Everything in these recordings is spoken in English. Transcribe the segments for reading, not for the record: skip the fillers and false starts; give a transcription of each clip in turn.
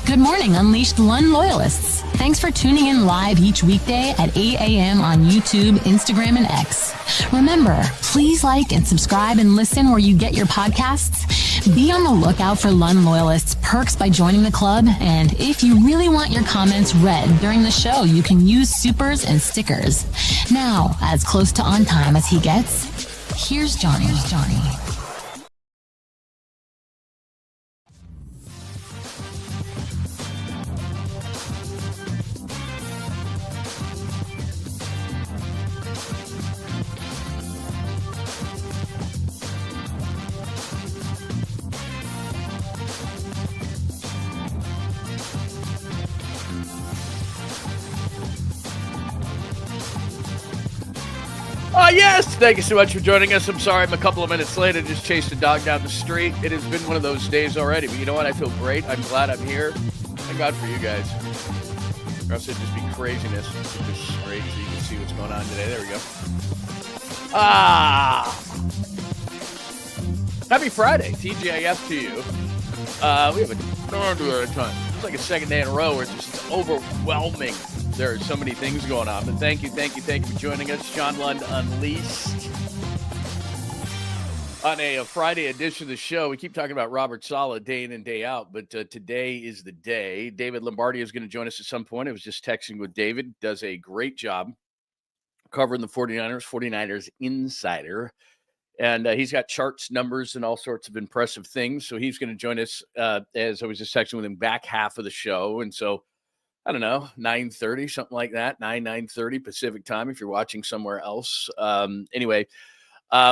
Good morning, Unleashed Lund loyalists. Thanks for tuning in live each weekday at 8 a.m. on YouTube, Instagram, and X. Remember, please like and subscribe and listen where you get your podcasts. Be on the lookout for Lund loyalists perks by joining the club. And if you really want your comments read during the show, you can use supers and stickers. Now, as close to on time as he gets, here's Johnny. Yes, thank you so much for joining us. I'm sorry I'm a couple of minutes late. I just chased a dog down the street. It has been one of those days already, but you know what? I feel great. I'm glad I'm here. Thank God for you guys. Or else it'd just be craziness. It's just great so you can see what's going on today. There we go. Happy Friday. TGIF to you. We have a ton. It's like a second day in a row where it's just overwhelming. There are so many things going on, but thank you for joining us. Sean Lund Unleashed on a Friday edition of the show. We keep talking about Robert Sala day in and day out, but today is the day. David Lombardi is going to join us at some point. I was just texting with David. Does a great job covering the 49ers insider. And he's got charts, numbers, and all sorts of impressive things. So he's going to join us, as I was just texting with him, back half of the show. And so I don't know, 9:30, something like that, 9:30 Pacific time if you're watching somewhere else. Anyway,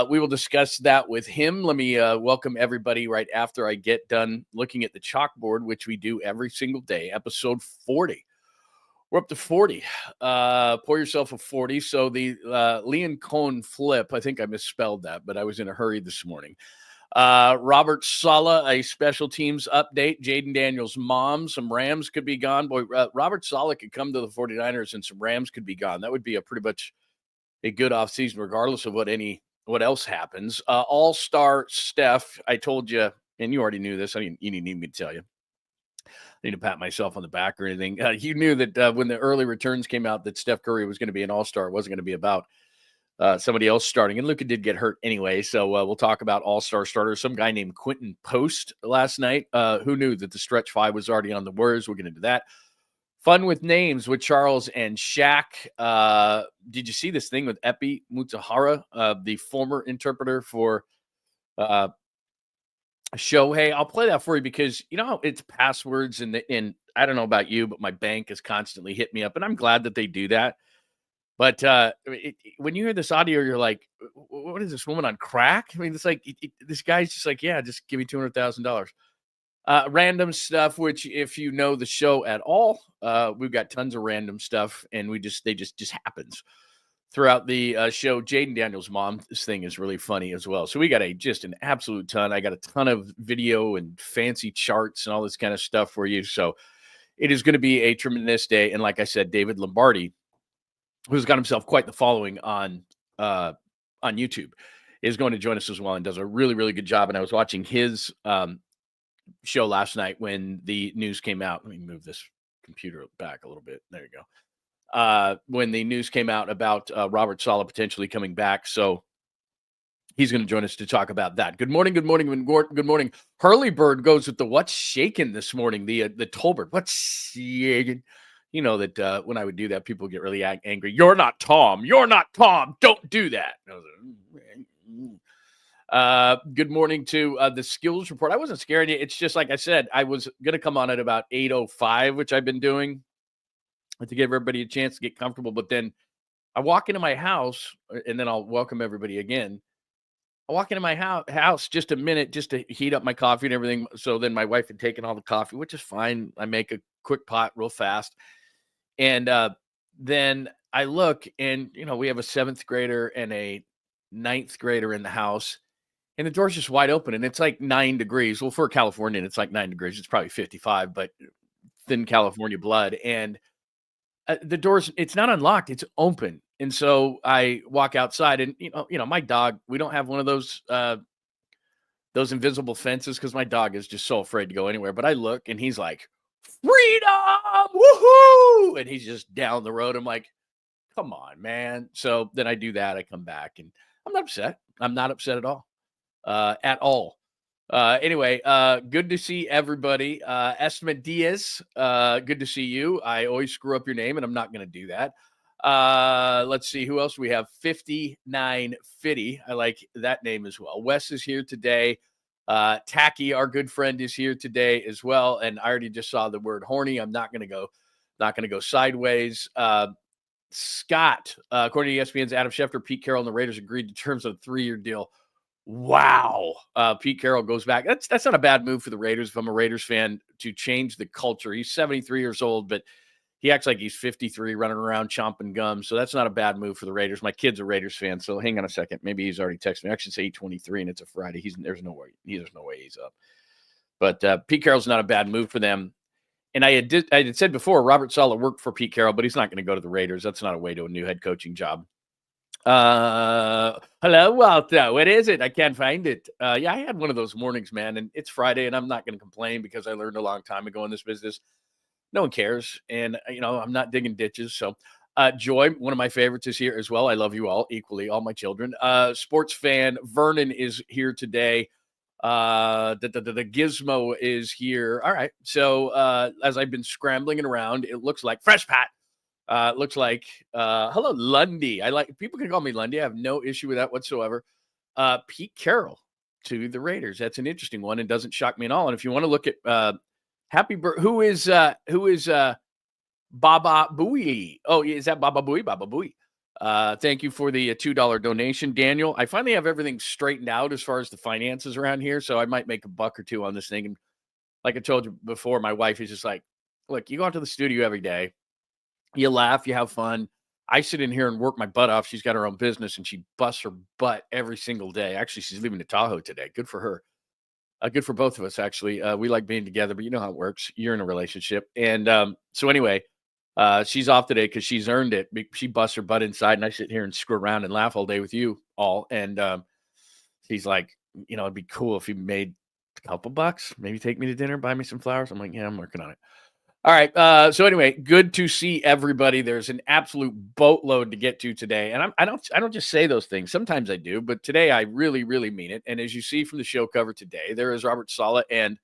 we will discuss that with him. Let me welcome everybody right after I get done looking at the chalkboard, which we do every single day, episode 40. We're up to 40. Pour yourself a 40. So the Liam Coen flip, I think I misspelled that, but I was in a hurry this morning. Robert Sala, a special teams update. Jaden Daniels' mom, some Rams could be gone. Boy, Robert Sala could come to the 49ers and some Rams could be gone. That would be a pretty much a good offseason, regardless of what else happens. All-Star Steph, I told you, and you already knew this. You didn't need me to tell you. I need to pat myself on the back or anything. You knew that when the early returns came out that Steph Curry was going to be an All-Star. It wasn't going to be about somebody else starting. And Luka did get hurt anyway, so we'll talk about all-star starters. Some guy named Quinton Post last night. Who knew that the stretch five was already on the Warriors? We'll get into that. Fun with names with Charles and Shaq. Did you see this thing with Ippei Mizuhara, the former interpreter for Shohei? I'll play that for you because, you know, it's passwords and I don't know about you, but my bank has constantly hit me up, and I'm glad that they do that. But when you hear this audio, you're like, what is this woman on crack? I mean, it's like this guy's just like, yeah, just give me $200,000. Random stuff, which if you know the show at all, we've got tons of random stuff, and they just happens throughout the show. Jaden Daniels' mom, this thing is really funny as well. So we got just an absolute ton. I got a ton of video and fancy charts and all this kind of stuff for you. So it is going to be a tremendous day. And like I said, David Lombardi, who's got himself quite the following on YouTube, is going to join us as well and does a really, really good job. And I was watching his show last night when the news came out. Let me move this computer back a little bit. There you go. When the news came out about Robert Sala potentially coming back. So he's going to join us to talk about that. Good morning. Good morning. Hurley Bird goes with the what's shaking this morning. The Tolbert. What's shaking? You know that when I would do that, people get really angry. You're not Tom. Don't do that. Good morning to the skills report. I wasn't scaring you. It's just like I said, I was going to come on at about 8:05, which I've been doing to give everybody a chance to get comfortable. But then I walk into my house, and then I'll welcome everybody again. I walk into my house just a minute just to heat up my coffee and everything. So then my wife had taken all the coffee, which is fine. I make a quick pot real fast. And then I look, and, you know, we have a 7th grader and a 9th grader in the house, and the door's just wide open, and it's like 9 degrees. Well, for a Californian, it's like 9 degrees. It's probably 55, but thin California blood. And the door's, it's not unlocked. It's open. And so I walk outside, and, you know, my dog, we don't have one of those invisible fences because my dog is just so afraid to go anywhere. But I look, and he's like freedom, woohoo! And he's just down the road. I'm like, come on, man. So then I do that. I come back and I'm not upset. I'm not upset at all. At all. Anyway, good to see everybody. Estima Diaz, good to see you. I always screw up your name, and I'm not going to do that. Let's see who else we have. 59 Fitty. I like that name as well. Wes is here today. Tacky, our good friend, is here today as well. And I already just saw the word horny. I'm not going to go sideways. Scott, according to ESPN's Adam Schefter, Pete Carroll and the Raiders agreed to terms of a 3-year deal. Wow. Pete Carroll goes back. That's not a bad move for the Raiders if I'm a Raiders fan to change the culture. He's 73 years old, but he acts like he's 53 running around chomping gum. So that's not a bad move for the Raiders. My kid's a Raiders fan. So hang on a second. Maybe he's already texted me. I should say 8:23 and it's a Friday. There's no way he's up. But Pete Carroll's not a bad move for them. And I had said before, Robert Saleh worked for Pete Carroll, but he's not going to go to the Raiders. That's not a way to a new head coaching job. Hello, Walter. What is it? I can't find it. Yeah, I had one of those mornings, man, and it's Friday, and I'm not going to complain because I learned a long time ago in this business. No one cares, and I'm not digging ditches. So, Joy, one of my favorites, is here as well. I love you all equally, all my children. Sports fan Vernon is here today. The Gizmo is here. All right. So, as I've been scrambling around, it looks like Fresh Pat. Looks like hello, Lundy. People can call me Lundy. I have no issue with that whatsoever. Pete Carroll to the Raiders. That's an interesting one and doesn't shock me at all. And if you want to look at happy birthday, who is Baba Booey? Oh, is that Baba Booey? Baba Booey. Thank you for the $2 donation, Daniel. I finally have everything straightened out as far as the finances around here, so I might make a buck or two on this thing. And like I told you before, my wife is just like, look, you go out to the studio every day. You laugh, you have fun. I sit in here and work my butt off. She's got her own business, and she busts her butt every single day. Actually, she's leaving to Tahoe today. Good for her. Good for both of us, actually. We like being together, but you know how it works. You're in a relationship. And so anyway, she's off today because she's earned it. She busts her butt inside, and I sit here and screw around and laugh all day with you all. And she's like, it'd be cool if you made a couple bucks. Maybe take me to dinner, buy me some flowers. I'm like, yeah, I'm working on it. All right. So anyway, good to see everybody. There's an absolute boatload to get to today. And I don't just say those things. Sometimes I do, but today I really, really mean it. And as you see from the show cover today, there is Robert Saleh and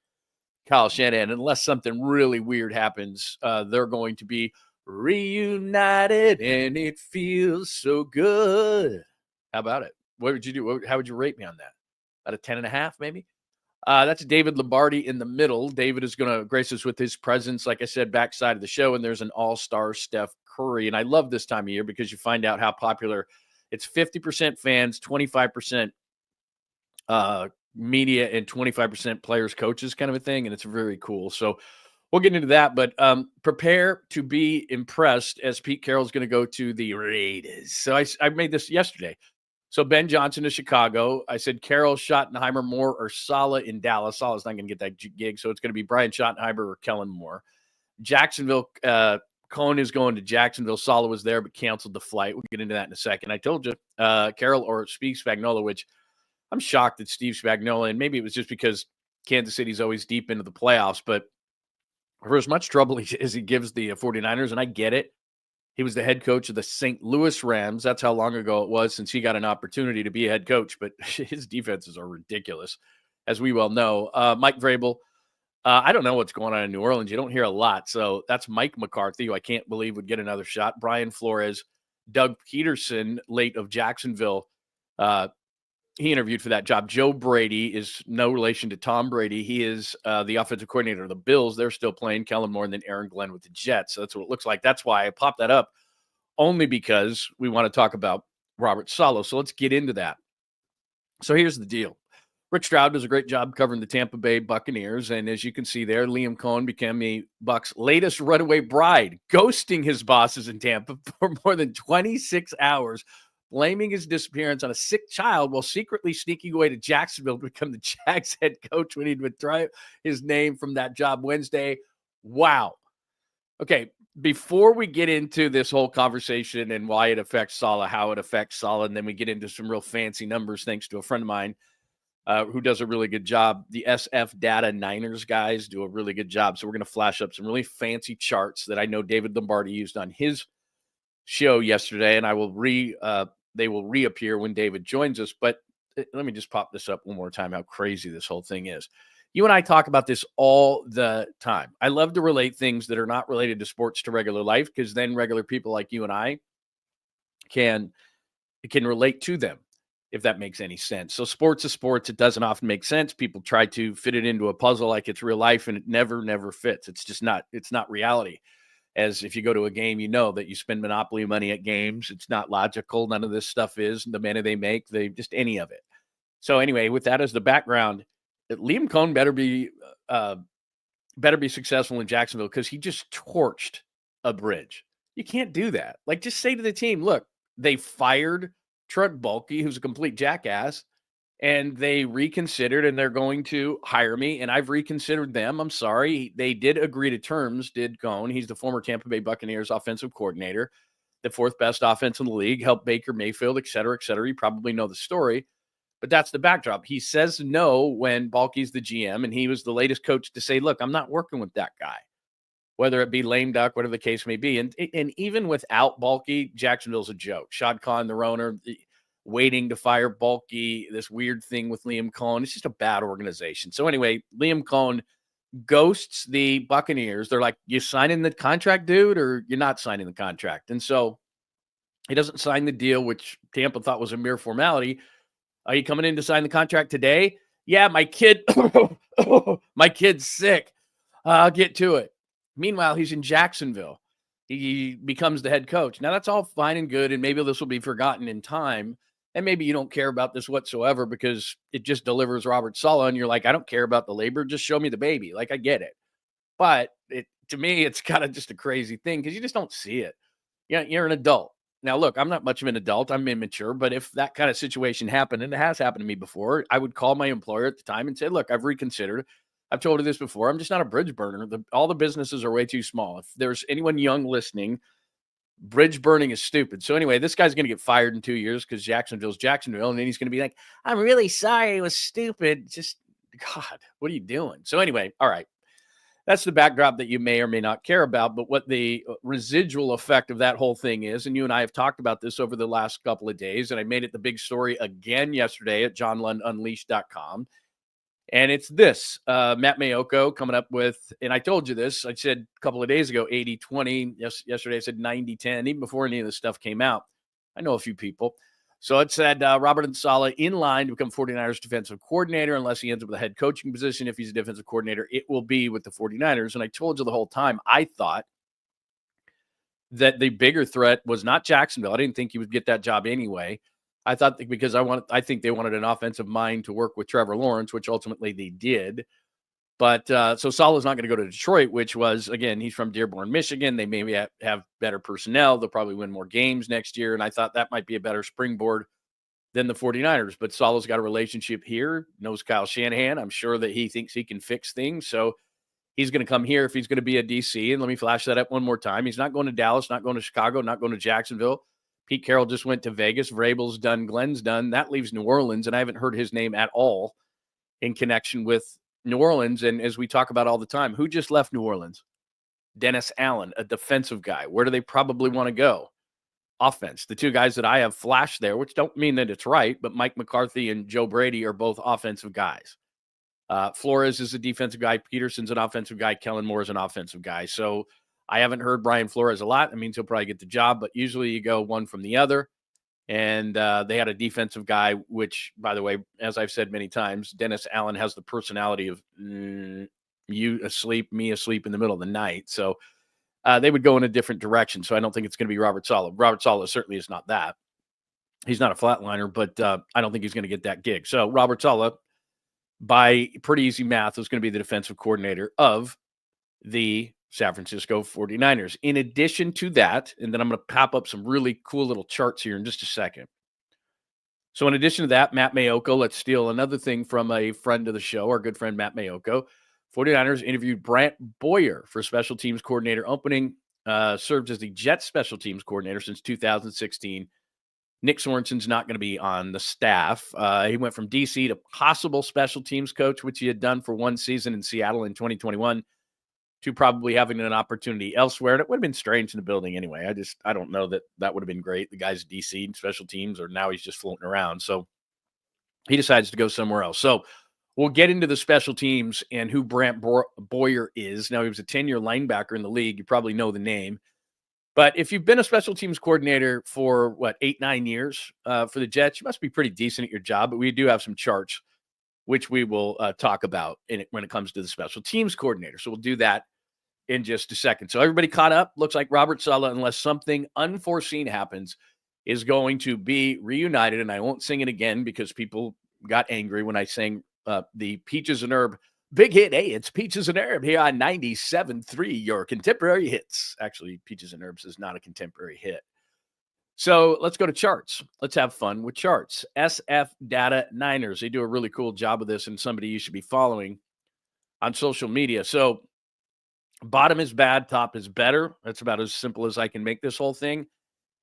Kyle Shanahan. Unless something really weird happens, they're going to be reunited and it feels so good. How about it? What would you do? How would you rate me on that? Out of 10.5, maybe? That's David Lombardi in the middle. David is going to grace us with his presence, like I said, backside of the show. And there's an all-star Steph Curry. And I love this time of year because you find out how popular it's. 50% fans, 25% media, and 25% players, coaches kind of a thing. And it's very cool. So we'll get into that. But prepare to be impressed as Pete Carroll's going to go to the Raiders. So I made this yesterday. So Ben Johnson to Chicago. I said Carroll, Schottenheimer, Moore, or Sala in Dallas. Sala's not going to get that gig, so it's going to be Brian Schottenheimer or Kellen Moore. Jacksonville, Coen is going to Jacksonville. Sala was there but canceled the flight. We'll get into that in a second. I told you, Carroll or Steve Spagnuolo, which I'm shocked that Steve Spagnuolo, and maybe it was just because Kansas City's always deep into the playoffs, but for as much trouble as he gives the 49ers, and I get it, he was the head coach of the St. Louis Rams. That's how long ago it was since he got an opportunity to be a head coach. But his defenses are ridiculous, as we well know. Mike Vrabel, I don't know what's going on in New Orleans. You don't hear a lot. So that's Mike McCarthy, who I can't believe would get another shot. Brian Flores, Doug Peterson, late of Jacksonville. He interviewed for that job. Joe Brady is no relation to Tom Brady. He is the offensive coordinator of the Bills. They're still playing. Kellen Moore and then Aaron Glenn with the Jets. So that's what it looks like. That's why I popped that up, only because we want to talk about Robert Saleh. So let's get into that. So here's the deal. Rick Stroud does a great job covering the Tampa Bay Buccaneers. And as you can see there, Liam Coen became the Bucs' latest runaway bride, ghosting his bosses in Tampa for more than 26 hours, blaming his disappearance on a sick child while secretly sneaking away to Jacksonville to become the Jags head coach when he'd withdraw his name from that job Wednesday. Wow. Okay, before we get into this whole conversation and why it affects Saleh, how it affects Saleh, and then we get into some real fancy numbers thanks to a friend of mine, who does a really good job. The SF Data Niners guys do a really good job. So we're going to flash up some really fancy charts that I know David Lombardi used on his show yesterday, and they will reappear when David joins us. But let me just pop this up one more time, how crazy this whole thing is. You and I talk about this all the time. I love to relate things that are not related to sports to regular life, because then regular people like you and I can relate to them, if that makes any sense. So sports is sports. It doesn't often make sense. People try to fit it into a puzzle like it's real life, and it never fits. It's not reality. As if you go to a game, you know that you spend Monopoly money at games. It's not logical. None of this stuff is. The money they make, just any of it. So anyway, with that as the background, Liam Coen better be successful in Jacksonville, because he just torched a bridge. You can't do that. Like, just say to the team, look, they fired Trent Baalke, who's a complete jackass, and they reconsidered, and they're going to hire me, and I've reconsidered them. I'm sorry. They did agree to terms, did Coen. He's the former Tampa Bay Buccaneers offensive coordinator, the fourth best offense in the league, helped Baker Mayfield, et cetera, et cetera. You probably know the story, but that's the backdrop. He says no when Baalke's the GM, and he was the latest coach to say, look, I'm not working with that guy, whether it be lame duck, whatever the case may be. And even without Baalke, Jacksonville's a joke. Shad Khan, the owner, waiting to fire Baalke, this weird thing with Liam Coen. It's just a bad organization. So anyway, Liam Coen ghosts the Buccaneers. They're like, you signing the contract, dude, or you're not signing the contract? And so he doesn't sign the deal, which Tampa thought was a mere formality. Are you coming in to sign the contract today? Yeah, my kid's sick. I'll get to it. Meanwhile, he's in Jacksonville. He becomes the head coach. Now, that's all fine and good, and maybe this will be forgotten in time. And maybe you don't care about this whatsoever because it just delivers Robert Sala, and you're like, I don't care about the labor. Just show me the baby. Like, I get it. But to me, it's kind of just a crazy thing because you just don't see it. Yeah, you're an adult. Now, look, I'm not much of an adult. I'm immature. But if that kind of situation happened, and it has happened to me before, I would call my employer at the time and say, look, I've reconsidered. I've told you this before. I'm just not a bridge burner. All the businesses are way too small. If there's anyone young listening, bridge burning is stupid. So anyway, this guy's going to get fired in 2 years because Jacksonville's Jacksonville. And then he's going to be like, I'm really sorry. It was stupid. Just, God, what are you doing? So anyway, all right. That's the backdrop that you may or may not care about. But what the residual effect of that whole thing is, and you and I have talked about this over the last couple of days, and I made it the big story again yesterday at johnlundunleashed.com. And it's this, Matt Mayoko coming up with, and I told you this, I said a couple of days ago, 80-20. Yesterday I said 90-10, even before any of this stuff came out. I know a few people. So it said Robert and Sala in line to become 49ers defensive coordinator unless he ends up with a head coaching position. If he's a defensive coordinator, it will be with the 49ers. And I told you the whole time, I thought that the bigger threat was not Jacksonville. I didn't think he would get that job anyway. I thought that because I think they wanted an offensive mind to work with Trevor Lawrence, which ultimately they did. But so Salah's not going to go to Detroit, which was, again, he's from Dearborn, Michigan. They maybe have better personnel. They'll probably win more games next year. And I thought that might be a better springboard than the 49ers. But Salah's got a relationship here, knows Kyle Shanahan. I'm sure that he thinks he can fix things. So he's going to come here if he's going to be a DC. And let me flash that up one more time. He's not going to Dallas, not going to Chicago, not going to Jacksonville. Pete Carroll just went to Vegas. Vrabel's done. Glenn's done. That leaves New Orleans, and I haven't heard his name at all in connection with New Orleans. And as we talk about all the time, who just left New Orleans? Dennis Allen, a defensive guy. Where do they probably want to go? Offense. The two guys that I have flashed there, which don't mean that it's right, but Mike McCarthy and Joe Brady are both offensive guys. Flores is a defensive guy. Peterson's an offensive guy. Kellen Moore is an offensive guy. So I haven't heard Brian Flores a lot. That means he'll probably get the job, but usually you go one from the other. And they had a defensive guy, which, by the way, as I've said many times, Dennis Allen has the personality of you asleep, me asleep in the middle of the night. So they would go in a different direction. So I don't think it's going to be Robert Saleh. Robert Saleh certainly is not that. He's not a flatliner, but I don't think he's going to get that gig. So Robert Saleh, by pretty easy math, is going to be the defensive coordinator of the San Francisco 49ers. In addition to that, and then I'm going to pop up some really cool little charts here in just a second. So in addition to that, Matt Mayoko, let's steal another thing from a friend of the show, our good friend Matt Mayoko. 49ers interviewed Brant Boyer for special teams coordinator opening, served as the Jets special teams coordinator since 2016. Nick Sorensen's not going to be on the staff. He went from DC to possible special teams coach, which he had done for one season in Seattle in 2021, to probably having an opportunity elsewhere. And it would have been strange in the building anyway. I don't know that would have been great. The guy's DC and special teams, or now he's just floating around. So he decides to go somewhere else. So we'll get into the special teams and who Brant Boyer is. Now, he was a 10-year linebacker in the league. You probably know the name. But if you've been a special teams coordinator for, 8-9 years for the Jets, you must be pretty decent at your job. But we do have some charts, which we will talk about when it comes to the special teams coordinator. So we'll do that in just a second. So everybody caught up. Looks like Robert Saleh, unless something unforeseen happens, is going to be reunited. And I won't sing it again because people got angry when I sang the Peaches and Herb big hit. Hey, it's Peaches and Herb here on 97.3, your contemporary hits. Actually, Peaches and Herbs is not a contemporary hit. So let's go to charts. Let's have fun with charts. SF Data Niners. They do a really cool job of this, and somebody you should be following on social media. So bottom is bad, top is better. That's about as simple as I can make this whole thing.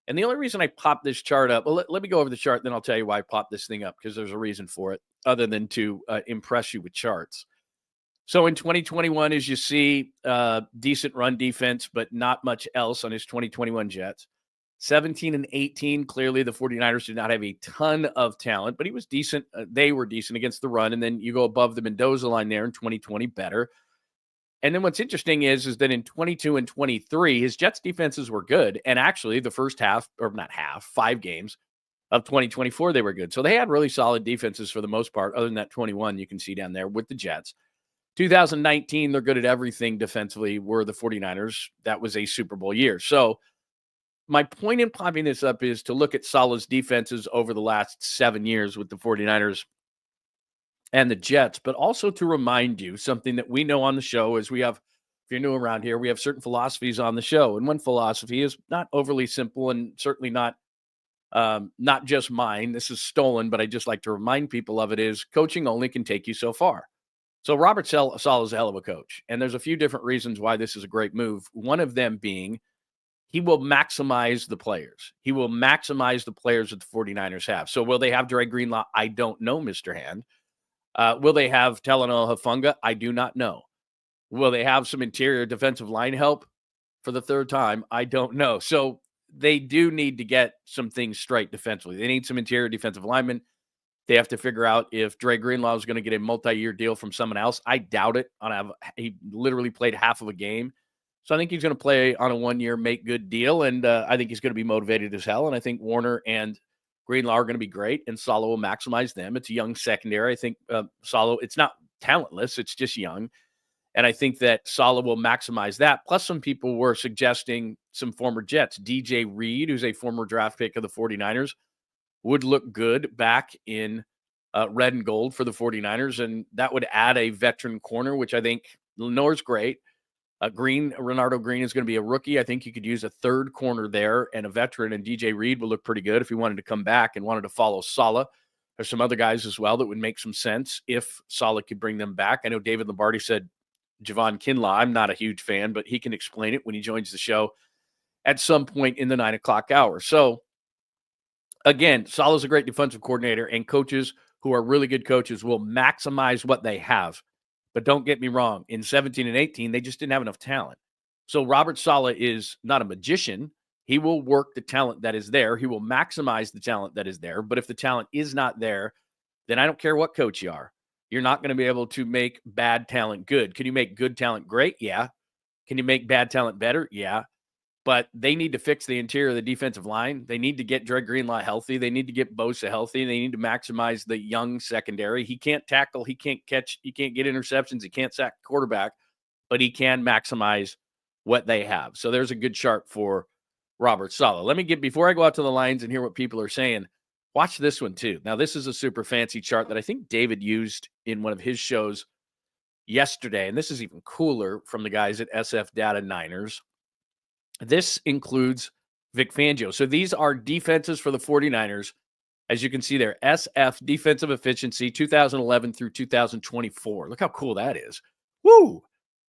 And the only reason I popped this chart up, well, let me go over the chart, then I'll tell you why I popped this thing up, because there's a reason for it other than to impress you with charts. So in 2021, as you see, decent run defense, but not much else on his 2021 Jets. 17 and 18, clearly the 49ers did not have a ton of talent, but he was decent. They were decent against the run. And then you go above the Mendoza line there in 2020, better. And then what's interesting is that in 22 and 23, his Jets defenses were good. And actually the first half, or not half, 5 games of 2024, they were good. So they had really solid defenses for the most part, other than that 21 you can see down there with the Jets. 2019, they're good at everything defensively, were the 49ers. That was a Super Bowl year. So my point in popping this up is to look at Saleh's defenses over the last 7 years with the 49ers and the Jets, but also to remind you something that we know on the show is we have, if you're new around here, we have certain philosophies on the show. And one philosophy is not overly simple and certainly not just mine. This is stolen, but I just like to remind people of it, is coaching only can take you so far. So Robert Saleh is a hell of a coach, and there's a few different reasons why this is a great move. One of them being he will maximize the players. He will maximize the players that the 49ers have. So will they have Dre Greenlaw? I don't know, Mr. Hand. Will they have Talanoa Hufanga? I do not know. Will they have some interior defensive line help for the third time? I don't know. So they do need to get some things straight defensively. They need some interior defensive linemen. They have to figure out if Dre Greenlaw is going to get a multi-year deal from someone else. I doubt it. He literally played half of a game. So I think he's going to play on a 1-year make-good deal, and I think he's going to be motivated as hell. And I think Warner and Greenlaw are going to be great, and Saleh will maximize them. It's a young secondary. I think Saleh, it's not talentless. It's just young. And I think that Saleh will maximize that. Plus, some people were suggesting some former Jets. DJ Reed, who's a former draft pick of the 49ers, would look good back in red and gold for the 49ers, and that would add a veteran corner, which I think Lenore's great. Renardo Green is going to be a rookie. I think you could use a third corner there and a veteran, and DJ Reed would look pretty good if he wanted to come back and wanted to follow Saleh. There's some other guys as well that would make some sense if Saleh could bring them back. I know David Lombardi said Javon Kinlaw. I'm not a huge fan, but he can explain it when he joins the show at some point in the 9 o'clock hour. So, again, Saleh's a great defensive coordinator, and coaches who are really good coaches will maximize what they have. But don't get me wrong, in 17 and 18, they just didn't have enough talent. So Robert Saleh is not a magician. He will work the talent that is there. He will maximize the talent that is there. But if the talent is not there, then I don't care what coach you are. You're not going to be able to make bad talent good. Can you make good talent great? Yeah. Can you make bad talent better? Yeah. But they need to fix the interior of the defensive line. They need to get Dre Greenlaw healthy. They need to get Bosa healthy. They need to maximize the young secondary. He can't tackle. He can't catch. He can't get interceptions. He can't sack the quarterback, but he can maximize what they have. So there's a good chart for Robert Saleh. Before I go out to the lines and hear what people are saying, watch this one too. Now, this is a super fancy chart that I think David used in one of his shows yesterday. And this is even cooler from the guys at SF Data Niners. This includes Vic Fangio. So these are defenses for the 49ers. As you can see there, SF defensive efficiency 2011 through 2024. Look how cool that is. Woo!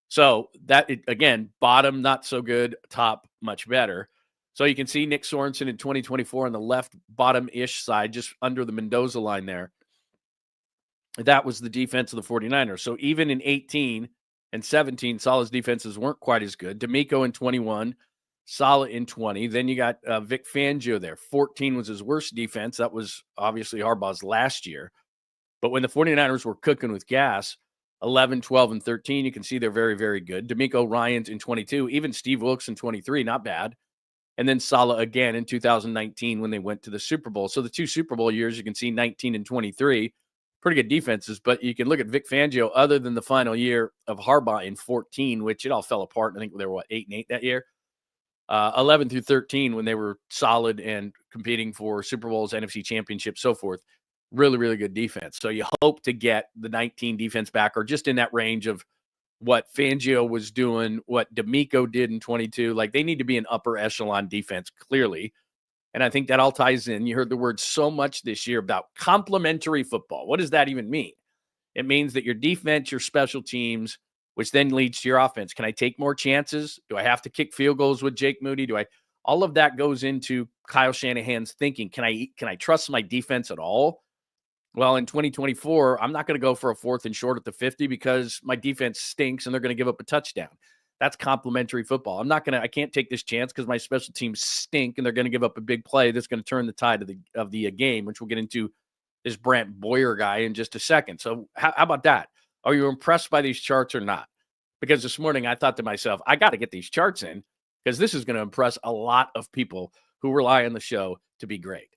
So that, again, bottom, not so good. Top, much better. So you can see Nick Sorensen in 2024 on the left bottom-ish side, just under the Mendoza line there. That was the defense of the 49ers. So even in 18 and 17, Salah's defenses weren't quite as good. D'Amico in 21, Sala in 20. Then you got Vic Fangio there. 14 was his worst defense. That was obviously Harbaugh's last year. But when the 49ers were cooking with gas, 11, 12, and 13, you can see they're very, very good. D'Amico Ryans in 22, even Steve Wilkes in 23, not bad. And then Sala again in 2019 when they went to the Super Bowl. So the two Super Bowl years, you can see 19 and 23, pretty good defenses. But you can look at Vic Fangio, other than the final year of Harbaugh in 14, which it all fell apart. I think they were, 8-8 that year? 11 through 13 when they were solid and competing for Super Bowls, NFC championships, so forth. Really, really good defense. So you hope to get the 19 defense back, or just in that range of what Fangio was doing, what D'Amico did in 22. Like, they need to be an upper echelon defense, clearly. And I think that all ties in. You heard the word so much this year about complementary football. What does that even mean? It means that your defense, your special teams, which then leads to your offense. Can I take more chances? Do I have to kick field goals with Jake Moody? All of that goes into Kyle Shanahan's thinking. Can I trust my defense at all? Well, in 2024, I'm not going to go for a 4th and short at the 50 because my defense stinks and they're going to give up a touchdown. That's complementary football. I can't take this chance because my special teams stink and they're going to give up a big play that's going to turn the tide of the game, which we'll get into this Brant Boyer guy in just a second. So how about that? Are you impressed by these charts or not? Because this morning I thought to myself, I got to get these charts in because this is going to impress a lot of people who rely on the show to be great.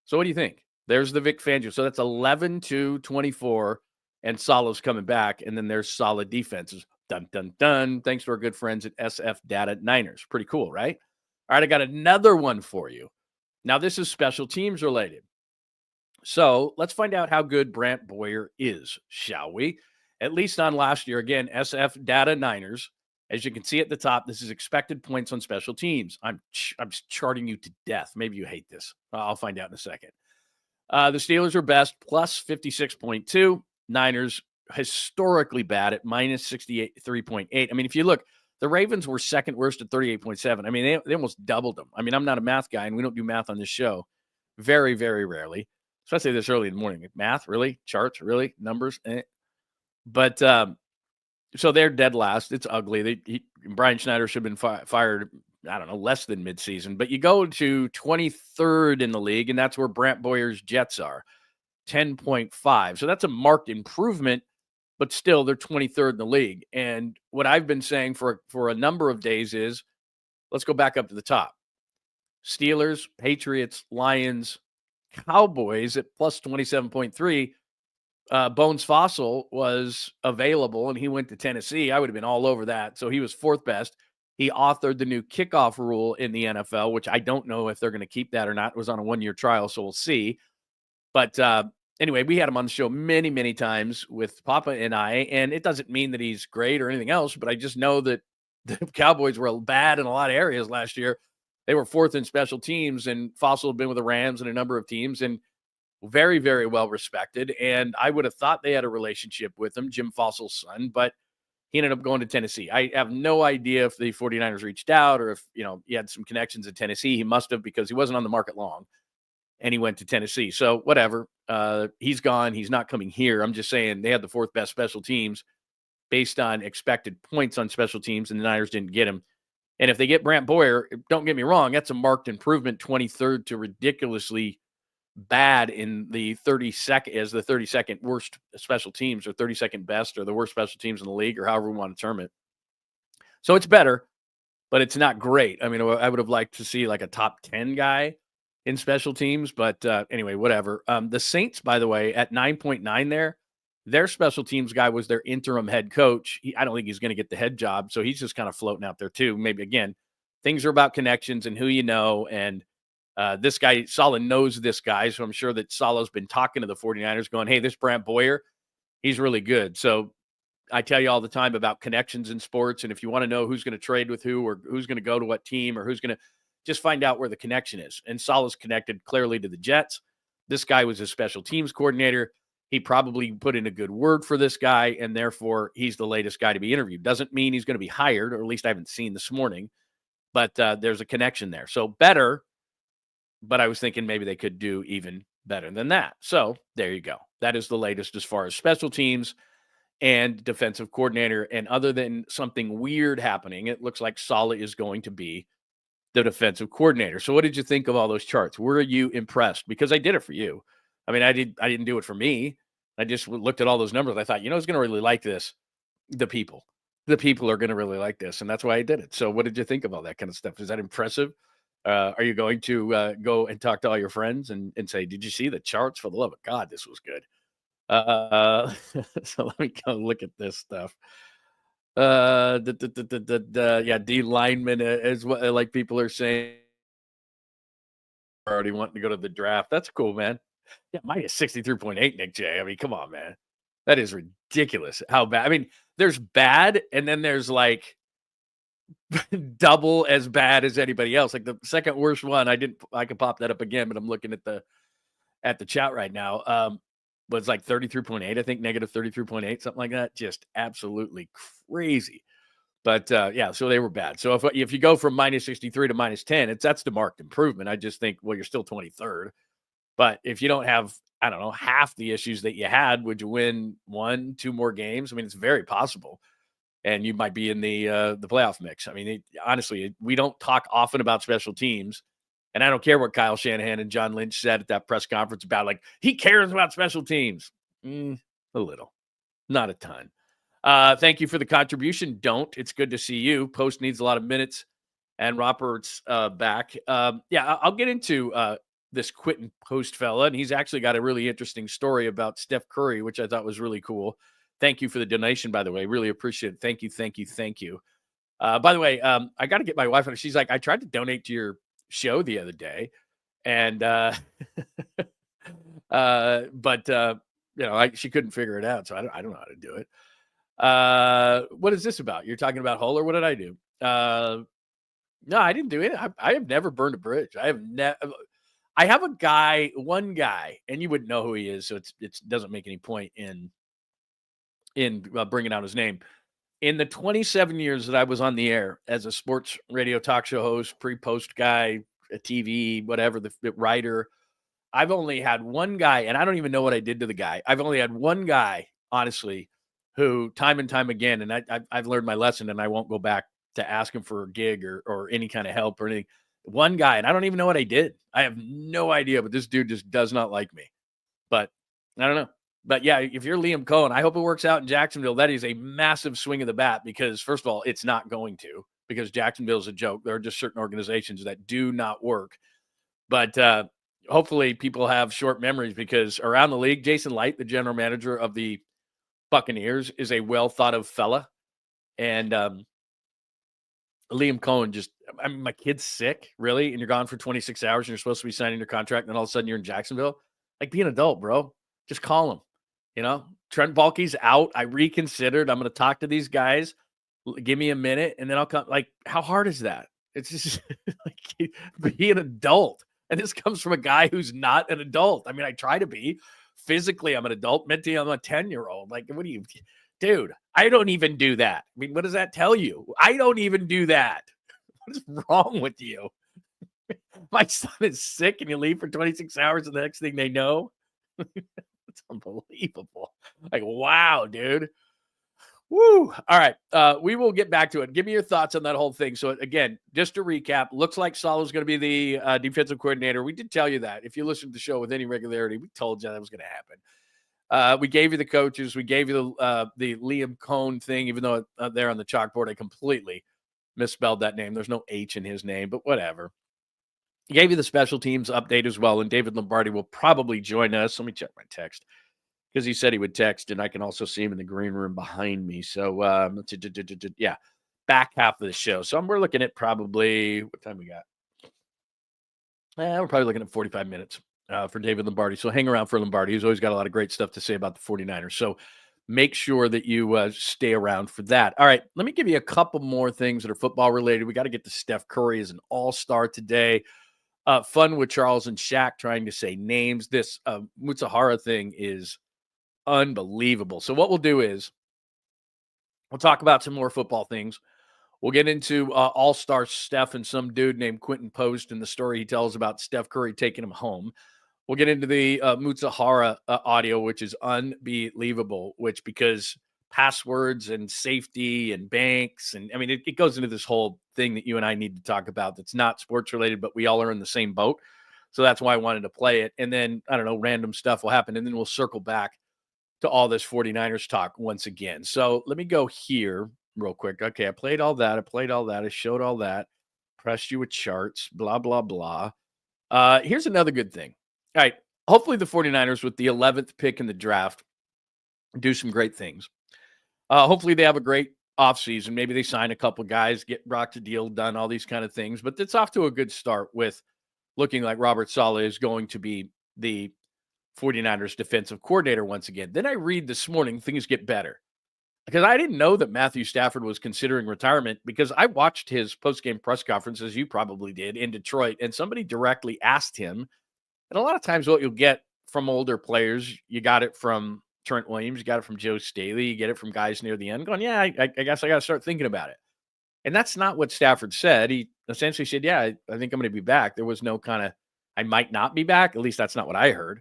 So what do you think? There's the Vic Fangio. So that's 11-24, and Salah's coming back, and then there's solid defenses. Dun, dun, dun. Thanks to our good friends at SF Data Niners. Pretty cool, right? All right, I got another one for you. Now, this is special teams related. So let's find out how good Brant Boyer is, shall we? At least on last year. Again, SF Data Niners. As you can see at the top, this is expected points on special teams. I'm charting you to death. Maybe you hate this. I'll find out in a second. The Steelers are best, plus 56.2. Niners historically bad at minus 63.8. I mean, if you look, the Ravens were second worst at 38.7. I mean, they almost doubled them. I mean, I'm not a math guy, and we don't do math on this show. Very, very rarely, especially this early in the morning. Math, really? Charts, really? Numbers? But so they're dead last. It's ugly. Brian Schneider should have been fired, I don't know, less than midseason. But you go to 23rd in the league, and that's where Brant Boyer's Jets are, 10.5. So that's a marked improvement, but still they're 23rd in the league. And what I've been saying for a number of days is, let's go back up to the top. Steelers, Patriots, Lions, Cowboys at plus 27.3. Bones Fossil was available, and he went to Tennessee. I would have been all over that. So he was 4th best. He authored the new kickoff rule in the NFL, which I don't know if they're going to keep that or not. It was on a 1-year trial, so we'll see. But anyway, we had him on the show many, many times with Papa and I, and it doesn't mean that he's great or anything else, but I just know that the Cowboys were bad in a lot of areas last year. They were 4th in special teams, and Fossil had been with the Rams and a number of teams, and very, very well respected. And I would have thought they had a relationship with him, Jim Fossil's son, but he ended up going to Tennessee. I have no idea if the 49ers reached out or if, he had some connections in Tennessee. He must have, because he wasn't on the market long, and he went to Tennessee. So whatever. He's gone. He's not coming here. I'm just saying they had the 4th best special teams based on expected points on special teams, and the Niners didn't get him. And if they get Brant Boyer, don't get me wrong, that's a marked improvement, 23rd to ridiculously bad in the 32nd worst special teams, or 32nd best, or the worst special teams in the league, or however we want to term it. So it's better, but it's not great. I mean, I would have liked to see like a top 10 guy in special teams, but anyway, whatever. The Saints, by the way, at 9.9 their special teams guy was their interim head coach. I don't think he's going to get the head job, so he's just kind of floating out there too. Maybe, again, things are about connections and who you know, and this guy, Sala, knows this guy, so I'm sure that Sala's been talking to the 49ers going, hey, this Brant Boyer, he's really good. So I tell you all the time about connections in sports, and if you want to know who's going to trade with who, or who's going to go to what team, or who's going to, just find out where the connection is. And Sala's connected clearly to the Jets. This guy was a special teams coordinator. He probably put in a good word for this guy, and therefore he's the latest guy to be interviewed. Doesn't mean he's going to be hired, or at least I haven't seen this morning. but there's a connection there. So better, but I was thinking maybe they could do even better than that. So there you go. That is the latest as far as special teams and defensive coordinator. And other than something weird happening, it looks like Saleh is going to be the defensive coordinator. So what did you think of all those charts? Were you impressed? Because I did it for you. I mean, I didn't do it for me. I just looked at all those numbers. I thought, who's going to really like this? The people. The people are going to really like this. And that's why I did it. So what did you think of all that kind of stuff? Is that impressive? Are you going to go and talk to all your friends and say, did you see the charts? For the love of God, this was good. So let me go look at this stuff. Yeah, D lineman is what like people are saying. Already wanting to go to the draft. That's cool, man. Yeah, mine is 63.8, Nick J. I mean, come on, man. That is ridiculous. How bad? I mean, there's bad, and then there's like double as bad as anybody else. Like the second worst one, I could pop that up again, but I'm looking at the chat right now. Was like 33.8, I think, negative 33.8, something like that. Just absolutely crazy. But yeah, so they were bad. So if you go from minus 63 to minus 10, that's the marked improvement. I just think, well, you're still 23rd. But if you don't have, I don't know, half the issues that you had, would you win 1-2 more games? I mean, it's very possible. And you might be in the playoff mix. I mean, honestly, we don't talk often about special teams. And I don't care what Kyle Shanahan and John Lynch said at that press conference about, like, he cares about special teams. A little, not a ton. Thank you for the contribution. It's good to see you. Post needs a lot of minutes. And Robert's back. Yeah, I'll get into this Quinton Post fella. And he's actually got a really interesting story about Steph Curry, which I thought was really cool. Thank you for the donation, by the way. Really appreciate it. Thank you. By the way, I got to get my wife on. She's like, I tried to donate to your show the other day. And, she couldn't figure it out. So I don't know how to do it. What is this about? You're talking about Hull, or what did I do? No, I didn't do it. I have never burned a bridge. I have one guy, and you wouldn't know who he is. So it doesn't make any point in bringing out his name. In the 27 years that I was on the air as a sports radio talk show host, pre-post guy, a TV, whatever, the writer, I've only had one guy, and I don't even know what I did to the guy. I've only had one guy, honestly, who time and time again, and I've learned my lesson, and I won't go back to ask him for a gig or any kind of help or anything. One guy, and I don't even know what I did. I have no idea, but this dude just does not like me. But I don't know. But yeah, if you're Liam Coen, I hope it works out in Jacksonville. That is a massive swing of the bat because, first of all, it's not going to, because Jacksonville is a joke. There are just certain organizations that do not work. But hopefully people have short memories, because around the league, Jason Light, the general manager of the Buccaneers, is a well thought of fella. And Liam Coen my kid's sick, really, and you're gone for 26 hours and you're supposed to be signing your contract, and then all of a sudden you're in Jacksonville. Like, be an adult, bro. Just call him. Trent Baalke's out. I reconsidered. I'm going to talk to these guys. Give me a minute, and then I'll come. Like, how hard is that? It's just like, be an adult. And this comes from a guy who's not an adult. I mean, I try to be. Physically, I'm an adult. Mentally, I'm a 10-year-old. Like, what do you, dude? I don't even do that. I mean, what does that tell you? I don't even do that. What is wrong with you? My son is sick, and you leave for 26 hours, and the next thing they know, it's unbelievable. Like, wow, dude. Woo. All right. We will get back to it. Give me your thoughts on that whole thing. So again, just to recap, looks like Saleh is going to be the defensive coordinator. We did tell you that. If you listen to the show with any regularity, we told you that was going to happen. We gave you the coaches. We gave you the Liam Coen thing, even though there on the chalkboard, I completely misspelled that name. There's no H in his name, but whatever. Gave you the special teams update as well. And David Lombardi will probably join us. Let me check my text, because he said he would text, and I can also see him in the green room behind me. So, yeah, back half of the show. So we're looking at probably, what time we got? We're probably looking at 45 minutes for David Lombardi. So hang around for Lombardi. He's always got a lot of great stuff to say about the 49ers. So make sure that you stay around for that. All right, let me give you a couple more things that are football related. We got to get to Steph Curry as an all-star today. Fun with Charles and Shaq trying to say names. This Mizuhara thing is unbelievable. So what we'll do is we'll talk about some more football things. We'll get into All-Star Steph and some dude named Quinton Post and the story he tells about Steph Curry taking him home. We'll get into the Mizuhara audio, which is unbelievable, because passwords and safety and banks. And I mean, it goes into this whole thing that you and I need to talk about that's not sports related, but we all are in the same boat. So that's why I wanted to play it. And then, I don't know, random stuff will happen. And then we'll circle back to all this 49ers talk once again. So let me go here real quick. Okay, I played all that. I showed all that. Pressed you with charts, blah, blah, blah. Here's another good thing. All right, hopefully the 49ers with the 11th pick in the draft do some great things. Hopefully they have a great offseason. Maybe they sign a couple guys, get Brock's deal done, all these kind of things. But it's off to a good start with looking like Robert Saleh is going to be the 49ers defensive coordinator once again. Then I read this morning, things get better. Because I didn't know that Matthew Stafford was considering retirement, because I watched his post-game press conference, as you probably did, in Detroit, and somebody directly asked him. And a lot of times what you'll get from older players, you got it from Trent Williams, you got it from Joe Staley, you get it from guys near the end going, yeah, I guess I got to start thinking about it. And that's not what Stafford said. He essentially said, yeah, I think I'm going to be back. There was no kind of, I might not be back. At least that's not what I heard.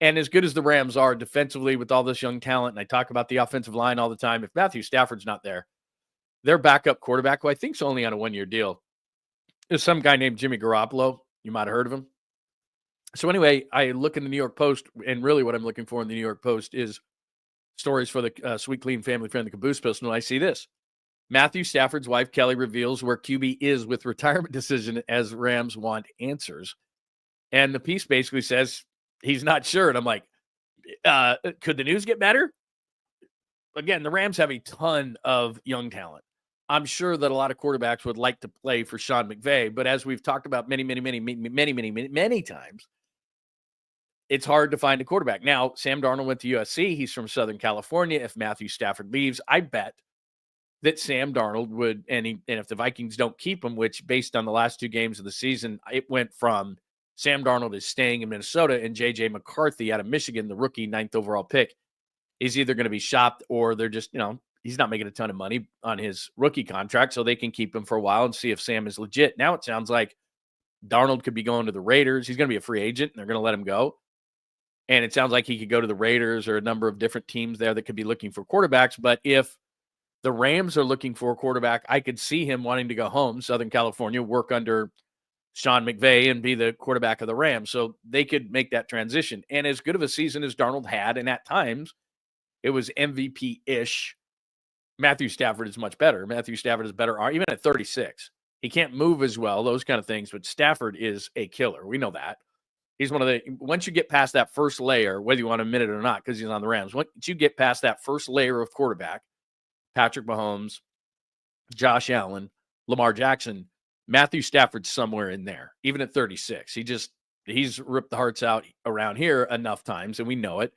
And as good as the Rams are defensively with all this young talent, and I talk about the offensive line all the time, if Matthew Stafford's not there, their backup quarterback, who I think is only on a one-year deal, is some guy named Jimmy Garoppolo. You might have heard of him. So anyway, I look in the New York Post, and really what I'm looking for in the New York Post is stories for the Sweet Clean Family Friendly Caboose Post, and I see this. Matthew Stafford's wife, Kelly, reveals where QB is with retirement decision as Rams want answers. And the piece basically says he's not sure. And I'm like, could the news get better? Again, the Rams have a ton of young talent. I'm sure that a lot of quarterbacks would like to play for Sean McVay, but as we've talked about many times, it's hard to find a quarterback. Now, Sam Darnold went to USC. He's from Southern California. If Matthew Stafford leaves, I bet that Sam Darnold would, and if the Vikings don't keep him, which based on the last two games of the season, it went from Sam Darnold is staying in Minnesota and J.J. McCarthy out of Michigan, the rookie 9th overall pick, is either going to be shopped or they're just, he's not making a ton of money on his rookie contract, so they can keep him for a while and see if Sam is legit. Now it sounds like Darnold could be going to the Raiders. He's going to be a free agent, and they're going to let him go. And it sounds like he could go to the Raiders or a number of different teams there that could be looking for quarterbacks. But if the Rams are looking for a quarterback, I could see him wanting to go home, Southern California, work under Sean McVay and be the quarterback of the Rams. So they could make that transition. And as good of a season as Darnold had, and at times it was MVP-ish, Matthew Stafford is much better. Matthew Stafford is better, even at 36. He can't move as well, those kind of things, but Stafford is a killer. We know that. He's one of the, once you get past that first layer, whether you want to admit it or not, because he's on the Rams, once you get past that first layer of quarterback, Patrick Mahomes, Josh Allen, Lamar Jackson, Matthew Stafford's somewhere in there, even at 36. He's ripped the hearts out around here enough times, and we know it.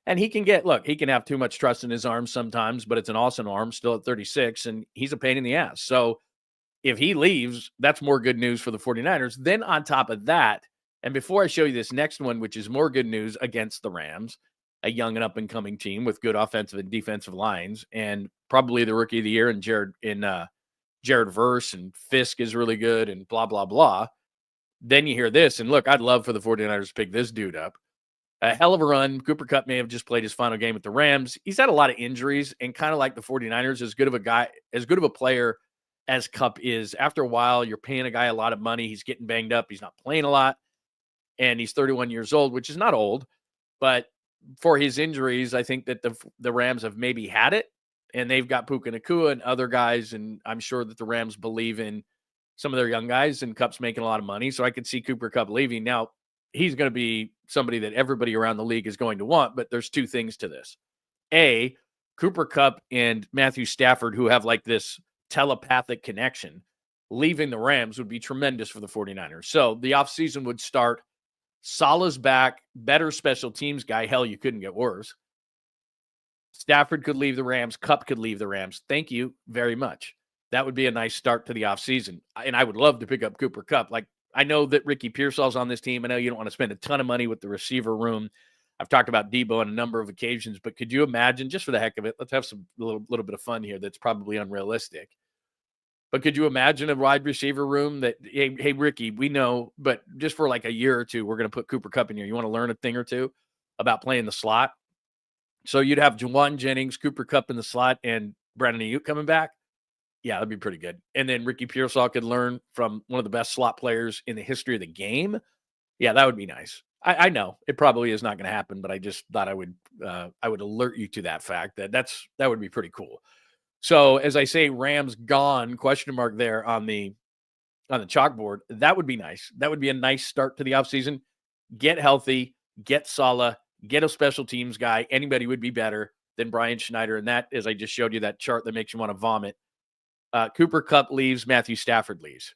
And he can he can have too much trust in his arm sometimes, but it's an awesome arm still at 36, and he's a pain in the ass. So if he leaves, that's more good news for the 49ers. Then on top of that, and before I show you this next one, which is more good news against the Rams, a young and up-and-coming team with good offensive and defensive lines, and probably the rookie of the year in Jared Verse, and Fisk is really good, and blah, blah, blah. Then you hear this, and look, I'd love for the 49ers to pick this dude up. A hell of a run. Cooper Kupp may have just played his final game with the Rams. He's had a lot of injuries, and kind of like the 49ers, as good of a player as Kupp is, after a while, you're paying a guy a lot of money. He's getting banged up. He's not playing a lot, and he's 31 years old, which is not old, but for his injuries, I think that the Rams have maybe had it, and they've got Puka Nacua and other guys, and I'm sure that the Rams believe in some of their young guys, and Kupp's making a lot of money, so I could see Cooper Kupp leaving. Now, he's going to be somebody that everybody around the league is going to want, but there's two things to this. A, Cooper Kupp and Matthew Stafford, who have like this telepathic connection, leaving the Rams would be tremendous for the 49ers. So the offseason would start. Sala's back, better special teams guy. Hell, you couldn't get worse. Stafford could leave the Rams. Kupp could leave the Rams. Thank you very much. That would be a nice start to the offseason. And I would love to pick up Cooper Kupp. Like, I know that Ricky Pearsall's on this team. I know you don't want to spend a ton of money with the receiver room. I've talked about Debo on a number of occasions, but could you imagine, just for the heck of it, let's have a little bit of fun here that's probably unrealistic. But could you imagine a wide receiver room that, hey, Ricky, we know, but just for like a year or two, we're going to put Cooper Kupp in here. You want to learn a thing or two about playing the slot? So you'd have Juwan Jennings, Cooper Kupp in the slot, and Brandon Ayuk coming back. Yeah, that'd be pretty good. And then Ricky Pearsall could learn from one of the best slot players in the history of the game. Yeah, that would be nice. I know it probably is not going to happen, but I just thought I would alert you to that fact that would be pretty cool. So as I say, Rams gone, question mark there on the chalkboard. That would be nice. That would be a nice start to the offseason. Get healthy, get Sala, get a special teams guy. Anybody would be better than Brian Schneider. And that, as I just showed you, that chart that makes you want to vomit. Cooper Kupp leaves, Matthew Stafford leaves.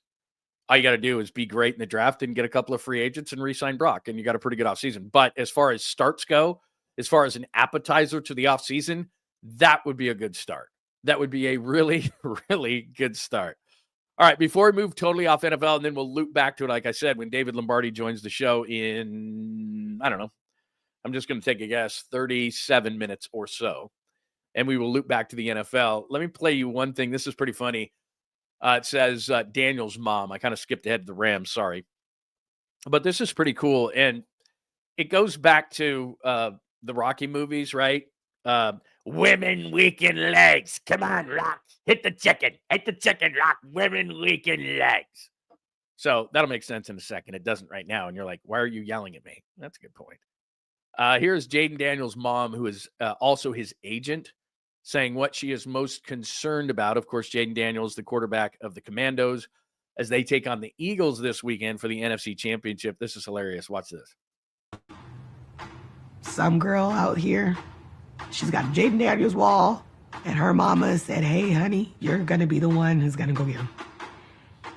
All you got to do is be great in the draft and get a couple of free agents and re-sign Brock, and you got a pretty good offseason. But as far as starts go, as far as an appetizer to the offseason, that would be a good start. That would be a really, really good start. All right, before we move totally off NFL, and then we'll loop back to it, like I said, when David Lombardi joins the show in, I don't know, I'm just going to take a guess, 37 minutes or so, and we will loop back to the NFL. Let me play you one thing. This is pretty funny. It says Daniels' mom. I kind of skipped ahead to the Rams, sorry. But this is pretty cool, and it goes back to the Rocky movies, right? Women weaken legs. Come on, Rock. Hit the chicken, Rock. Women weaken legs. So that'll make sense in a second. It doesn't right now. And you're like, why are you yelling at me? That's a good point. Here's Jaden Daniels' mom, who is also his agent, saying what she is most concerned about. Of course, Jaden Daniels, the quarterback of the Commandos, as they take on the Eagles this weekend for the NFC Championship. This is hilarious. Watch this. Some girl out here, she's got Jaden Daniels' wall, and her mama said, hey, honey, you're going to be the one who's going to go get him.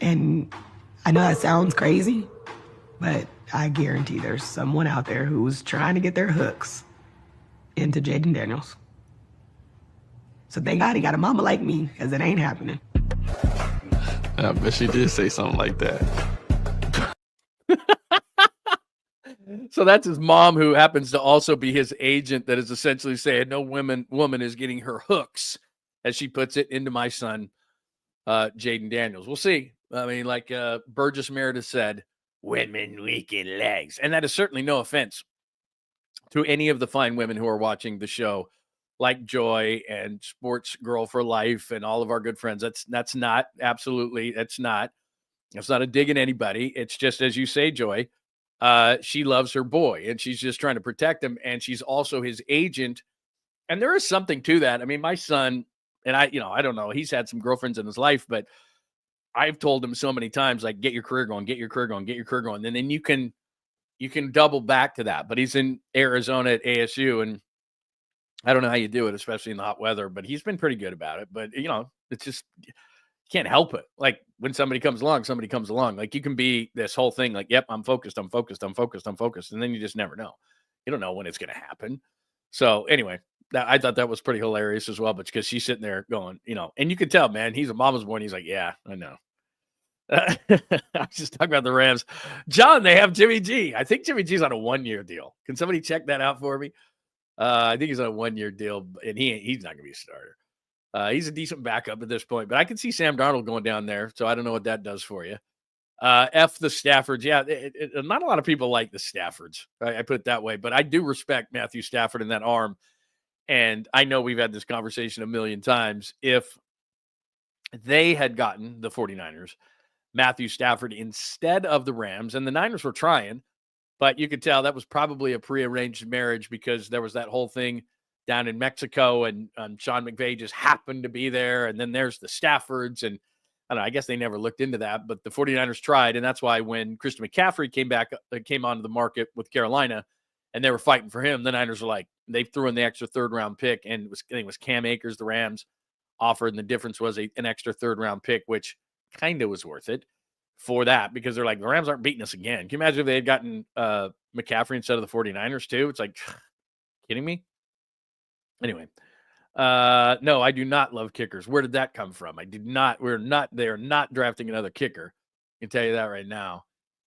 And I know that sounds crazy, but I guarantee there's someone out there who's trying to get their hooks into Jaden Daniels. So thank God he got a mama like me, because it ain't happening. I bet she did say something like that. So that's his mom, who happens to also be his agent, that is essentially saying no woman is getting her hooks, as she puts it, into my son, Jaden Daniels. We'll see. I mean, like Burgess Meredith said, women weaken legs. And that is certainly no offense to any of the fine women who are watching the show, like Joy and Sports Girl for Life and all of our good friends. That's not a dig at anybody. It's just, as you say, Joy, she loves her boy and she's just trying to protect him. And she's also his agent. And there is something to that. I mean, my son, and I don't know, he's had some girlfriends in his life, but I've told him so many times, like, get your career going. And then you can double back to that. But he's in Arizona at ASU, and I don't know how you do it, especially in the hot weather, but he's been pretty good about it. But, it's just, you can't help it. Like, when somebody comes along. Like, you can be this whole thing like, yep, I'm focused. And then you just never know. You don't know when it's going to happen. So anyway, I thought that was pretty hilarious as well, but because she's sitting there going, and you could tell, man, he's a mama's boy. And he's like, yeah, I know. I was just talking about the Rams. John, they have Jimmy G. I think Jimmy G's on a 1-year deal. Can somebody check that out for me? I think he's on a 1-year deal, and he's not going to be a starter. He's a decent backup at this point, but I can see Sam Darnold going down there, so I don't know what that does for you. F the Staffords. Yeah, not a lot of people like the Staffords. I put it that way, but I do respect Matthew Stafford and that arm, and I know we've had this conversation a million times. If they had gotten the 49ers, Matthew Stafford instead of the Rams, and the Niners were trying, but you could tell that was probably a prearranged marriage because there was that whole thing down in Mexico, and Sean McVay just happened to be there. And then there's the Staffords, and I don't know, I guess they never looked into that, but the 49ers tried. And that's why when Christian McCaffrey came onto the market with Carolina and they were fighting for him, the Niners were like, they threw in the extra 3rd-round pick, and I think it was Cam Akers, the Rams offered. And the difference was an extra 3rd-round pick, which kind of was worth it for that, because they're like, the Rams aren't beating us again. Can you imagine if they had gotten McCaffrey instead of the 49ers too? It's like, kidding me? Anyway, no, I do not love kickers. Where did that come from? They are not drafting another kicker. I can tell you that right now.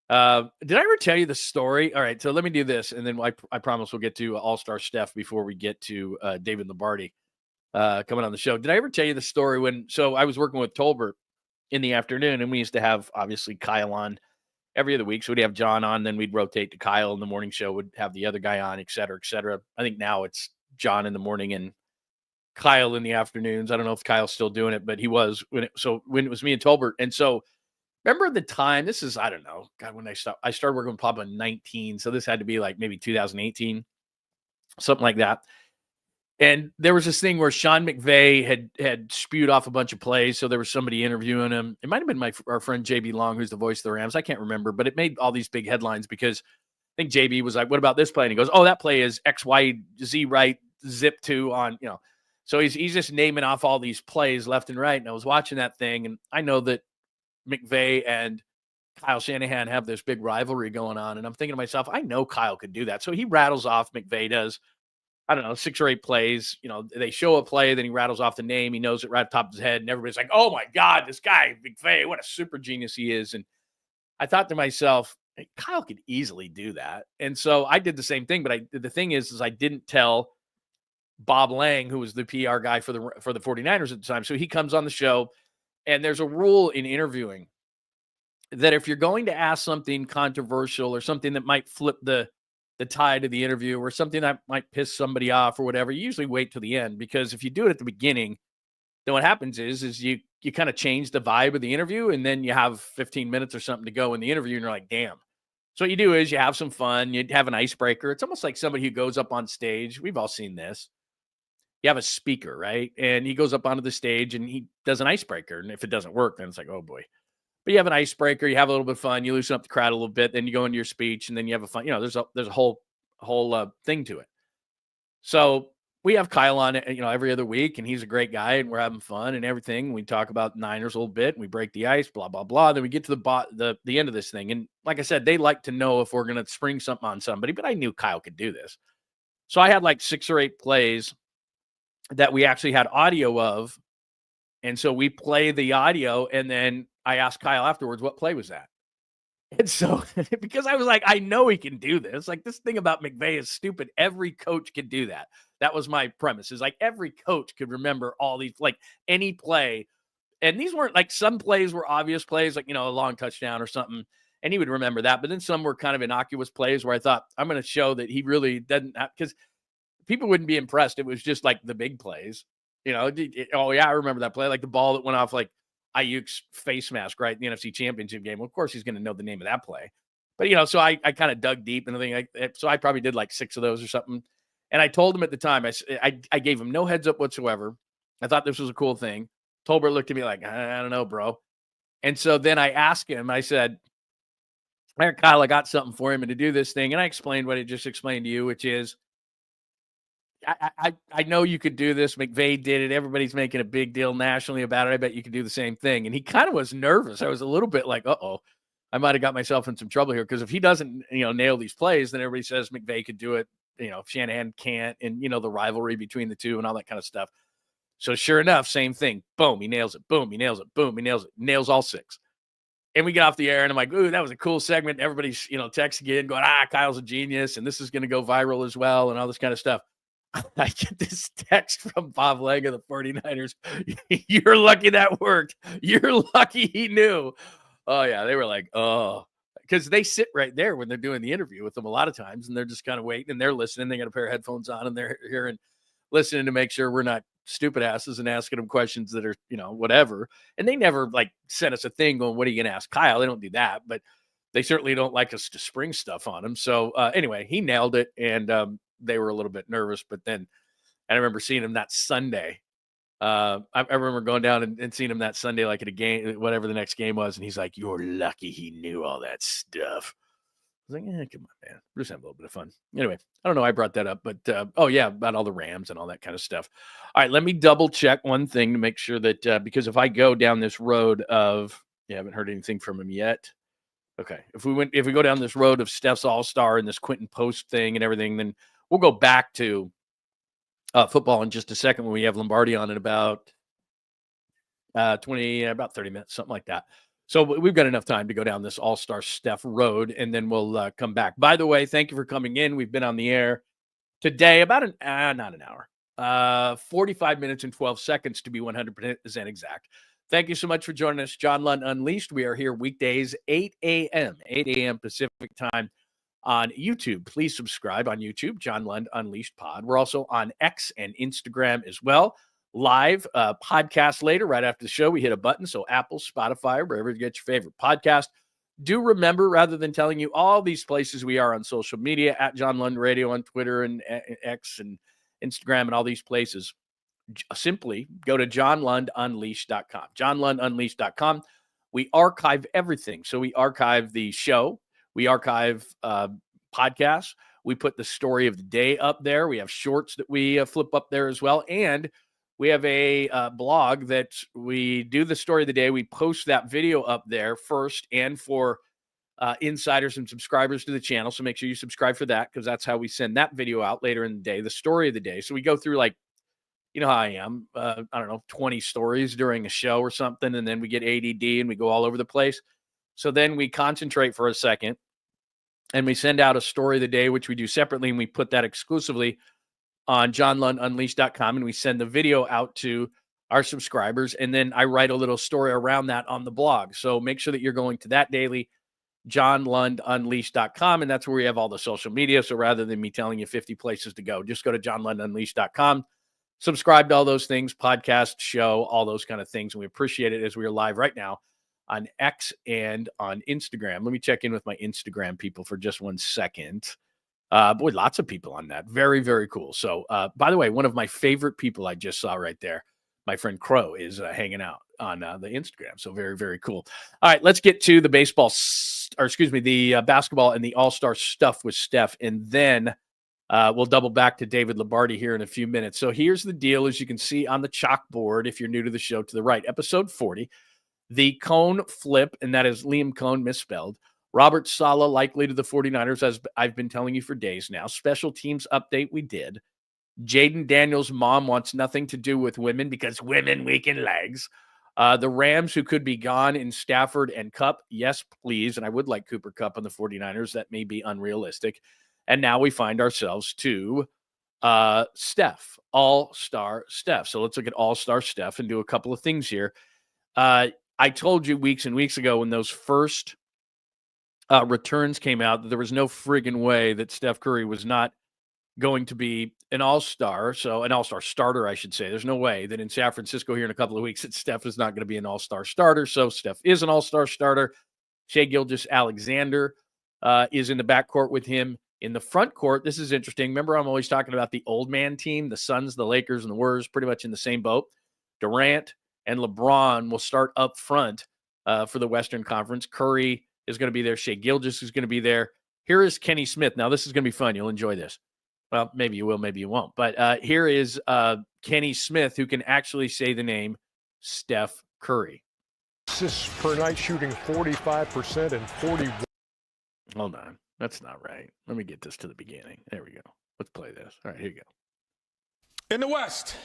Did I ever tell you the story? All right, so let me do this, and then I promise we'll get to All-Star Steph before we get to David Lombardi coming on the show. Did I ever tell you the story so I was working with Tolbert in the afternoon. And we used to have, obviously, Kyle on every other week. So we'd have John on, then we'd rotate to Kyle in the morning show, would have the other guy on, et cetera, et cetera. I think now it's John in the morning and Kyle in the afternoons. I don't know if Kyle's still doing it, but he was when it was me and Tolbert. And so remember the time, this is, I don't know, God, when I started working with Papa in 19. So this had to be like maybe 2018, something like that. And there was this thing where Sean McVay had spewed off a bunch of plays. So there was somebody interviewing him. It might have been our friend JB Long, who's the voice of the Rams. I can't remember, but it made all these big headlines because I think JB was like, what about this play? And he goes, oh, that play is X, Y, Z right, zip to on, So he's just naming off all these plays left and right. And I was watching that thing, and I know that McVay and Kyle Shanahan have this big rivalry going on. And I'm thinking to myself, I know Kyle could do that. So he rattles off, McVay does, I don't know, 6 or 8 plays. They show a play, then he rattles off the name. He knows it right at the top of his head. And everybody's like, oh my God, this guy, McVay, what a super genius he is. And I thought to myself, hey, Kyle could easily do that. And so I did the same thing. But the thing is I didn't tell Bob Lang, who was the PR guy for the 49ers at the time. So he comes on the show, and there's a rule in interviewing that if you're going to ask something controversial or something that might flip the tide of the interview or something that might piss somebody off or whatever, you usually wait till the end, because if you do it at the beginning, then what happens is you kind of change the vibe of the interview, and then you have 15 minutes or something to go in the interview, and you're like, damn. So what you do is you have some fun, you have an icebreaker. It's almost like somebody who goes up on stage. We've all seen this. You have a speaker, right? And he goes up onto the stage and he does an icebreaker. And if it doesn't work, then it's like, oh boy. But you have an icebreaker, you have a little bit of fun, you loosen up the crowd a little bit, then you go into your speech, and then you have a fun, there's a whole thing to it. So we have Kyle on, every other week, and he's a great guy, and we're having fun and everything. We talk about Niners a little bit, and we break the ice, blah, blah, blah. Then we get to the end of this thing. And like I said, they like to know if we're going to spring something on somebody, but I knew Kyle could do this. So I had like 6 or 8 plays that we actually had audio of. And so we play the audio, and then I asked Kyle afterwards, what play was that? And so, because I was like, I know he can do this. Like, this thing about McVay is stupid. Every coach can do that. That was my premise, is like every coach could remember all these, like any play. And these weren't like, some plays were obvious plays, like, a long touchdown or something. And he would remember that. But then some were kind of innocuous plays where I thought, I'm going to show that he really doesn't, because people wouldn't be impressed. It was just like the big plays. Oh yeah, I remember that play, like the ball that went off like Ayuk's face mask, right? In the NFC Championship game. Well, of course, he's going to know the name of that play. But, so I kind of dug deep and everything. So I probably did like 6 of those or something. And I told him at the time, I gave him no heads up whatsoever. I thought this was a cool thing. Tolbert looked at me like, I don't know, bro. And so then I asked him, I said, all right, Kyle, I got something for him to do this thing. And I explained what I just explained to you, which is, I know you could do this. McVay did it. Everybody's making a big deal nationally about it. I bet you could do the same thing. And he kind of was nervous. I was a little bit like, uh-oh, I might have got myself in some trouble here. Because if he doesn't, nail these plays, then everybody says McVay could do it. If Shanahan can't, and, the rivalry between the two and all that kind of stuff. So sure enough, same thing. Boom, he nails it. Boom, he nails it. Boom, he nails it. Nails all 6. And we get off the air, and I'm like, ooh, that was a cool segment. Everybody's, texting in, going, Kyle's a genius, and this is going to go viral as well, and all this kind of stuff. I get this text from Bob Lang of the 49ers. You're lucky that worked. You're lucky he knew. Oh, yeah. They were like, oh, because they sit right there when they're doing the interview with them a lot of times, and they're just kind of waiting, and they're listening. They got a pair of headphones on, and they're hearing, listening to make sure we're not stupid asses and asking them questions that are, whatever. And they never like sent us a thing going, what are you going to ask Kyle? They don't do that, but they certainly don't like us to spring stuff on him. So anyway, he nailed it. And they were a little bit nervous, but then I remember seeing him that Sunday. I remember going down and seeing him that Sunday, like at a game, whatever the next game was. And he's like, you're lucky he knew all that stuff. I was like, come on, man. We're just having a little bit of fun. Anyway, I don't know. I brought that up, but oh yeah, about all the Rams and all that kind of stuff. All right, let me double check one thing to make sure that because if I go down this road of, you haven't heard anything from him yet. Okay, if we go down this road of Steph's All-Star and this Quinton Post thing and everything, then we'll go back to football in just a second when we have Lombardi on in about 30 minutes, something like that. So we've got enough time to go down this All-Star Steph road, and then we'll come back. By the way, thank you for coming in. We've been on the air today about not an hour, 45 minutes and 12 seconds to be 100% exact. Thank you so much for joining us, John Lund Unleashed. We are here weekdays, 8 a.m. Pacific time on YouTube. Please subscribe on YouTube, John Lund Unleashed Pod. We're also on X and Instagram as well. Live podcast later, right after the show. We hit a button, so Apple, Spotify, wherever you get your favorite podcast. Do remember, rather than telling you all these places we are on social media, at John Lund Radio on Twitter and X and Instagram and all these places, simply go to johnlundunleashed.com. johnlundunleashed.com. We archive everything. So we archive the show. We archive podcasts. We put the story of the day up there. We have shorts that we flip up there as well. And we have a blog that we do the story of the day. We post that video up there first, and for insiders and subscribers to the channel. So make sure you subscribe for that, because that's how we send that video out later in the day, the story of the day. So we go through, like, you know how I am, I don't know, 20 stories during a show or something, and then we get ADD and we go all over the place. So then we concentrate for a second, and we send out a story of the day, which we do separately, and we put that exclusively on johnlundunleashed.com, and we send the video out to our subscribers, and then I write a little story around that on the blog. So make sure that you're going to that daily, johnlundunleashed.com, and that's where we have all the social media. So rather than me telling you 50 places to go, just go to johnlundunleashed.com. Subscribe to all those things, podcast, show, all those kind of things. And we appreciate it, as we are live right now on X and on Instagram. Let me check in with my Instagram people for just 1 second. Boy, lots of people on that. Very, very cool. So, by the way, one of my favorite people I just saw right there, my friend Crow, is hanging out on the Instagram. So very, very cool. All right, let's get to the the basketball and the All-Star stuff with Steph. And then we'll double back to David Lombardi here in a few minutes. So here's the deal. As you can see on the chalkboard, if you're new to the show, to the right, episode 40, the Coen flip, and that is Liam Coen misspelled. Robert Sala likely to the 49ers, as I've been telling you for days now. Special teams update we did. Jaden Daniels' mom wants nothing to do with women because women weaken legs. The Rams, who could be gone in Stafford and Kupp. Yes, please. And I would like Cooper Kupp on the 49ers. That may be unrealistic. And now we find ourselves to Steph, All-Star Steph. So let's look at All-Star Steph and do a couple of things here. I told you weeks and weeks ago, when those first returns came out, that there was no friggin' way that Steph Curry was not going to be an all-star. So an all-star starter, I should say. There's no way that in San Francisco here in a couple of weeks that Steph is not going to be an all-star starter. So Steph is an all-star starter. Shai Gilgeous-Alexander is in the backcourt with him. In the front court, this is interesting. Remember, I'm always talking about the old man team, the Suns, the Lakers, and the Warriors, pretty much in the same boat. Durant and LeBron will start up front for the Western Conference. Curry is going to be there. Shai Gilgeous is going to be there. Here is Kenny Smith. Now, this is going to be fun. You'll enjoy this. Well, maybe you will, maybe you won't. But here is Kenny Smith, who can actually say the name Steph Curry. Assists per night, shooting 45% and 41. Hold on. That's not right. Let me get this to the beginning. There we go. Let's play this. All right, here you go. In the West,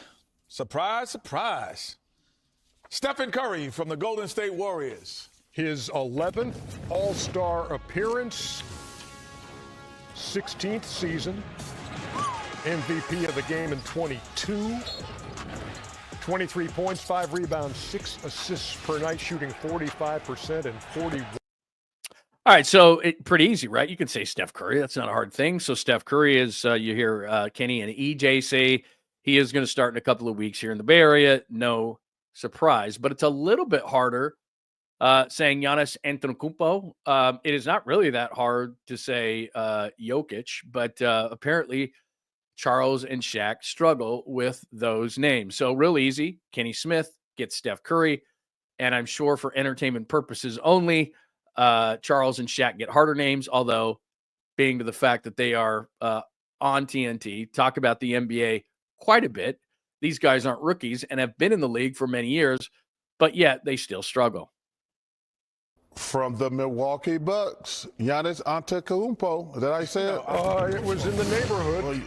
surprise, surprise. Stephen Curry from the Golden State Warriors. His 11th All-Star appearance, 16th season, MVP of the game in 22, 23 points, 5 rebounds, 6 assists per night, shooting 45% and 41. All right, so pretty easy, right? You can say Steph Curry. That's not a hard thing. So Steph Curry is, you hear Kenny and EJ say he is going to start in a couple of weeks here in the Bay Area. No surprise. But it's a little bit harder saying Giannis Antetokounmpo. It is not really that hard to say Jokic, but apparently Charles and Shaq struggle with those names. So real easy. Kenny Smith gets Steph Curry. And I'm sure for entertainment purposes only, Charles and Shaq get harder names, although being to the fact that they are on TNT, talk about the NBA quite a bit. These guys aren't rookies and have been in the league for many years, but yet they still struggle. From the Milwaukee Bucks, Giannis Antetokounmpo. Did I say it? It was in the neighborhood.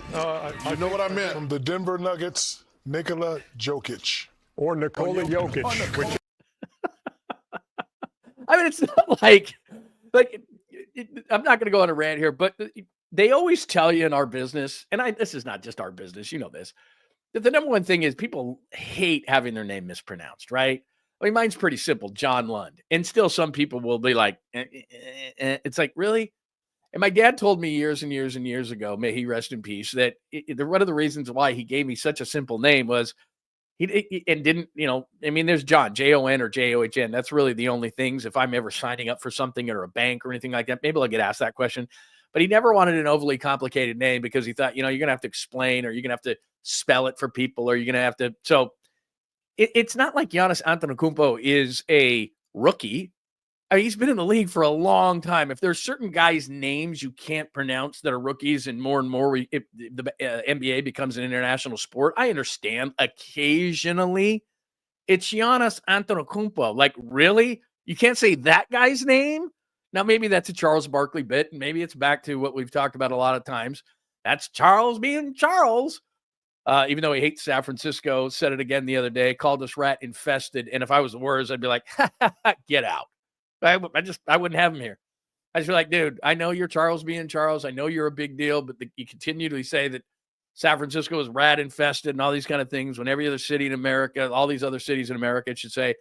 You know what I meant. From the Denver Nuggets, Nikola Jokic. Or Nikola Jokic. Which I mean, it's not like I'm not going to go on a rant here, but they always tell you in our business, and this is not just our business, you know this, that the number one thing is people hate having their name mispronounced, right? I mean, mine's pretty simple, John Lund. And still some people will be like, it's like, really? And my dad told me years and years and years ago, may he rest in peace, that one of the reasons why he gave me such a simple name was and didn't, I mean, there's John, Jon or John. That's really the only things. If I'm ever signing up for something or a bank or anything like that, maybe I'll get asked that question. But he never wanted an overly complicated name because he thought, you're going to have to explain, or you're going to have to spell it for people, or you're going to have to. So it's not like Giannis Antetokounmpo is a rookie. I mean, he's been in the league for a long time. If there's certain guys' names you can't pronounce that are rookies, and more if the NBA becomes an international sport, I understand. Occasionally, it's Giannis Antetokounmpo. Like, really? You can't say that guy's name? Now, maybe that's a Charles Barkley bit, and maybe it's back to what we've talked about a lot of times. That's Charles being Charles. Even though he hates San Francisco, said it again the other day, called us rat infested. And if I was the Warriors, I'd be like, get out. I wouldn't have him here. I just feel like, dude, I know you're Charles being Charles. I know you're a big deal, but you continually say that San Francisco is rat infested and all these kind of things, when every other city in America, all these other cities in America, it should say,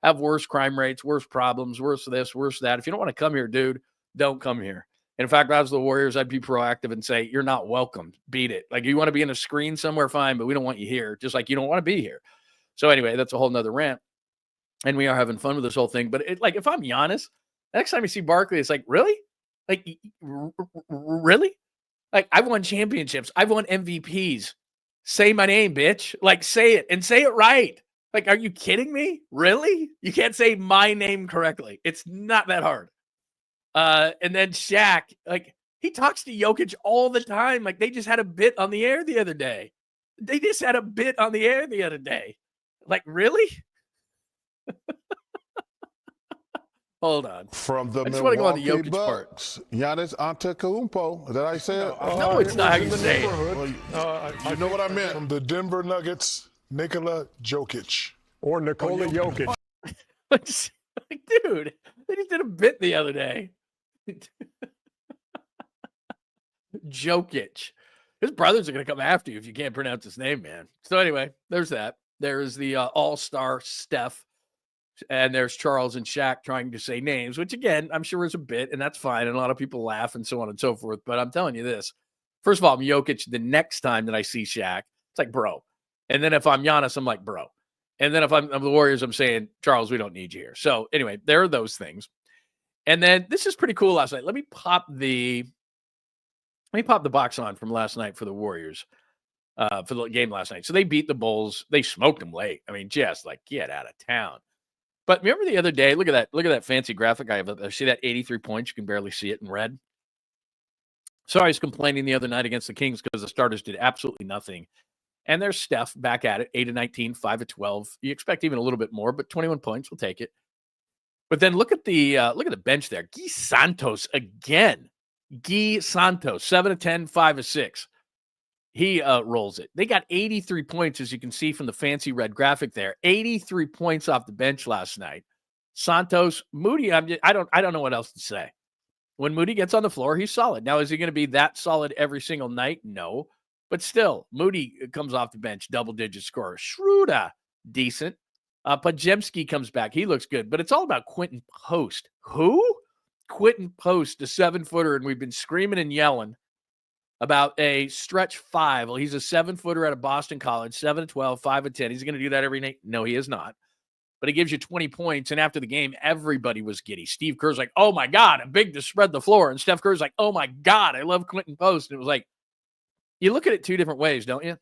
have worse crime rates, worse problems, worse this, worse that. If you don't want to come here, dude, don't come here. And in fact, if I was the Warriors, I'd be proactive and say, you're not welcome. Beat it. Like, you want to be in a screen somewhere, fine, but we don't want you here. Just like you don't want to be here. So anyway, that's a whole nother rant. And we are having fun with this whole thing. But if I'm Giannis, next time you see Barkley, it's like, really? Like, really? Like, I've won championships. I've won MVPs. Say my name, bitch. Like, say it, and say it right. Like, are you kidding me? Really? You can't say my name correctly. It's not that hard. And then Shaq, like, he talks to Jokic all the time. Like, they just had a bit on the air the other day. Like, really? Hold on. From the I just want to go on the Milwaukee Jokic part. Bucks, Giannis Antetokounmpo. Did I say it? No, it's not how you in the say it. neighborhood. You know what I meant. From the Denver Nuggets, Nikola Jokic. Or Nikola Jokic. Like, dude, they just did a bit the other day. Jokic. His brothers are going to come after you if you can't pronounce his name, man. So anyway, there's that. There's the All-Star Steph. And there's Charles and Shaq trying to say names, which, again, I'm sure is a bit, and that's fine. And a lot of people laugh and so on and so forth. But I'm telling you this. First of all, I'm Jokic. The next time that I see Shaq, it's like, bro. And then if I'm Giannis, I'm like, bro. And then if I'm the Warriors, I'm saying, Charles, we don't need you here. So anyway, there are those things. And then this is pretty cool last night. Let me pop the box on from last night for the Warriors for the game last night. So they beat the Bulls. They smoked them late. I mean, just like, get out of town. But remember the other day, look at that fancy graphic I have up there. See that 83 points? You can barely see it in red. So I was complaining the other night against the Kings because the starters did absolutely nothing. And there's Steph back at it, 8 of 19, 5 of 12. You expect even a little bit more, but 21 points, we'll take it. But then look at the bench there. Guy Santos again. Guy Santos, 7 of 10, 5 of 6. He rolls it. They got 83 points, as you can see from the fancy red graphic there. 83 points off the bench last night. Santos, Moody, I don't know what else to say. When Moody gets on the floor, he's solid. Now, is he going to be that solid every single night? No. But still, Moody comes off the bench, double-digit scorer. Schroeder, decent. Podziemski comes back. He looks good. But it's all about Quinton Post. Who? Quinton Post, a 7-footer, and we've been screaming and yelling about a stretch 5. Well, he's a 7-footer out of Boston College, 7 of 12, 5 of 10. He's going to do that every night. No, he is not. But he gives you 20 points, and after the game, everybody was giddy. Steve Kerr's like, oh, my God, I'm big to spread the floor. And Steph Curry's like, oh, my God, I love Quinton Post. And it was like, you look at it two different ways, don't you?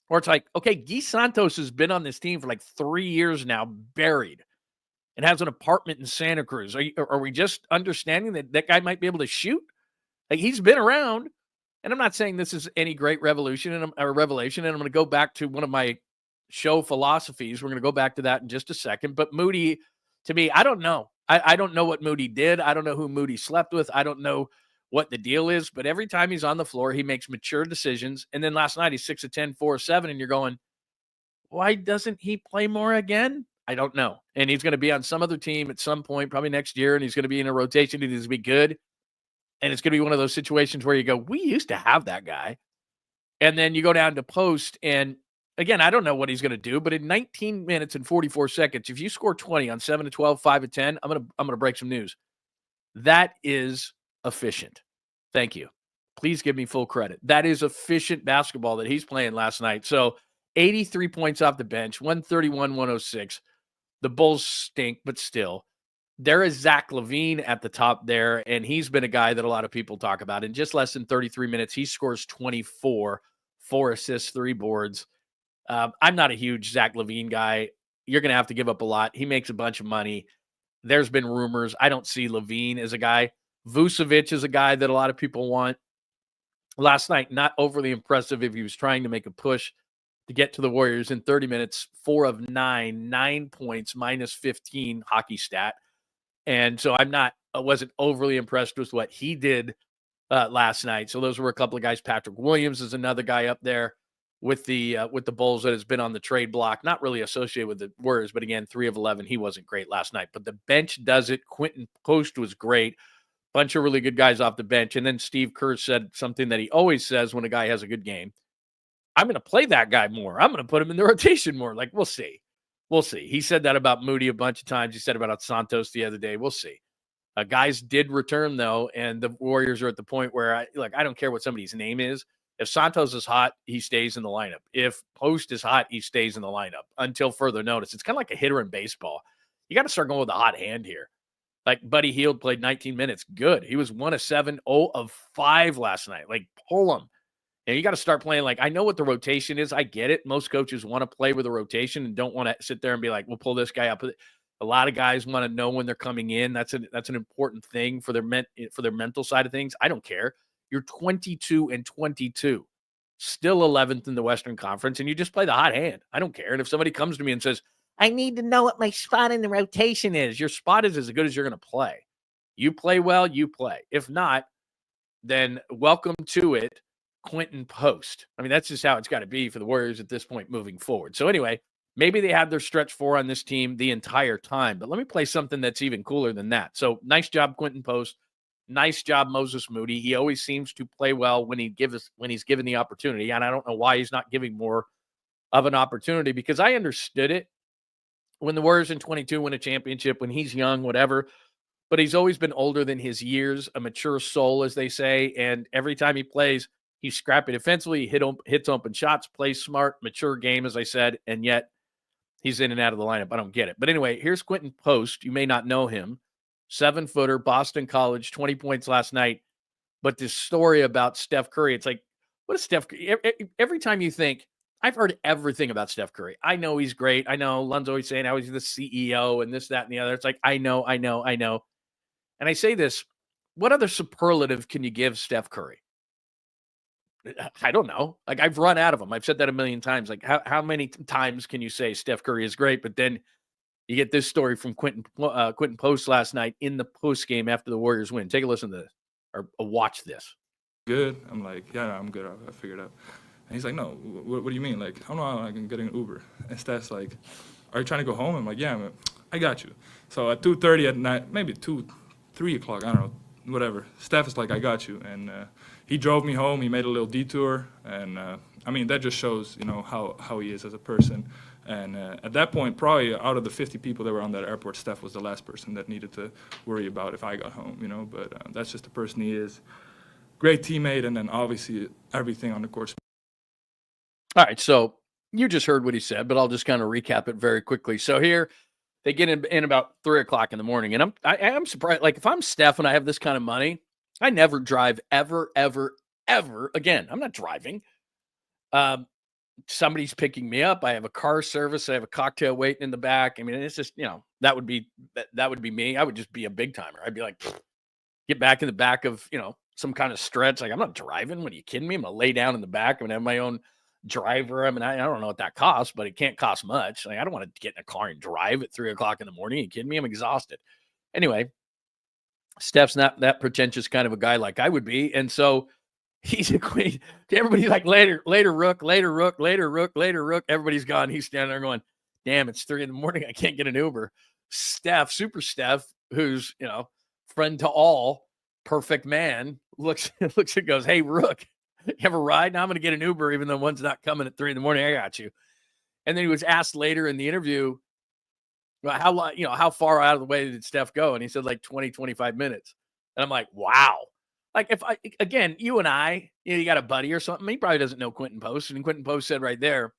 Or it's like, okay, Guy Santos has been on this team for like 3 years now, buried, and has an apartment in Santa Cruz. Are we just understanding that guy might be able to shoot? Like, he's been around. And I'm not saying this is any great revelation, and I'm going to go back to one of my show philosophies. We're going to go back to that in just a second. But Moody, to me, I don't know. I don't know what Moody did. I don't know who Moody slept with. I don't know what the deal is. But every time he's on the floor, he makes mature decisions. And then last night, he's 6 of 10, 4 of 7. And you're going, why doesn't he play more again? I don't know. And he's going to be on some other team at some point, probably next year. And he's going to be in a rotation. He's going to be good. And it's going to be one of those situations where you go, we used to have that guy. And then you go down to Post, and again, I don't know what he's going to do, but in 19 minutes and 44 seconds, if you score 20 on 7 to 12, 5 to 10, I'm going to break some news. That is efficient. Thank you. Please give me full credit. That is efficient basketball that he's playing last night. So 83 points off the bench, 131-106. The Bulls stink, but still. There is Zach LaVine at the top there, and he's been a guy that a lot of people talk about. In just less than 33 minutes, he scores 24, 4 assists, 3 boards. I'm not a huge Zach LaVine guy. You're going to have to give up a lot. He makes a bunch of money. There's been rumors. I don't see LaVine as a guy. Vucevic is a guy that a lot of people want. Last night, not overly impressive if he was trying to make a push to get to the Warriors in 30 minutes, 4 of 9, 9 points, minus 15 hockey stat. And so I wasn't overly impressed with what he did last night. So those were a couple of guys. Patrick Williams is another guy up there with the Bulls that has been on the trade block, not really associated with the Warriors, but again, 3 of 11. He wasn't great last night, but the bench does it. Quinton Post was great. Bunch of really good guys off the bench. And then Steve Kerr said something that he always says when a guy has a good game. I'm going to play that guy more. I'm going to put him in the rotation more. Like, we'll see. We'll see. He said that about Moody a bunch of times. He said about Santos the other day. We'll see. Guys did return, though, and the Warriors are at the point where, I don't care what somebody's name is. If Santos is hot, he stays in the lineup. If Post is hot, he stays in the lineup until further notice. It's kind of like a hitter in baseball. You got to start going with a hot hand here. Like Buddy Hield played 19 minutes. Good. He was 1 of 7, 0 of 5 last night. Like, pull him. And you got to start playing. Like, I know what the rotation is. I get it. Most coaches want to play with a rotation and don't want to sit there and be like, we'll pull this guy up. A lot of guys want to know when they're coming in. That's an important thing for their mental side of things. I don't care. You're 22-22, still 11th in the Western Conference, and you just play the hot hand. I don't care. And if somebody comes to me and says, I need to know what my spot in the rotation is, your spot is as good as you're going to play. You play well, you play. If not, then welcome to it, Quinton Post. I mean, that's just how it's got to be for the Warriors at this point moving forward. So anyway, maybe they had their stretch 4 on this team the entire time, but let me play something that's even cooler than that. So nice job, Quinton Post. Nice job, Moses Moody. He always seems to play well when he's given the opportunity, and I don't know why he's not giving more of an opportunity, because I understood it when the Warriors in 22 win a championship, when he's young, whatever, but he's always been older than his years, a mature soul, as they say, and every time he plays, he's scrappy defensively, he hits open shots, plays smart, mature game, as I said, and yet he's in and out of the lineup. I don't get it. But anyway, here's Quinton Post. You may not know him. 7-footer, Boston College, 20 points last night. But this story about Steph Curry, it's like, what is Steph Curry? Every time you think, I've heard everything about Steph Curry. I know he's great. I know Lund's always saying how he's the CEO and this, that, and the other. It's like, I know. And I say this, what other superlative can you give Steph Curry? I don't know. Like, I've run out of them. I've said that a million times. Like, how many times can you say Steph Curry is great? But then you get this story from Quinton Post last night in the post game after the Warriors win. Take a listen to this, or watch this. Good. I'm like, yeah, I'm good. I figured it out. And he's like, no, what do you mean? Like, I don't know, I can get an Uber. And Steph's like, are you trying to go home? I'm like, yeah, man, I got you. So at 2:30 at night, maybe 3 o'clock, I don't know, whatever. Steph is like, I got you. And he drove me home. He made a little detour. And, I mean, that just shows, how he is as a person. And at that point, probably out of the 50 people that were on that airport, Steph was the last person that needed to worry about if I got home, But that's just the person he is. Great teammate, and then obviously everything on the court. All right, so you just heard what he said, but I'll just kind of recap it very quickly. So here, they get in about 3 o'clock in the morning, and I'm surprised. Like, if I'm Steph and I have this kind of money, I never drive ever again. I'm not driving. Somebody's picking me up. I have a car service. I have a cocktail waiting in the back. I mean, it's just, that would be me. I would just be a big timer. I'd be like, get back in the back of, some kind of stretch. Like, I'm not driving. What, are you kidding me? I'm going to lay down in the back. I'm going to have my own driver. I mean, I don't know what that costs, but it can't cost much. Like, I don't want to get in a car and drive at 3 o'clock in the morning. Are you kidding me? I'm exhausted. Anyway, Steph's not that pretentious kind of a guy like I would be. And so he's a queen. Everybody's like, later, Rook. Everybody's gone. He's standing there going, damn, it's 3 in the morning. I can't get an Uber. Steph, super Steph, who's, friend to all, perfect man, looks and goes, hey, Rook, you have a ride? Now I'm going to get an Uber, even though one's not coming at 3 in the morning. I got you. And then he was asked later in the interview, well, how far out of the way did Steph go? And he said like 20, 25 minutes. And I'm like, wow. Like again, you and I, you got a buddy or something. He probably doesn't know Quinton Post. And Quinton Post said right there,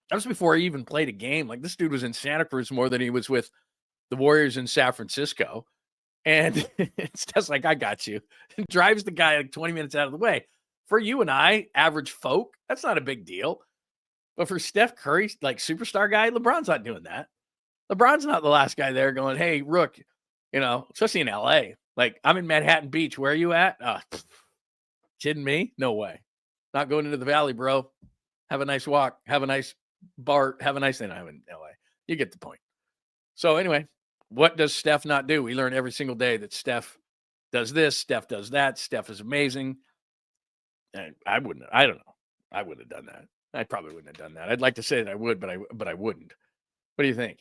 that was before he even played a game. Like this dude was in Santa Cruz more than he was with the Warriors in San Francisco. And it's just like, I got you. Drives the guy like 20 minutes out of the way. For you and I, average folk, that's not a big deal. But for Steph Curry, like superstar guy, LeBron's not doing that. LeBron's not the last guy there going, hey, Rook, especially in LA. Like, I'm in Manhattan Beach. Where are you at? Kidding me? No way. Not going into the valley, bro. Have a nice walk. Have a nice bar. Have a nice thing. I'm in LA. You get the point. So anyway, what does Steph not do? We learn every single day that Steph does this, Steph does that. Steph is amazing. And I don't know. I wouldn't have done that. I probably wouldn't have done that. I'd like to say that I would, but I wouldn't. What do you think?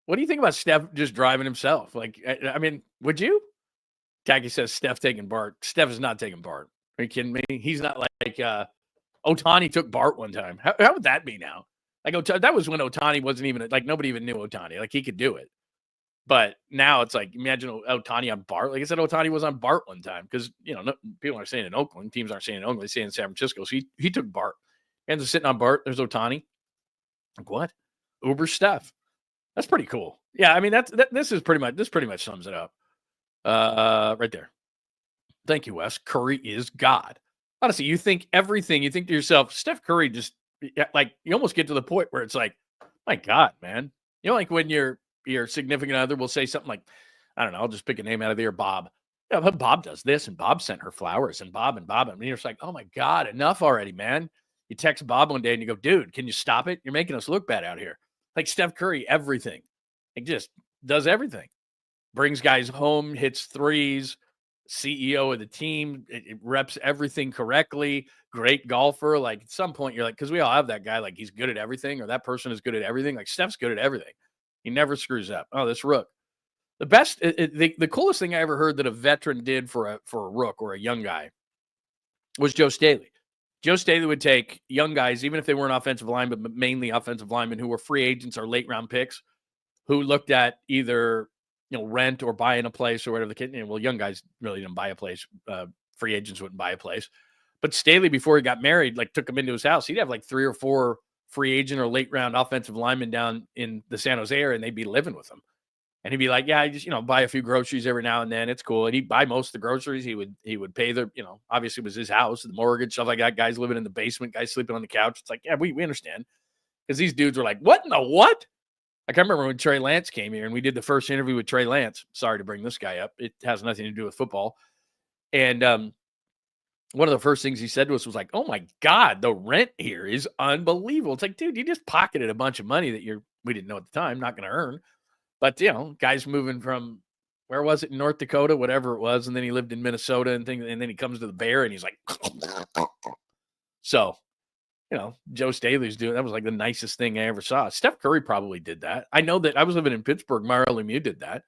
What do you think about Steph just driving himself? Like, I mean, would you? Taki says Steph taking Bart. Steph is not taking Bart. Are you kidding me? He's not like Ohtani took Bart one time. How would that be now? Like, that was when Ohtani wasn't even, like, nobody even knew Ohtani. Like, he could do it. But now it's like, imagine Ohtani on Bart. Like I said, Ohtani was on Bart one time because, people aren't saying in Oakland. Teams aren't saying in Oakland. They're saying in San Francisco. So he took Bart. Ends up sitting on Bart. There's Ohtani. Like, what? Uber Steph. That's pretty cool. Yeah, I mean, this pretty much sums it up. Right there. Thank you, Wes. Curry is God. Honestly, you think everything. You think to yourself, Steph Curry just, like, you almost get to the point where it's like, my God, man. Like when your significant other will say something like, I don't know, I'll just pick a name out of the air, Bob. Yeah, but Bob does this, and Bob sent her flowers, and Bob. And you're just like, oh my God, enough already, man. You text Bob one day and you go, dude, can you stop it? You're making us look bad out here. Like Steph Curry, everything. Like just does everything. Brings guys home, hits threes, CEO of the team. It reps everything correctly. Great golfer. Like at some point you're like, because we all have that guy, like he's good at everything, or that person is good at everything. Like Steph's good at everything. He never screws up. Oh, this Rook. The best, the coolest thing I ever heard that a veteran did for a Rook or a young guy was Joe Staley. Joe Staley would take young guys, even if they weren't offensive linemen, but mainly offensive linemen who were free agents or late round picks, who looked at either rent or buying a place or whatever the kid. Well, young guys really didn't buy a place. Free agents wouldn't buy a place. But Staley, before he got married, like took him into his house. He'd have like 3 or 4 free agent or late round offensive linemen down in the San Jose area, and they'd be living with him. And he'd be like, yeah, I just, buy a few groceries every now and then. It's cool. And he'd buy most of the groceries. He would pay the, obviously it was his house, the mortgage, stuff like that. Guys living in the basement, guys sleeping on the couch. It's like, yeah, we understand. Because these dudes were like, what in the what? Like, I remember when Trey Lance came here and we did the first interview with Trey Lance. Sorry to bring this guy up. It has nothing to do with football. And one of the first things he said to us was like, oh my God, the rent here is unbelievable. It's like, dude, you just pocketed a bunch of money that we didn't know at the time, not going to earn. But, guys moving from, where was it, North Dakota, whatever it was, and then he lived in Minnesota and things, and then he comes to the Bear, and he's like, so, Joe Staley's doing, that was like the nicest thing I ever saw. Steph Curry probably did that. I know that I was living in Pittsburgh. Mario Lemieux did that.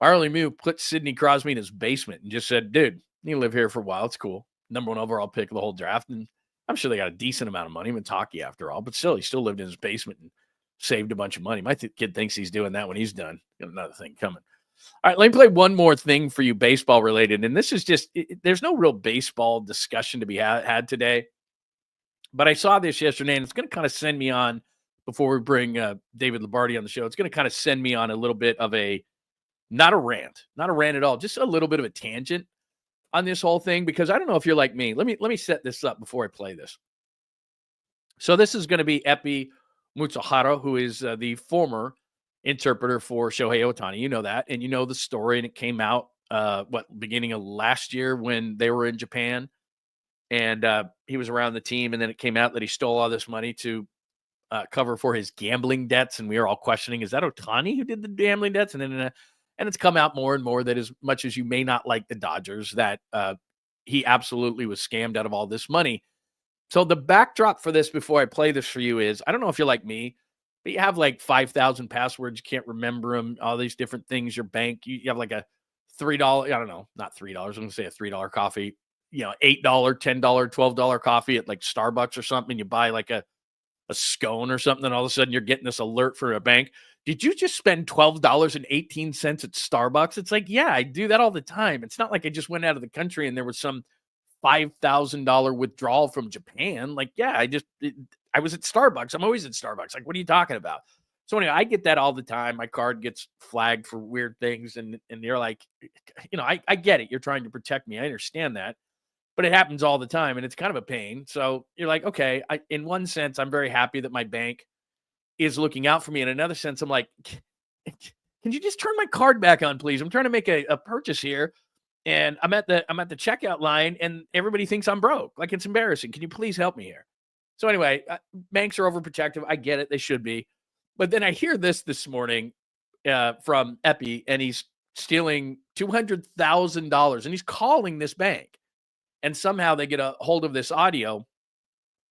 Mario Lemieux put Sidney Crosby in his basement and just said, dude, you live here for a while. It's cool. Number 1 overall pick of the whole draft. And I'm sure they got a decent amount of money. It's hockey after all, but still, he still lived in his basement and saved a bunch of money. My kid thinks he's doing that when he's done. Got another thing coming. All right, let me play one more thing for you, baseball related. And this is just, there's no real baseball discussion to be had today. But I saw this yesterday, and it's going to kind of send me on, before we bring David Lombardi on the show, it's going to kind of send me on a little bit of not a rant at all, just a little bit of a tangent on this whole thing, because I don't know if you're like me. Let me set this up before I play this. So this is going to be Ippei Mizuhara, who is the former interpreter for Shohei Ohtani. You know that, and you know the story, and it came out, beginning of last year when they were in Japan, and he was around the team, and then it came out that he stole all this money to cover for his gambling debts, and we were all questioning, is that Ohtani who did the gambling debts? And then and it's come out more and more that as much as you may not like the Dodgers, that he absolutely was scammed out of all this money. So the backdrop for this, before I play this for you, is I don't know if you're like me, but you have like 5,000 passwords. You can't remember them, all these different things. Your bank, you have like a $3, I don't know, not $3. I'm going to say a $3 coffee, $8, $10, $12 coffee at like Starbucks or something. You buy like a a scone or something, and all of a sudden you're getting this alert from a bank. Did you just spend $12.18 at Starbucks? It's like, yeah, I do that all the time. It's not like I just went out of the country and there was some $5,000 withdrawal from Japan. Like, yeah, I was at Starbucks. I'm always at Starbucks. Like, what are you talking about? So anyway, I get that all the time. My card gets flagged for weird things. And you're like, I get it. You're trying to protect me. I understand that. But it happens all the time, and it's kind of a pain. So you're like, okay, in one sense, I'm very happy that my bank is looking out for me. In another sense, I'm like, can you just turn my card back on, please? I'm trying to make a purchase here, and I'm at the checkout line, and everybody thinks I'm broke. Like, it's embarrassing. Can you please help me here? So anyway, banks are overprotective. I get it. They should be. But then I hear this morning from Ippei, and he's stealing $200,000, and he's calling this bank. And somehow they get a hold of this audio.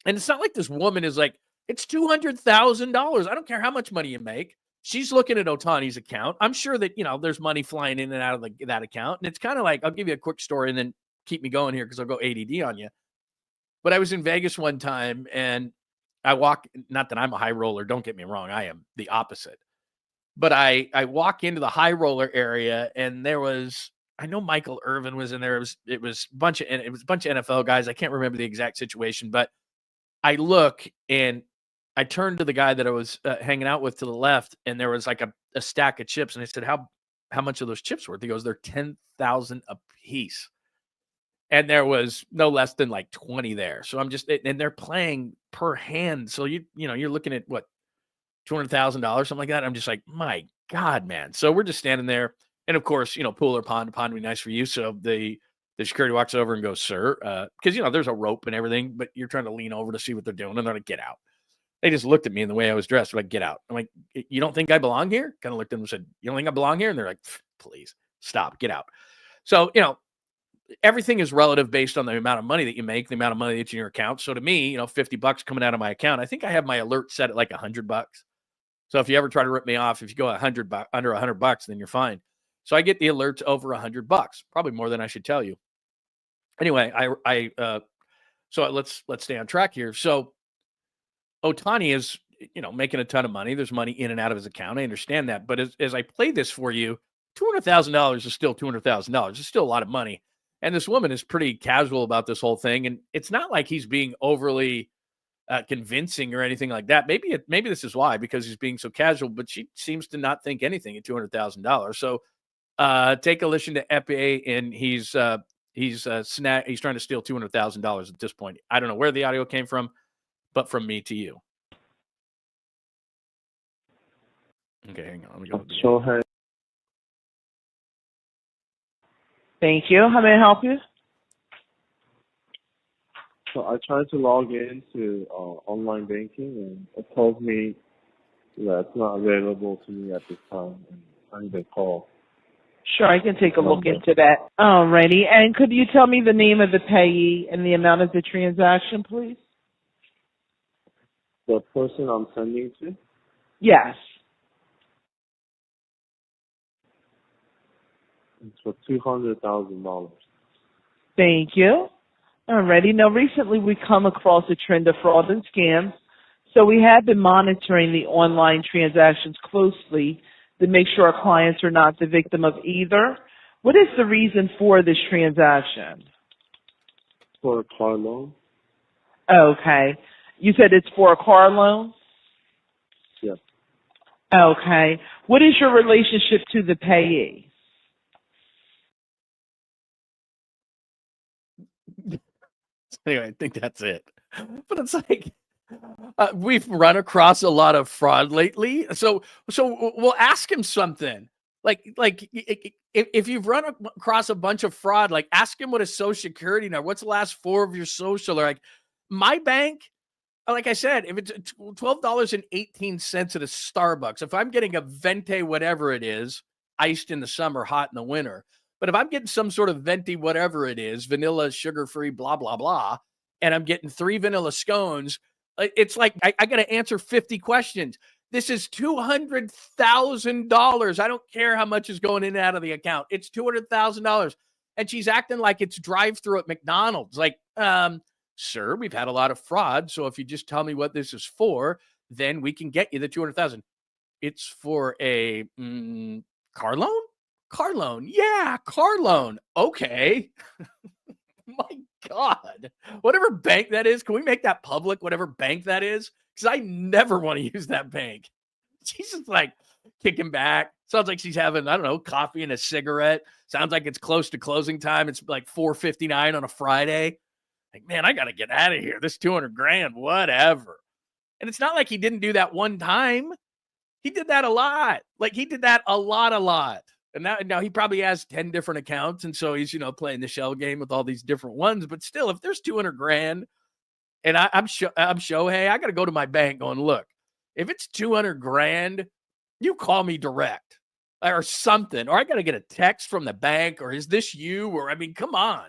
And it's not like this woman is like, it's $200,000. I don't care how much money you make. She's looking at Ohtani's account. I'm sure that, there's money flying in and out of that account. And it's kind of like, I'll give you a quick story and then keep me going here because I'll go ADD on you. But I was in Vegas one time and I walk, not that I'm a high roller, don't get me wrong. I am the opposite. But I walk into the high roller area and there was, I know Michael Irvin was in there. It was a bunch of NFL guys. I can't remember the exact situation, but I look and I turned to the guy that I was hanging out with to the left, and there was like a stack of chips. And I said, "How much are those chips worth?" He goes, "They're 10,000 a piece." And there was no less than like 20 there. So I'm just, and they're playing per hand. So you're looking at what, $200,000, something like that. I'm just like, my God, man. So we're just standing there. And of course, pool or pond would be nice for you. So the security walks over and goes, "Sir," because there's a rope and everything, but you're trying to lean over to see what they're doing, and they're like, "Get out." They just looked at me in the way I was dressed, like, "Get out." I'm like, "You don't think I belong here?" Kind of looked at them and said, "You don't think I belong here?" And they're like, "Please stop, get out." So everything is relative based on the amount of money that you make, the amount of money that's in your account. So to me, $50 coming out of my account, I think I have my alert set at like $100. So if you ever try to rip me off, if you go under $100, then you're fine. So I get the alerts over $100, probably more than I should tell you. Anyway, so let's stay on track here. So Ohtani is, making a ton of money. There's money in and out of his account. I understand that. But as I play this for you, $200,000 is still $200,000. It's still a lot of money. And this woman is pretty casual about this whole thing. And it's not like he's being overly convincing or anything like that. Maybe this is why, because he's being so casual, but she seems to not think anything at $200,000. So take a listen to Ippei, and he's trying to steal $200,000 at this point. I don't know where the audio came from, but from me to you. Okay, hang on. Let me go. Go ahead. Thank you. How may I help you? So I tried to log into online banking, and it tells me that it's not available to me at this time, and I need to call. Sure, I can take a look into that. Alrighty. And could you tell me the name of the payee and the amount of the transaction, please? The person I'm sending to? Yes. It's for $200,000. Thank you. Alrighty. Now, recently we come across a trend of fraud and scams, so we have been monitoring the online transactions closely to make sure our clients are not the victim of either. What is the reason for this transaction? For a car loan. Okay. You said it's for a car loan? Yes. Okay. What is your relationship to the payee? Anyway, I think that's it. But it's like, we've run across a lot of fraud lately. So we'll ask him something. Like if you've run across a bunch of fraud, like ask him what his social security number, what's the last four of your social, or like my bank. Like I said, if it's $12.18 at a Starbucks, if I'm getting a venti, whatever it is, iced in the summer, hot in the winter, but if I'm getting some sort of venti, whatever it is, vanilla, sugar-free, blah, blah, blah, and I'm getting 3 vanilla scones, it's like I got to answer 50 questions. This is $200,000. I don't care how much is going in and out of the account. It's $200,000. And she's acting like it's drive-through at McDonald's. Like, sir, we've had a lot of fraud. So if you just tell me what this is for, then we can get you the 200,000. It's for a car loan? Car loan. Yeah, car loan. Okay. My God. Whatever bank that is, can we make that public, whatever bank that is? Because I never want to use that bank. She's just like kicking back. Sounds like she's having, I don't know, coffee and a cigarette. Sounds like it's close to closing time. It's like 4:59 on a Friday. Like, man, I got to get out of here. This 200 grand, whatever. And it's not like he didn't do that one time. He did that a lot. Like, he did that a lot. And now he probably has 10 different accounts. And so he's, playing the shell game with all these different ones. But still, if there's 200 grand and I'm Shohei, I got to go to my bank going, look, if it's 200 grand, you call me direct or something, or I got to get a text from the bank, or is this you? Or, I mean, come on.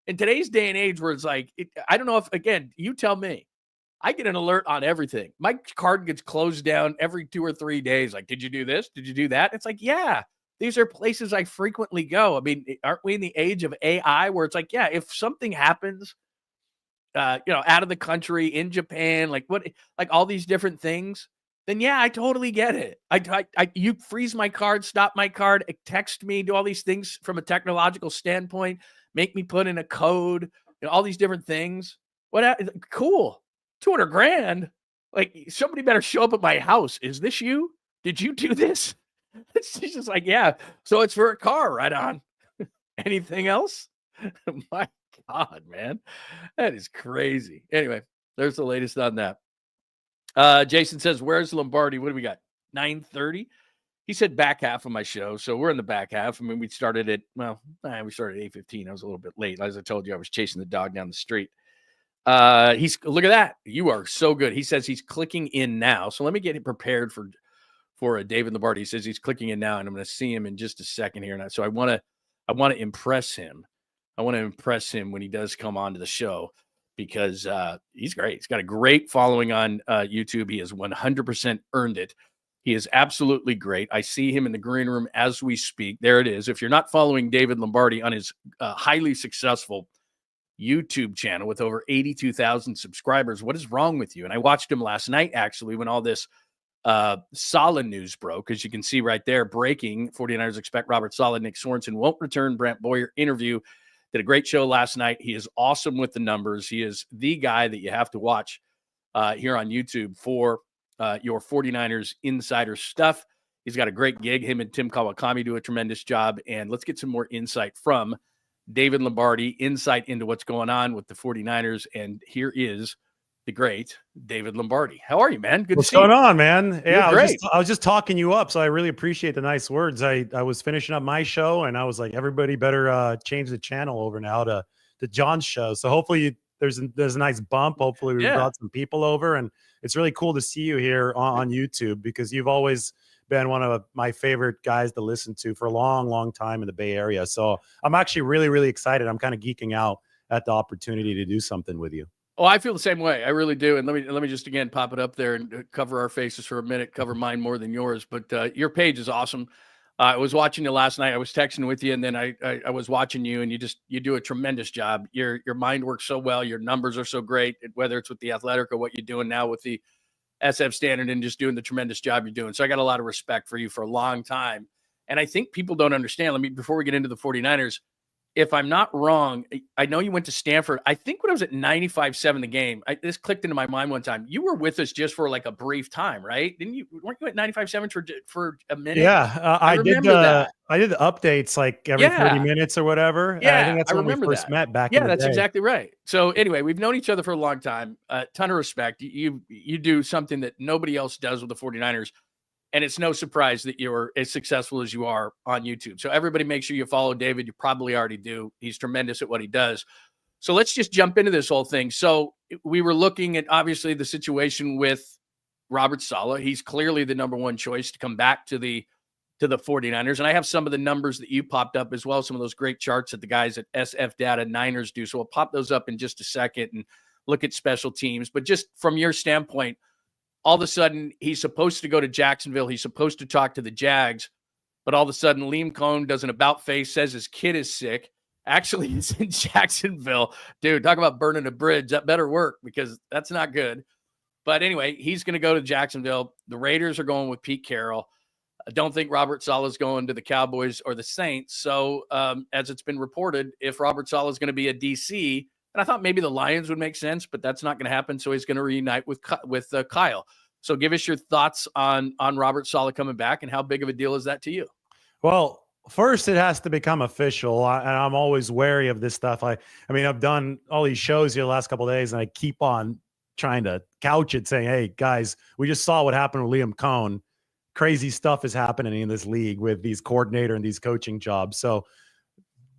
In today's day and age where it's like, I don't know if, again, you tell me, I get an alert on everything. My card gets closed down every 2 or 3 days. Like, did you do this? Did you do that? It's like, yeah, these are places I frequently go. I mean, aren't we in the age of AI where it's like, yeah, if something happens, out of the country, in Japan, like all these different things, then yeah, I totally get it. You freeze my card, stop my card, text me, do all these things from a technological standpoint, make me put in a code, all these different things. Cool. 200 grand. Like, somebody better show up at my house. Is this you? Did you do this? She's just like, yeah. So it's for a car, right on. Anything else? My God, man. That is crazy. Anyway, there's the latest on that. Jason says, where's Lombardi? What do we got? 9:30? He said back half of my show. So we're in the back half. I mean, we started at 8:15. I was a little bit late. As I told you, I was chasing the dog down the street. Look at that. You are so good. He says he's clicking in now. So let me get him prepared for David Lombardi. He says he's clicking in now, and I'm going to see him in just a second here. So I want to impress him. I want to impress him when he does come on to the show, because he's great. He's got a great following on YouTube. He has 100% earned it. He is absolutely great. I see him in the green room as we speak. There it is. If you're not following David Lombardi on his highly successful YouTube channel with over 82,000 subscribers, what is wrong with you? And I watched him last night, actually, when all this Sala news broke. As you can see right there, breaking, 49ers expect Robert Saleh, Nick Sorensen won't return. Brant Boyer interview. Did a great show last night. He is awesome with the numbers. He is the guy that you have to watch here on YouTube for your 49ers insider stuff. He's got a great gig. Him and Tim Kawakami do a tremendous job. And let's get some more insight from David Lombardi, insight into what's going on with the 49ers. And here is the great David Lombardi. How are you, man? Good to see you. What's going on, man? Yeah, I was just talking you up, so I really appreciate the nice words. I was finishing up my show, and I was like, everybody better change the channel over now to John's show. So hopefully there's a nice bump. Hopefully we brought some people over, and it's really cool to see you here on YouTube, because you've always been one of my favorite guys to listen to for a long, long time in the Bay Area. So I'm actually really, really excited. I'm kind of geeking out at the opportunity to do something with you. Oh, I feel the same way. I really do. And let me just again pop it up there and cover our faces for a minute. Cover mine more than yours, but your page is awesome. I was watching you last night. I was texting with you, and then I was watching you, and you do a tremendous job. Your mind works so well. Your numbers are so great, whether it's with the Athletic or what you're doing now with the SF Standard, and just doing the tremendous job you're doing. So I got a lot of respect for you for a long time. And I think people don't understand. Before we get into the 49ers, if I'm not wrong, I know you went to Stanford. I think when I was at 95.7 the game, this clicked into my mind one time. You were with us just for like a brief time, right? Didn't you? Weren't you at 95.7 for a minute? Yeah, I did the updates like every 30 minutes or whatever. Yeah, I think that's when we first met back in the day. Yeah, that's exactly right. So anyway, we've known each other for a long time. A ton of respect. You do something that nobody else does with the 49ers. And it's no surprise that you're as successful as you are on YouTube. So everybody make sure you follow David. You probably already do. He's tremendous at what he does. So let's just jump into this whole thing. So we were looking at, obviously, the situation with Robert Saleh. He's clearly the number one choice to come back to the 49ers. And I have some of the numbers that you popped up as well, some of those great charts that the guys at SF Data Niners do. So we'll pop those up in just a second and look at special teams. But just from your standpoint, all of a sudden, he's supposed to go to Jacksonville. He's supposed to talk to the Jags. But all of a sudden, Liam Coen does an about face, says his kid is sick. Actually, it's in Jacksonville. Dude, talk about burning a bridge. That better work because that's not good. But anyway, he's going to go to Jacksonville. The Raiders are going with Pete Carroll. I don't think Robert Saleh is going to the Cowboys or the Saints. So, as it's been reported, if Robert Saleh is going to be a DC, and I thought maybe the Lions would make sense, but that's not going to happen. So he's going to reunite with Kyle. So give us your thoughts on Robert Saleh coming back, and how big of a deal is that to you? Well, first it has to become official, and I'm always wary of this stuff. I mean, I've done all these shows here the last couple of days, and I keep on trying to couch it, saying, "Hey guys, we just saw what happened with Liam Coen. Crazy stuff is happening in this league with these coordinator and these coaching jobs." So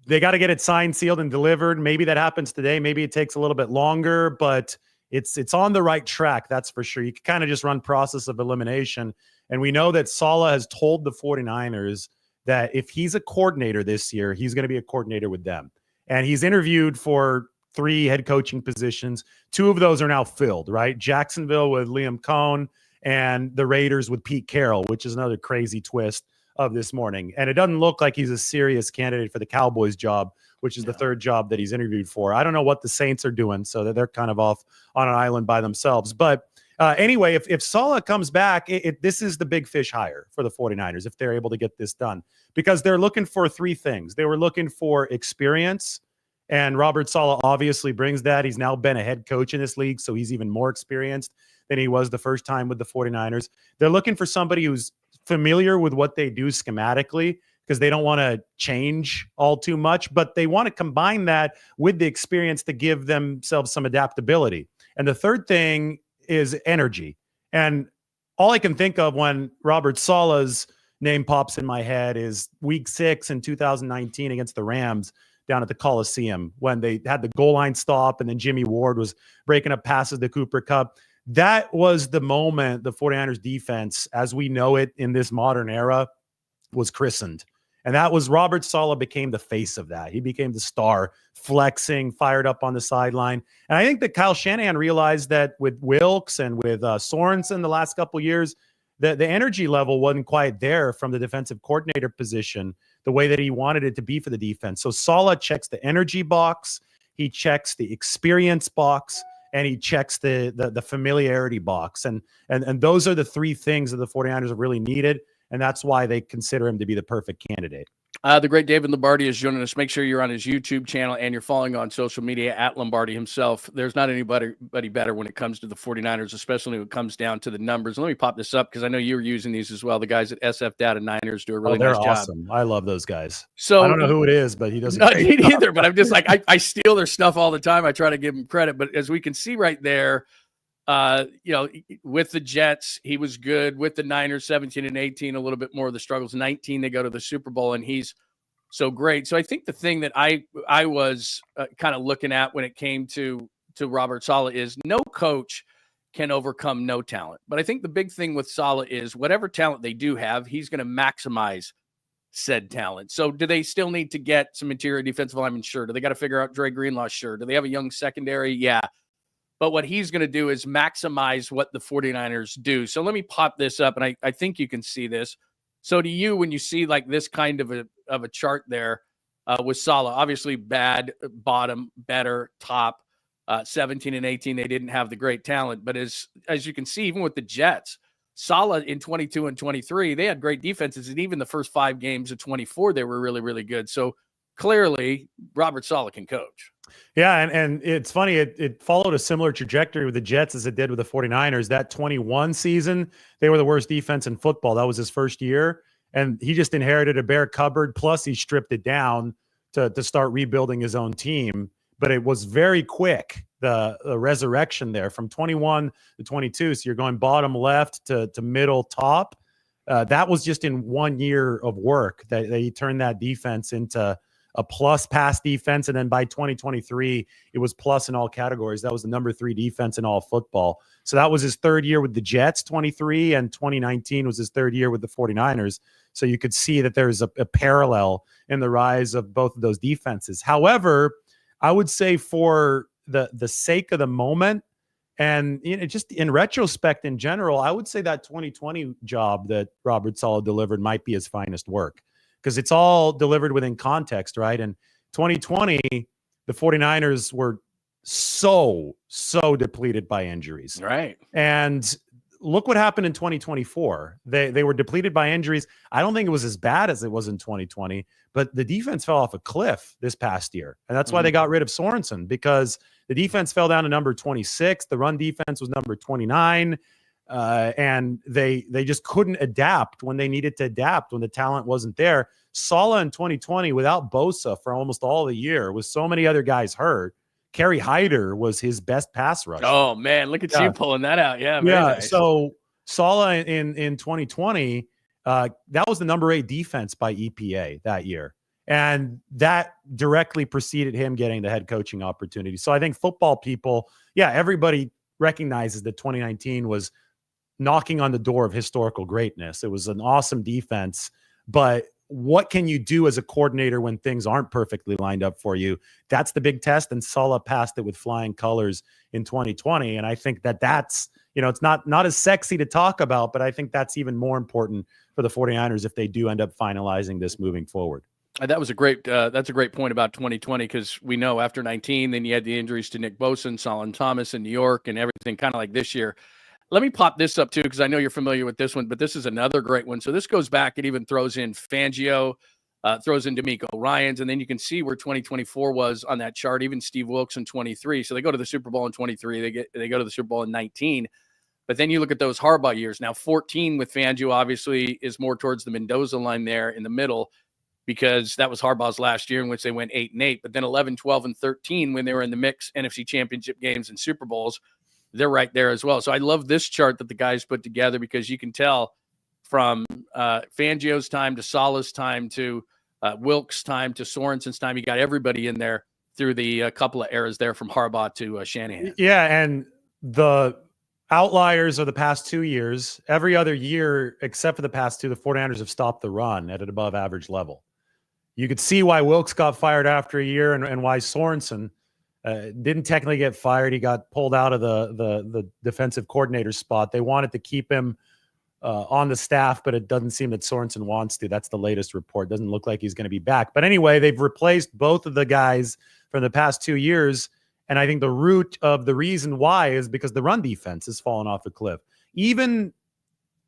they got to get it signed, sealed, and delivered. Maybe that happens today. Maybe it takes a little bit longer, but it's on the right track. That's for sure. You can kind of just run process of elimination. And we know that Saleh has told the 49ers that if he's a coordinator this year, he's going to be a coordinator with them. And he's interviewed for 3 head coaching positions. 2 of those are now filled, right? Jacksonville with Liam Coen and the Raiders with Pete Carroll, which is another crazy twist of this morning. And it doesn't look like he's a serious candidate for the Cowboys job, which is the 3rd job that he's interviewed for. I don't know what the Saints are doing, so that they're kind of off on an island by themselves. But anyway, if Saleh comes back, this is the big fish hire for the 49ers if they're able to get this done, because they're looking for 3 things. They were looking for experience, and Robert Saleh obviously brings that. He's now been a head coach in this league, so he's even more experienced than he was the first time with the 49ers. They're looking for somebody who's familiar with what they do schematically, because they don't want to change all too much, but they want to combine that with the experience to give themselves some adaptability. And the third thing is energy. And all I can think of when Robert Saleh's name pops in my head is week 6 in 2019 against the Rams down at the Coliseum, when they had the goal line stop and then Jimmy Ward was breaking up passes to Cooper Kupp. That was the moment the 49ers defense, as we know it in this modern era, was christened. And that was Robert Saleh became the face of that. He became the star, flexing, fired up on the sideline. And I think that Kyle Shanahan realized that with Wilkes and with Sorensen the last couple of years, the energy level wasn't quite there from the defensive coordinator position the way that he wanted it to be for the defense. So Saleh checks the energy box, he checks the experience box, and he checks the familiarity box. And those are the 3 things that the 49ers have really needed. And that's why they consider him to be the perfect candidate. The great David Lombardi is joining us. Make sure you're on his YouTube channel and you're following on social media at Lombardi himself. There's not anybody better when it comes to the 49ers, especially when it comes down to the numbers. Let me pop this up because I know you're using these as well. The guys at SF Data Niners do a really nice awesome. job. I love those guys. So I don't know who it is, but he doesn't. Not me either, but I'm just like, I steal their stuff all the time. I try to give them credit. But as we can see right there, with the Jets, he was good. With the Niners, 17 and 18, a little bit more of the struggles. 19, they go to the Super Bowl, and he's so great. So I think the thing that I was kind of looking at when it came to Robert Saleh is no coach can overcome no talent. But I think the big thing with Saleh is whatever talent they do have, he's going to maximize said talent. So do they still need to get some interior defensive linemen? Sure. Do they got to figure out Dre Greenlaw? Sure. Do they have a young secondary? Yeah. But what he's going to do is maximize what the 49ers do. So let me pop this up, and I think you can see this. So to you, when you see like this kind of a chart there with Saleh, obviously bad bottom, better top, 17 and 18, they didn't have the great talent. But as you can see, even with the Jets, Saleh in 22 and 23, they had great defenses. And even the first 5 games of 24, they were really, really good. So clearly, Robert Saleh can coach. Yeah, and it's funny. It followed a similar trajectory with the Jets as it did with the 49ers. That 21 season, they were the worst defense in football. That was his first year. And he just inherited a bare cupboard. Plus, he stripped it down to start rebuilding his own team. But it was very quick, the resurrection there from 21 to 22. So you're going bottom left to middle top. That was just in 1 year of work that he turned that defense into a plus pass defense. And then by 2023, it was plus in all categories. That was the number 3 defense in all football. So that was his 3rd year with the Jets, 23, and 2019 was his 3rd year with the 49ers. So you could see that there's a parallel in the rise of both of those defenses. However, I would say for the sake of the moment, and just in retrospect in general, I would say that 2020 job that Robert Saleh delivered might be his finest work, because it's all delivered within context, right? And 2020, the 49ers were so depleted by injuries. Right. And look what happened in 2024. They were depleted by injuries. I don't think it was as bad as it was in 2020, but the defense fell off a cliff this past year. And that's why they got rid of Sorensen, because the defense fell down to number 26. The run defense was number 29. And they just couldn't adapt when they needed to adapt, when the talent wasn't there. Sala in 2020, without Bosa for almost all the year, with so many other guys hurt, Kerry Hyder was his best pass rusher. Oh, man, look at you pulling that out. Yeah, very nice. So Sala in 2020, that was the number 8 defense by EPA that year. And that directly preceded him getting the head coaching opportunity. So I think football people, everybody recognizes that 2019 was knocking on the door of historical greatness. It was an awesome defense, but what can you do as a coordinator when things aren't perfectly lined up for you? That's the big test. And Sala passed it with flying colors in 2020. And I think that's, it's not as sexy to talk about, but I think that's even more important for the 49ers if they do end up finalizing this moving forward. That's a great point about 2020, because we know after 19, then you had the injuries to Nick Bosa and Solomon Thomas in New York and everything kind of like this year. Let me pop this up too, because I know you're familiar with this one, but this is another great one. So this goes back, it even throws in Fangio, throws in D'Amico Ryans, and then you can see where 2024 was on that chart, even Steve Wilkes in 23. So they go to the Super Bowl in 23, they go to the Super Bowl in 19. But then you look at those Harbaugh years. Now 14 with Fangio obviously is more towards the Mendoza line there in the middle, because that was Harbaugh's last year in which they went 8-8. But then 11, 12, and 13 when they were in the mix NFC Championship games and Super Bowls, they're right there as well. So I love this chart that the guys put together, because you can tell from Fangio's time to Salah's time to Wilkes' time to Sorensen's time, you got everybody in there through the couple of eras there from Harbaugh to Shanahan. Yeah, and the outliers are the past 2 years. Every other year, except for the past 2, the 49ers have stopped the run at an above average level. You could see why Wilkes got fired after a year and why Sorensen didn't technically get fired. He got pulled out of the defensive coordinator spot. They wanted to keep him on the staff, but it doesn't seem that Sorensen wants to. That's the latest report. Doesn't look like he's going to be back. But anyway, they've replaced both of the guys from the past 2 years. And I think the root of the reason why is because the run defense has fallen off a cliff. Even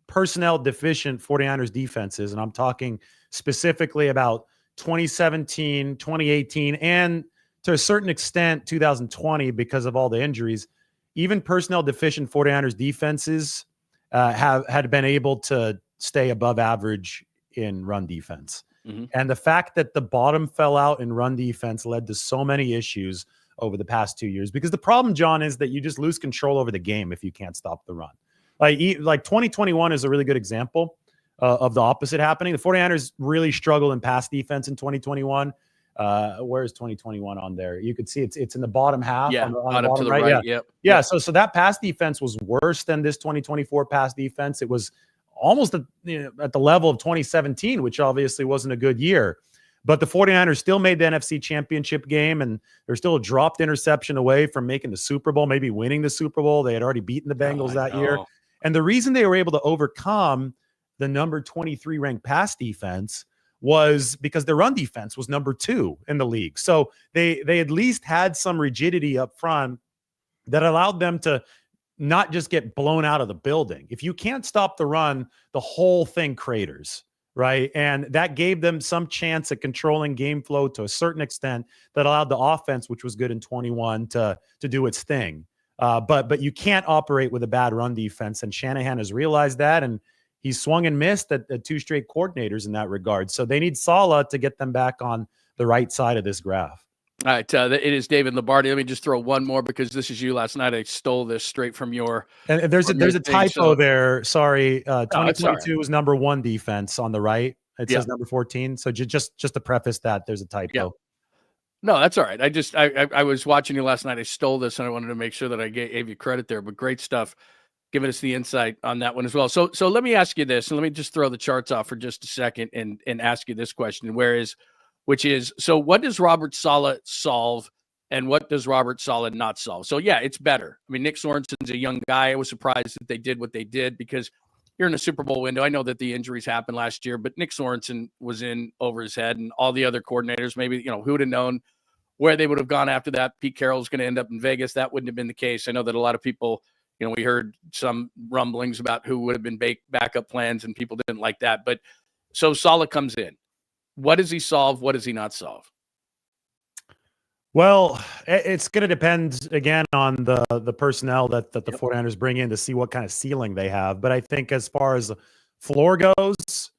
personnel deficient 49ers defenses, and I'm talking specifically about 2017, 2018, and to a certain extent 2020 because of all the injuries, even personnel deficient 49ers defenses had been able to stay above average in run defense. Mm-hmm. And the fact that the bottom fell out in run defense led to so many issues over the past 2 years, because the problem, John, is that you just lose control over the game if you can't stop the run. Like 2021 is a really good example of the opposite happening. The 49ers really struggled in pass defense in 2021. Where's 2021 on there? You could see it's in the bottom half. Yeah, on the bottom to the right. right. Yeah. Yep. So that pass defense was worse than this 2024 pass defense. It was almost at the level of 2017, which obviously wasn't a good year. But the 49ers still made the NFC Championship game, and they're still a dropped interception away from making the Super Bowl, maybe winning the Super Bowl. They had already beaten the Bengals that year. And the reason they were able to overcome the number 23 ranked pass defense was because their run defense was number 2 in the league. So they at least had some rigidity up front that allowed them to not just get blown out of the building. If you can't stop the run, the whole thing craters, right? And that gave them some chance at controlling game flow to a certain extent that allowed the offense, which was good in 21, to do its thing. But you can't operate with a bad run defense, and Shanahan has realized that, and he's swung and missed at 2 straight coordinators in that regard. So they need Sala to get them back on the right side of this graph. All right, it is David Lombardi. Let me just throw one more, because this is you last night. I stole this straight from your. And there's a typo there. Sorry, 2022 was number 1 defense on the right. It says number 14. So just to preface that, there's a typo. Yeah. No, that's all right. I was watching you last night. I stole this, and I wanted to make sure that I gave you credit there. But great stuff, giving us the insight on that one as well. So let me ask you this, and let me just throw the charts off for just a second and ask you this question: which is, so what does Robert Saleh solve, and what does Robert Saleh not solve? So yeah, it's better. I mean, Nick Sorensen's a young guy. I was surprised that they did what they did, because you're in a Super Bowl window. I know that the injuries happened last year, but Nick Sorensen was in over his head, and all the other coordinators, maybe, who would have known where they would have gone after that? Pete Carroll's going to end up in Vegas. That wouldn't have been the case. I know that a lot of people, we heard some rumblings about who would have been backup plans, and people didn't like that. But so Saleh comes in. What does he solve? What does he not solve? Well, it's going to depend, again, on the personnel that the 49ers bring in to see what kind of ceiling they have. But I think as far as floor goes,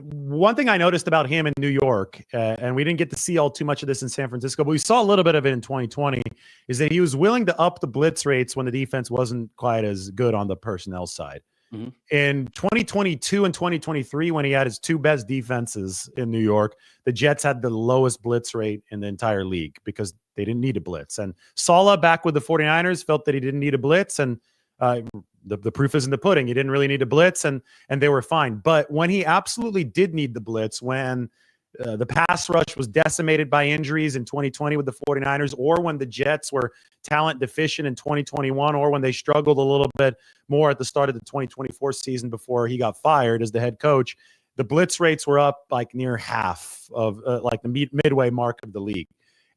one thing I noticed about him in New York, and we didn't get to see all too much of this in San Francisco, but we saw a little bit of it in 2020, is that he was willing to up the blitz rates when the defense wasn't quite as good on the personnel side. Mm-hmm. In 2022 and 2023, when he had his two best defenses in New York, the Jets had the lowest blitz rate in the entire league because they didn't need a blitz. And Sala, back with the 49ers, felt that he didn't need a blitz, and the proof is in the pudding. He didn't really need a blitz, and they were fine. But when he absolutely did need the blitz, when the pass rush was decimated by injuries in 2020 with the 49ers, or when the Jets were talent deficient in 2021, or when they struggled a little bit more at the start of the 2024 season before he got fired as the head coach, the blitz rates were up like near half of like the midway mark of the league.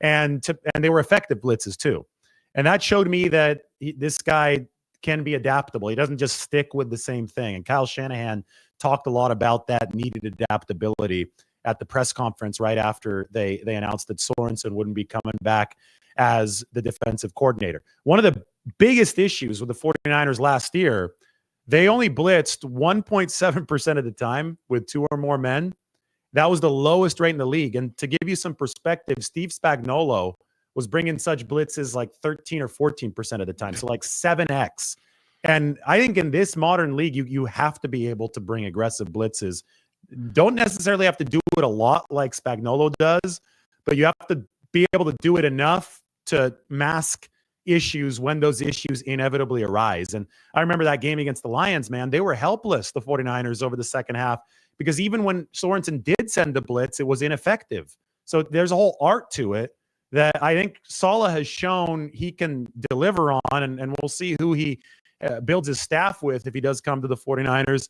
And they were effective blitzes too. And that showed me that this guy can be adaptable. He doesn't just stick with the same thing. And Kyle Shanahan talked a lot about that needed adaptability at the press conference right after they announced that Sorensen wouldn't be coming back as the defensive coordinator. One of the biggest issues with the 49ers last year, they only blitzed 1.7% of the time with two or more men. That was the lowest rate in the league. And to give you some perspective, Steve Spagnuolo was bringing such blitzes like 13 or 14% of the time. So like 7x. And I think in this modern league, you have to be able to bring aggressive blitzes. Don't necessarily have to do it a lot like Spagnuolo does, but you have to be able to do it enough to mask issues when those issues inevitably arise. And I remember that game against the Lions, man, they were helpless, the 49ers, over the second half, because even when Sorensen did send the blitz, it was ineffective. So there's a whole art to it that I think Saleh has shown he can deliver on, and we'll see who he builds his staff with if he does come to the 49ers,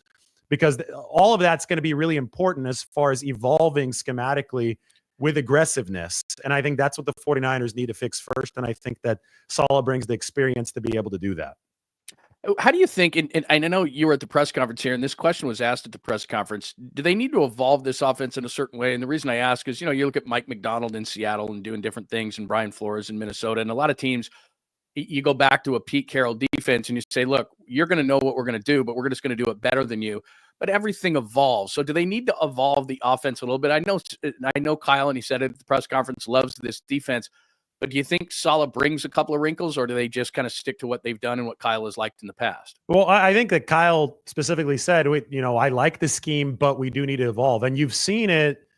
because all of that's going to be really important as far as evolving schematically with aggressiveness. And I think that's what the 49ers need to fix first. And I think that Saleh brings the experience to be able to do that. How do you think, and I know you were at the press conference here, and this question was asked at the press conference, do they need to evolve this offense in a certain way? And the reason I ask is, you look at Mike McDonald in Seattle and doing different things, and Brian Flores in Minnesota, and a lot of teams, you go back to a Pete Carroll defense and you say, look, you're going to know what we're going to do, but we're just going to do it better than you. But everything evolves. So do they need to evolve the offense a little bit? I know Kyle, and he said it at the press conference, loves this defense. But do you think Saleh brings a couple of wrinkles, or do they just kind of stick to what they've done and what Kyle has liked in the past? Well, I think that Kyle specifically said, I like the scheme, but we do need to evolve. And you've seen it,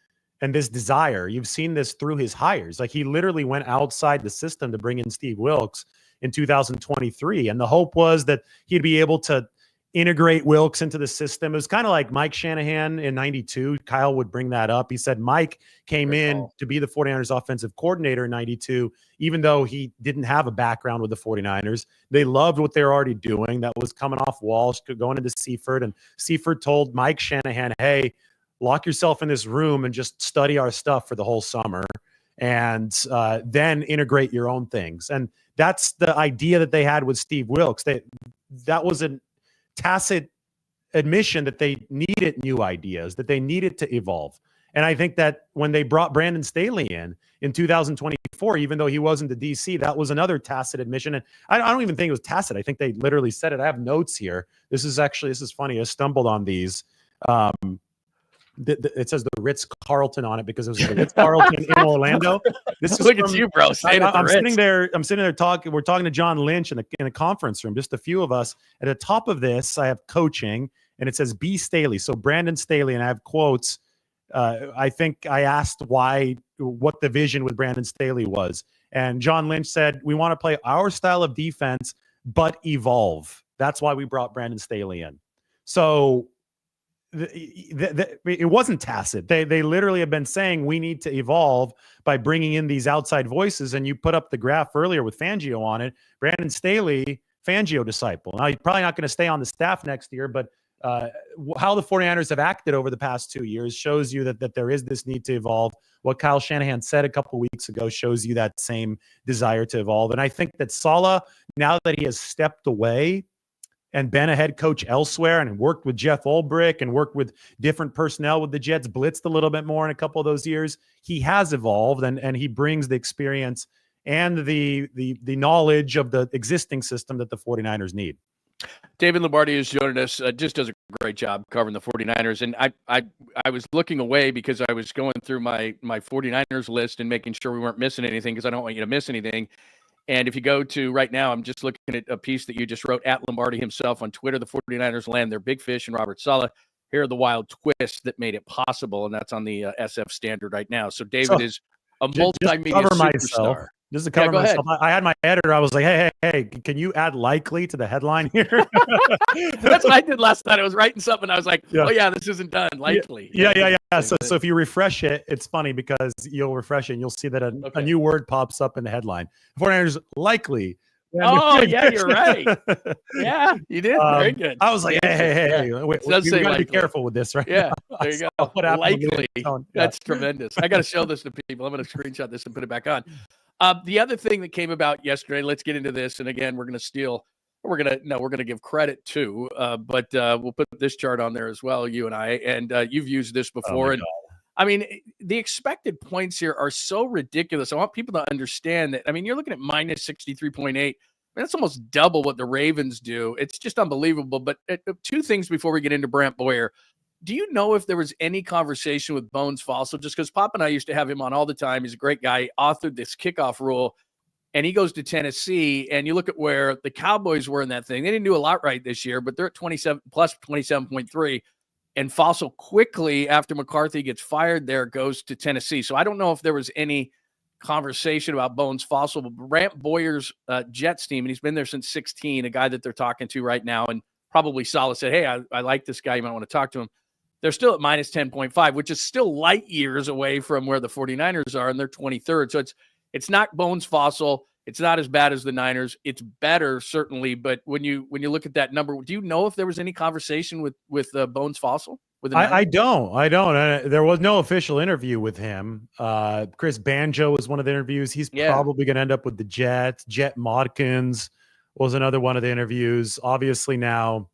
and this desire, you've seen this through his hires. Like, he literally went outside the system to bring in Steve Wilks in 2023. And the hope was that he'd be able to integrate Wilks into the system. It was kind of like Mike Shanahan in 92. Kyle would bring that up. He said Mike came in to be the 49ers offensive coordinator in 92, even though he didn't have a background with the 49ers. They loved what they were already doing. That was coming off Walsh, going into Seifert. And Seifert told Mike Shanahan, hey, lock yourself in this room and just study our stuff for the whole summer, and then integrate your own things. And that's the idea that they had with Steve Wilks. That was a tacit admission that they needed new ideas, that they needed to evolve. And I think that when they brought Brandon Staley in 2024, even though he wasn't the DC, that was another tacit admission. And I don't even think it was tacit. I think they literally said it. I have notes here. This is funny. I stumbled on these. It says the Ritz-Carlton on it because it was the Ritz-Carlton in Orlando. This is Look at you, bro. I'm sitting there talking. We're talking to John Lynch in a conference room, just a few of us. At the top of this, I have coaching, and it says B. Staley. So Brandon Staley, and I have quotes. I think I asked what the vision with Brandon Staley was. And John Lynch said, we want to play our style of defense, but evolve. That's why we brought Brandon Staley in. So it wasn't tacit. They literally have been saying we need to evolve by bringing in these outside voices. And you put up the graph earlier with Fangio on it. Brandon Staley Fangio disciple. Now, he's probably not going to stay on the staff next year, but how the 49ers have acted over the past 2 years shows you that there is this need to evolve. What Kyle Shanahan said a couple weeks ago shows you that same desire to evolve. And I think that Sala, now that he has stepped away and been a head coach elsewhere and worked with Jeff Ulbrich and worked with different personnel with the Jets, blitzed a little bit more in a couple of those years, he has evolved and he brings the experience and the knowledge of the existing system that the 49ers need. David Lombardi is joining us, just does a great job covering the 49ers. And I was looking away because I was going through my 49ers list and making sure we weren't missing anything because I don't want you to miss anything. And if you go to right now, I'm just looking at a piece that you just wrote at Lombardi himself on Twitter. The 49ers land their big fish and Robert Saleh. Here are the wild twists that made it possible. And that's on the SF Standard right now. So David is a multimedia superstar. Just to cover myself, I had my editor. I was like, hey, can you add likely to the headline here? That's what I did last night. I was writing something. I was like, oh, yeah, this isn't done. Likely. Yeah. So if you refresh it, it's funny because you'll refresh it and you'll see that a new word pops up in the headline. 49ers likely. Oh, yeah, you're right. Yeah, you did. Very good. I was like, hey. We got to be careful with this, right? Yeah, there you go. Likely. That's tremendous. I got to show this to people. I'm going to screenshot this and put it back on. The other thing that came about yesterday, let's get into this. And again, we're going to give credit to, but we'll put this chart on there as well, you and I, and you've used this before. And I mean, the expected points here are so ridiculous. I want people to understand that. I mean, you're looking at minus 63.8. I mean, that's almost double what the Ravens do. It's just unbelievable. But two things before we get into Brant Boyer. Do you know if there was any conversation with Bones Fossil? Just because Pop and I used to have him on all the time. He's a great guy. He authored this kickoff rule, and he goes to Tennessee. And you look at where the Cowboys were in that thing. They didn't do a lot right this year, but they're at 27 plus 27.3. And Fossil quickly, after McCarthy gets fired there, goes to Tennessee. So I don't know if there was any conversation about Bones Fossil, but Brant Boyer's Jets team, and he's been there since 16, a guy that they're talking to right now. And probably Saleh said, hey, I like this guy. You might want to talk to him. They're still at minus 10.5, which is still light years away from where the 49ers are, and they're 23rd. So it's not Bones Fossil. It's not as bad as the Niners. It's better, certainly. But when you look at that number, do you know if there was any conversation with Bones Fossil? I don't. There was no official interview with him. Chris Banjo was one of the interviews. He's probably going to end up with the Jets. Jet Modkins was another one of the interviews. Obviously now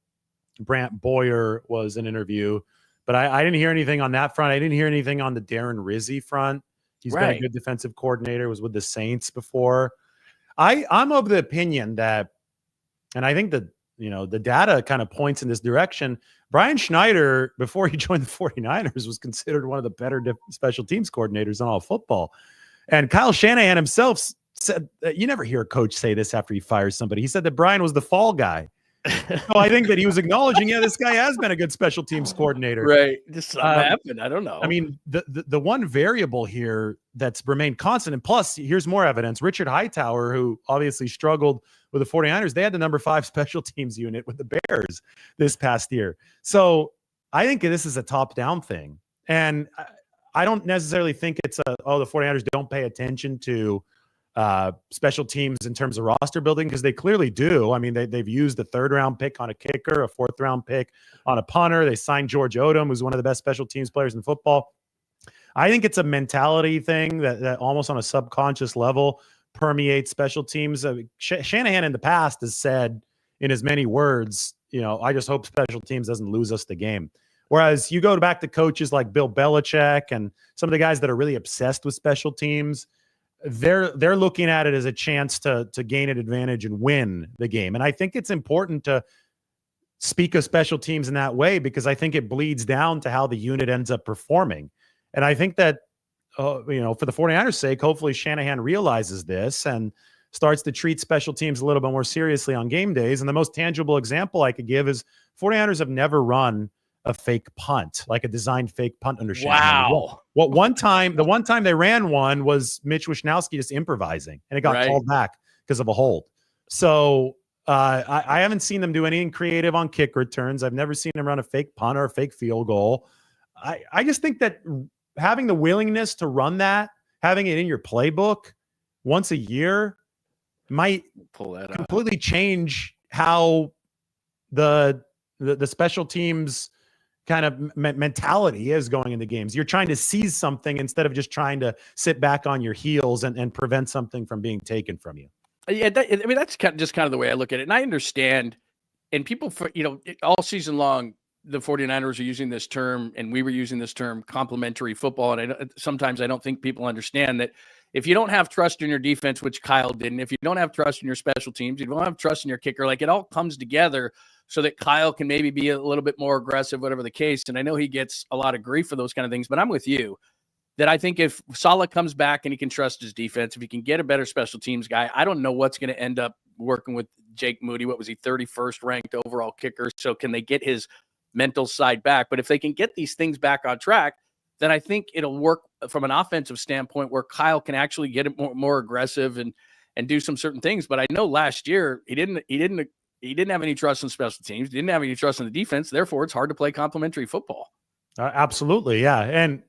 Brant Boyer was an interview. But I didn't hear anything on that front. I didn't hear anything on the Darren Rizzi front. He's been a good defensive coordinator, was with the Saints before. I'm of the opinion that, and I think that, the data kind of points in this direction. Brian Schneider, before he joined the 49ers, was considered one of the better special teams coordinators in all of football. And Kyle Shanahan himself said, you never hear a coach say this after he fires somebody. He said that Brian was the fall guy. So I think that he was acknowledging, this guy has been a good special teams coordinator. Right. Just something happened. I don't know. I mean, the one variable here that's remained constant, and plus, here's more evidence. Richard Hightower, who obviously struggled with the 49ers, they had the number 5 special teams unit with the Bears this past year. So I think this is a top-down thing. And I don't necessarily think it's the 49ers don't pay attention to special teams in terms of roster building, because they clearly do. I mean, they've used a 3rd-round pick on a kicker, a 4th-round pick on a punter. They signed George Odom, who's one of the best special teams players in football. I think it's a mentality thing that almost on a subconscious level permeates special teams. Shanahan in the past has said in as many words, I just hope special teams doesn't lose us the game. Whereas you go back to coaches like Bill Belichick and some of the guys that are really obsessed with special teams, they're looking at it as a chance to gain an advantage and win the game. And I think it's important to speak of special teams in that way, because I think it bleeds down to how the unit ends up performing. And I think that, for the 49ers' sake, hopefully Shanahan realizes this and starts to treat special teams a little bit more seriously on game days. And the most tangible example I could give is 49ers have never run a fake punt, like a designed fake punt under Shanahan. Wow. The one time they ran one was Mitch Wishnowsky just improvising, and it got called back because of a hold. So I haven't seen them do anything creative on kick returns. I've never seen them run a fake punt or a fake field goal. I just think that having the willingness to run that, having it in your playbook once a year might completely change how the special teams kind of mentality is going into games. You're trying to seize something instead of just trying to sit back on your heels and prevent something from being taken from you. Yeah, that's kind of the way I look at it. And I understand, and people, all season long, the 49ers are using this term, and we were using this term, complementary football. And sometimes I don't think people understand that if you don't have trust in your defense, which Kyle didn't, if you don't have trust in your special teams, you don't have trust in your kicker, like it all comes together so that Kyle can maybe be a little bit more aggressive, whatever the case. And I know he gets a lot of grief for those kind of things, but I'm with you that I think if Sala comes back and he can trust his defense, if he can get a better special teams guy, I don't know what's going to end up working with Jake Moody. What was he, 31st ranked overall kicker? So can they get his mental side back? But if they can get these things back on track, then I think it'll work from an offensive standpoint where Kyle can actually get it more aggressive and do some certain things. But I know last year he didn't have any trust in special teams. He didn't have any trust in the defense. Therefore, it's hard to play complementary football. Absolutely. Yeah. And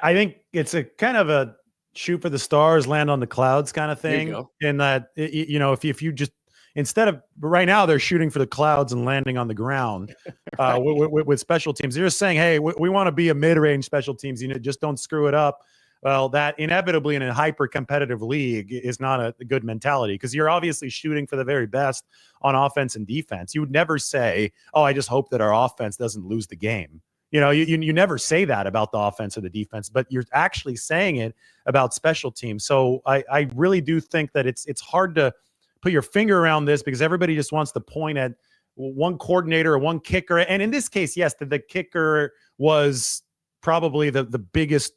I think it's a kind of a shoot for the stars, land on the clouds kind of thing. In that, if you just, instead of right now, they're shooting for the clouds and landing on the ground with special teams. They're just saying, hey, we want to be a mid-range special teams unit. Just don't screw it up. Well, that inevitably in a hyper-competitive league is not a good mentality because you're obviously shooting for the very best on offense and defense. You would never say, oh, I just hope that our offense doesn't lose the game. You never say that about the offense or the defense, but you're actually saying it about special teams. So I really do think that it's hard to put your finger around this because everybody just wants to point at one coordinator or one kicker. And in this case, yes, the kicker was probably the biggest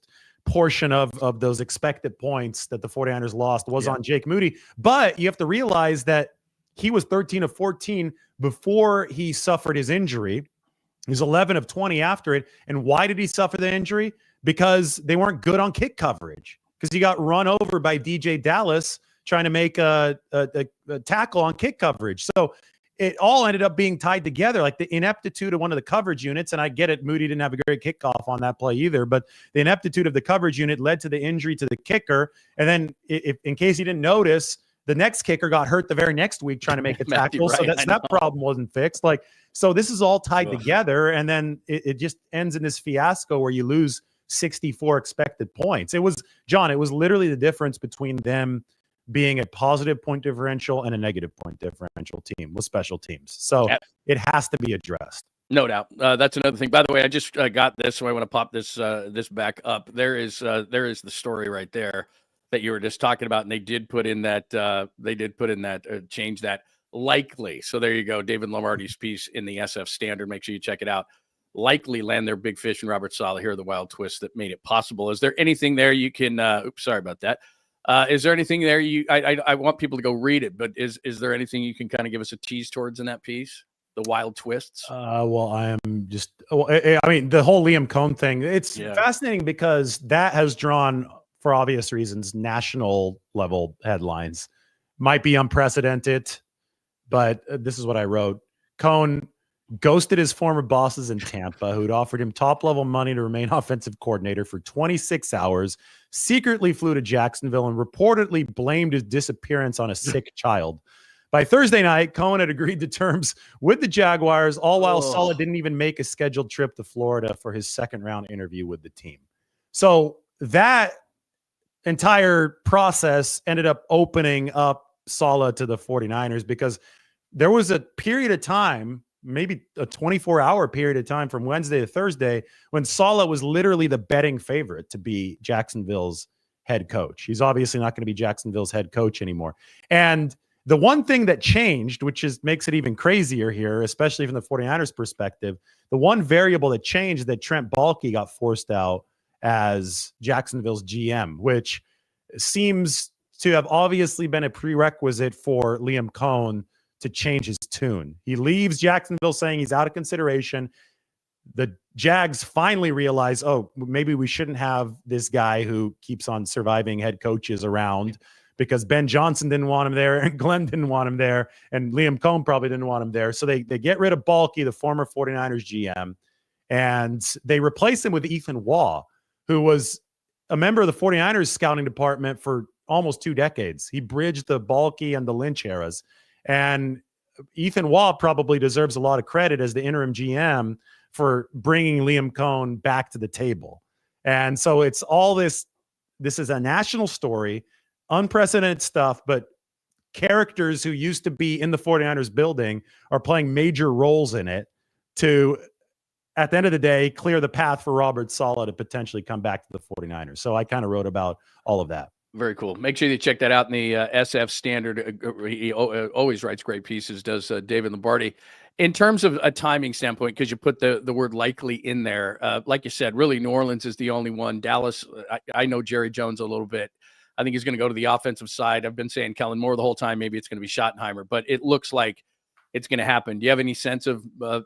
portion of those expected points that the 49ers lost was on Jake Moody. But you have to realize that he was 13 of 14 before he suffered his injury. He's 11 of 20 after it. And why did he suffer the injury? Because they weren't good on kick coverage. Because he got run over by DJ Dallas trying to make a tackle on kick coverage. So it all ended up being tied together, like the ineptitude of one of the coverage units. And I get it, Moody didn't have a great kickoff on that play either, but the ineptitude of the coverage unit led to the injury to the kicker. And then if in case you didn't notice, the next kicker got hurt the very next week trying to make a tackle. So that problem wasn't fixed. So this is all tied together. And then it just ends in this fiasco where you lose 64 expected points. It was literally the difference between them being a positive point differential and a negative point differential team with special teams. So it has to be addressed. No doubt. That's another thing. By the way, I just got this, so I want to pop this back up. There is the story right there that you were just talking about, and they did put in that change that likely. So there you go. David Lombardi's piece in the SF Standard. Make sure you check it out. Likely land their big fish in Robert Saleh. Here are the wild twists that made it possible. Is there anything there you can? Sorry about that. Is there anything there I want people to go read it, but is there anything you can kind of give us a tease towards in that piece? The wild twists? Well, I am just, I mean, the whole Liam Coen thing, it's fascinating because that has drawn, for obvious reasons, national level headlines. Might be unprecedented, but this is what I wrote. Coen ghosted his former bosses in Tampa, who'd offered him top-level money to remain offensive coordinator for 26 hours, secretly flew to Jacksonville, and reportedly blamed his disappearance on a sick child. By Thursday night, Coen had agreed to terms with the Jaguars, all while Sala didn't even make a scheduled trip to Florida for his second-round interview with the team. So that entire process ended up opening up Sala to the 49ers because there was a period of time, maybe a 24-hour period of time from Wednesday to Thursday, when Sala was literally the betting favorite to be Jacksonville's head coach. He's obviously not going to be Jacksonville's head coach anymore. And the one thing that changed, which makes it even crazier here, especially from the 49ers perspective, the one variable that changed is that Trent Baalke got forced out as Jacksonville's GM, which seems to have obviously been a prerequisite for Liam Coen to change his tune. He leaves Jacksonville saying he's out of consideration. The Jags finally realize, maybe we shouldn't have this guy who keeps on surviving head coaches around because Ben Johnson didn't want him there and Glenn didn't want him there and Liam Coen probably didn't want him there. So they get rid of Baalke, the former 49ers GM, and they replace him with Ethan Waugh, who was a member of the 49ers scouting department for almost 2 decades. He bridged the Baalke and the Lynch eras. And Ethan Waugh probably deserves a lot of credit as the interim GM for bringing Liam Coen back to the table. And so it's all this is a national story, unprecedented stuff, but characters who used to be in the 49ers building are playing major roles in it to, at the end of the day, clear the path for Robert Saleh to potentially come back to the 49ers. So I kind of wrote about all of that. Very cool. Make sure you check that out in the SF Standard. He always writes great pieces, does David Lombardi. In terms of a timing standpoint, because you put the word likely in there, like you said, really New Orleans is the only one. Dallas, I know Jerry Jones a little bit. I think he's going to go to the offensive side. I've been saying Kellen Moore the whole time. Maybe it's going to be Schottenheimer, but it looks like it's going to happen. Do you have any sense of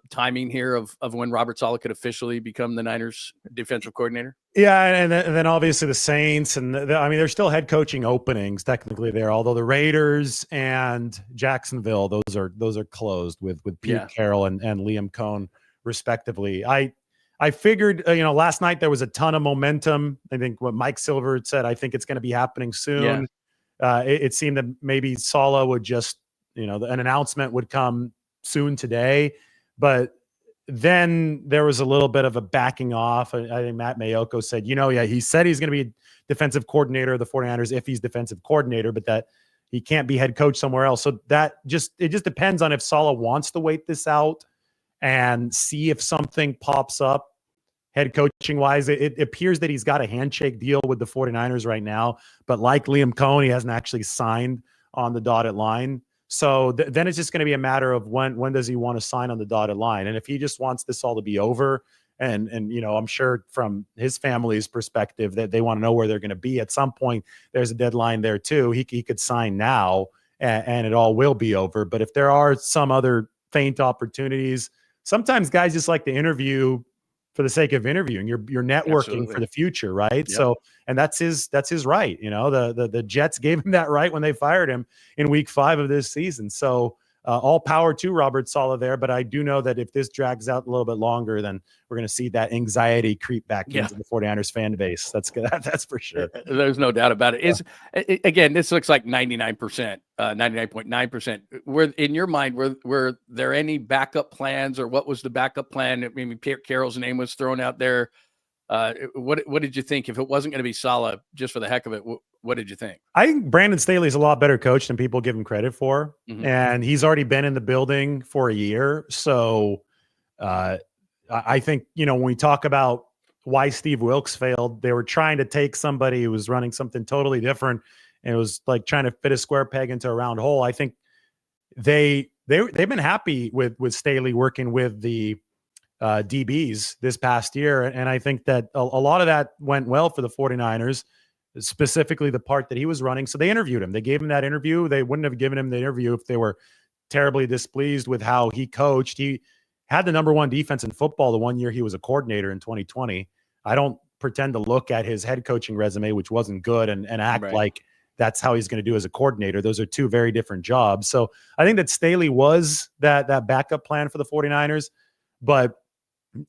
timing here of when Robert Saleh could officially become the Niners defensive coordinator? Yeah, and then obviously the Saints, and there's still head coaching openings technically there. Although the Raiders and Jacksonville, those are closed with Pete Carroll and Liam Coen respectively. I figured, last night there was a ton of momentum. I think what Mike Silver had said, I think it's going to be happening soon. Yeah. It seemed that maybe Saleh would just, an announcement would come soon today, but then there was a little bit of a backing off. I think Matt Mayoko said, he said he's going to be defensive coordinator of the 49ers if he's defensive coordinator, but that he can't be head coach somewhere else. So it just depends on if Saleh wants to wait this out and see if something pops up head coaching wise. It appears that he's got a handshake deal with the 49ers right now, but like Liam Coen, he hasn't actually signed on the dotted line. So then it's just going to be a matter of when does he want to sign on the dotted line? And if he just wants this all to be over, and I'm sure from his family's perspective that they want to know where they're going to be at some point, there's a deadline there too. He could sign now and it all will be over. But if there are some other faint opportunities, sometimes guys just like to interview for the sake of interviewing. You're networking Absolutely. For the future, right? Yep. So, and that's his right. The Jets gave him that right when they fired him in week 5 of this season. So all power to Robert Saleh there. But I do know that if this drags out a little bit longer, then we're going to see that anxiety creep back into the 49ers fan base. That's good. That's for sure. There's no doubt about it. Again, this looks like 99%, 99.9%. Were in your mind, were there any backup plans, or what was the backup plan? I mean, Pete Carroll's name was thrown out there. What did you think? If it wasn't going to be Saleh, just for the heck of it, what did you think? I think Brandon Staley's a lot better coach than people give him credit for. Mm-hmm. And he's already been in the building for a year. So I think, when we talk about why Steve Wilkes failed, they were trying to take somebody who was running something totally different, and it was like trying to fit a square peg into a round hole. I think they've been happy with Staley working with the DBs this past year. And I think that a lot of that went well for the 49ers, specifically the part that he was running. So they interviewed him. They gave him that interview. They wouldn't have given him the interview if they were terribly displeased with how he coached. He had the number 1 defense in football the one year he was a coordinator in 2020. I don't pretend to look at his head coaching resume, which wasn't good, and act like that's how he's going to do as a coordinator. Those are 2 very different jobs. So I think that Staley was that backup plan for the 49ers. But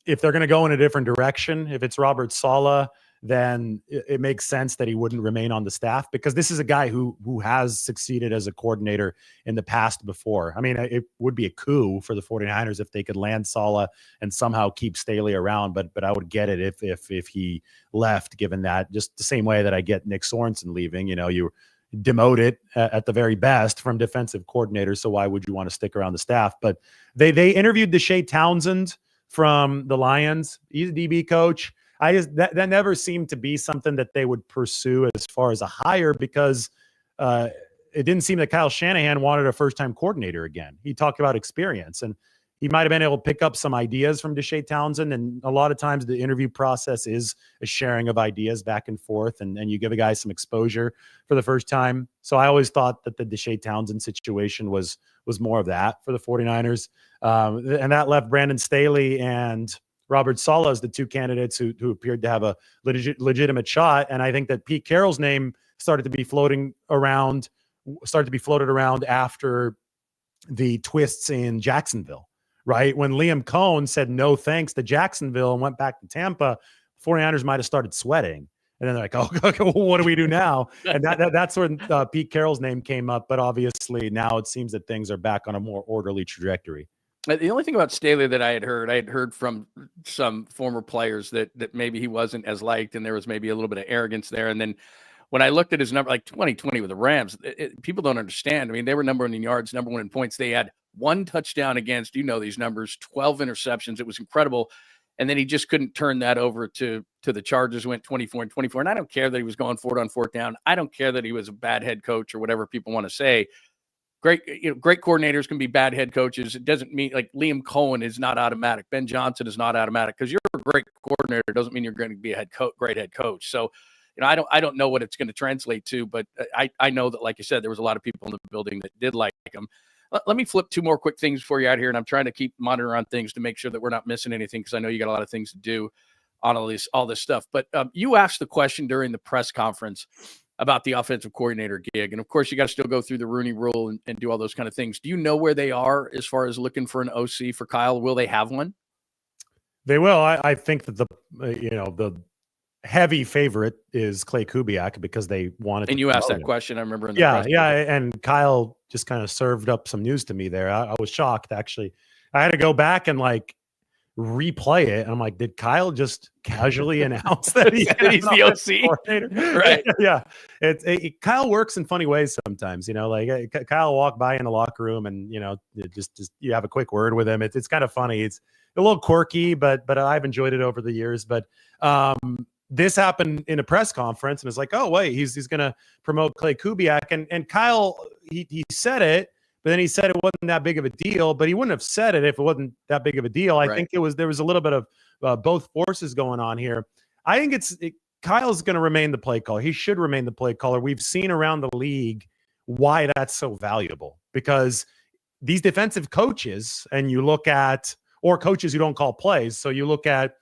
if they're going to go in a different direction, if it's Robert Saleh, then it makes sense that he wouldn't remain on the staff, because this is a guy who has succeeded as a coordinator in the past before. I mean, it would be a coup for the 49ers if they could land Saleh and somehow keep Staley around, but I would get it if he left, given that, just the same way that I get Nick Sorensen leaving. You demote it at the very best from defensive coordinator, so why would you want to stick around the staff? But they interviewed Deshae Townsend from the Lions. He's a DB coach. That never seemed to be something that they would pursue as far as a hire, because it didn't seem that Kyle Shanahan wanted a first-time coordinator again. He talked about experience, and he might have been able to pick up some ideas from Deshae Townsend. And a lot of times the interview process is a sharing of ideas back and forth, and you give a guy some exposure for the first time. So I always thought that the Deshae Townsend situation was more of that for the 49ers. And that left Brandon Staley and Robert Saleh as the 2 candidates who appeared to have a legitimate shot. And I think that Pete Carroll's name started to be floated around after the twists in Jacksonville, right? When Liam Coen said no thanks to Jacksonville and went back to Tampa, 49ers might have started sweating. And then they're like, oh, well, what do we do now? And that's when Pete Carroll's name came up. But obviously now it seems that things are back on a more orderly trajectory. The only thing about Staley that I had heard from some former players that maybe he wasn't as liked, and there was maybe a little bit of arrogance there. And then when I looked at his number, like 2020 with the Rams, people don't understand. I mean, they were number one in yards, number one in points. They had 1 touchdown against, these numbers, 12 interceptions. It was incredible. And then he just couldn't turn that over to the Chargers, went 24 and 24. And I don't care that he was going for it on 4th down. I don't care that he was a bad head coach or whatever people want to say. Great coordinators can be bad head coaches. It doesn't mean like Liam Coen is not automatic. Ben Johnson is not automatic. Because you're a great coordinator doesn't mean you're going to be a great head coach. So, I don't know what it's going to translate to, but I know that, like you said, there was a lot of people in the building that did like him. Let me flip 2 more quick things for you out here, and I'm trying to keep monitoring on things to make sure that we're not missing anything, because I know you got a lot of things to do on all this stuff. But you asked the question during the press conference about the offensive coordinator gig. And of course, you got to still go through the Rooney Rule and do all those kind of things. Do you know where they are as far as looking for an OC for Kyle? Will they have one? They will. I think that the heavy favorite is Clay Kubiak, because they wanted to. And you asked that question, I remember. And Kyle just kind of served up some news to me there. I was shocked, actually. I had to go back and replay it, and I'm like, did Kyle just casually announce that he's the OC? Right. Yeah. Kyle works in funny ways sometimes, Kyle walked by in the locker room and, just you have a quick word with him. It's kind of funny. It's a little quirky, but I've enjoyed it over the years. But this happened in a press conference, and it's like, oh, wait, he's going to promote Clay Kubiak. And Kyle, he said it, but then he said it wasn't that big of a deal, but he wouldn't have said it if it wasn't that big of a deal. I think there was a little bit of both forces going on here. I think Kyle's going to remain the play caller. He should remain the play caller. We've seen around the league why that's so valuable, because these defensive coaches, and you look at, or coaches who don't call plays. So you look at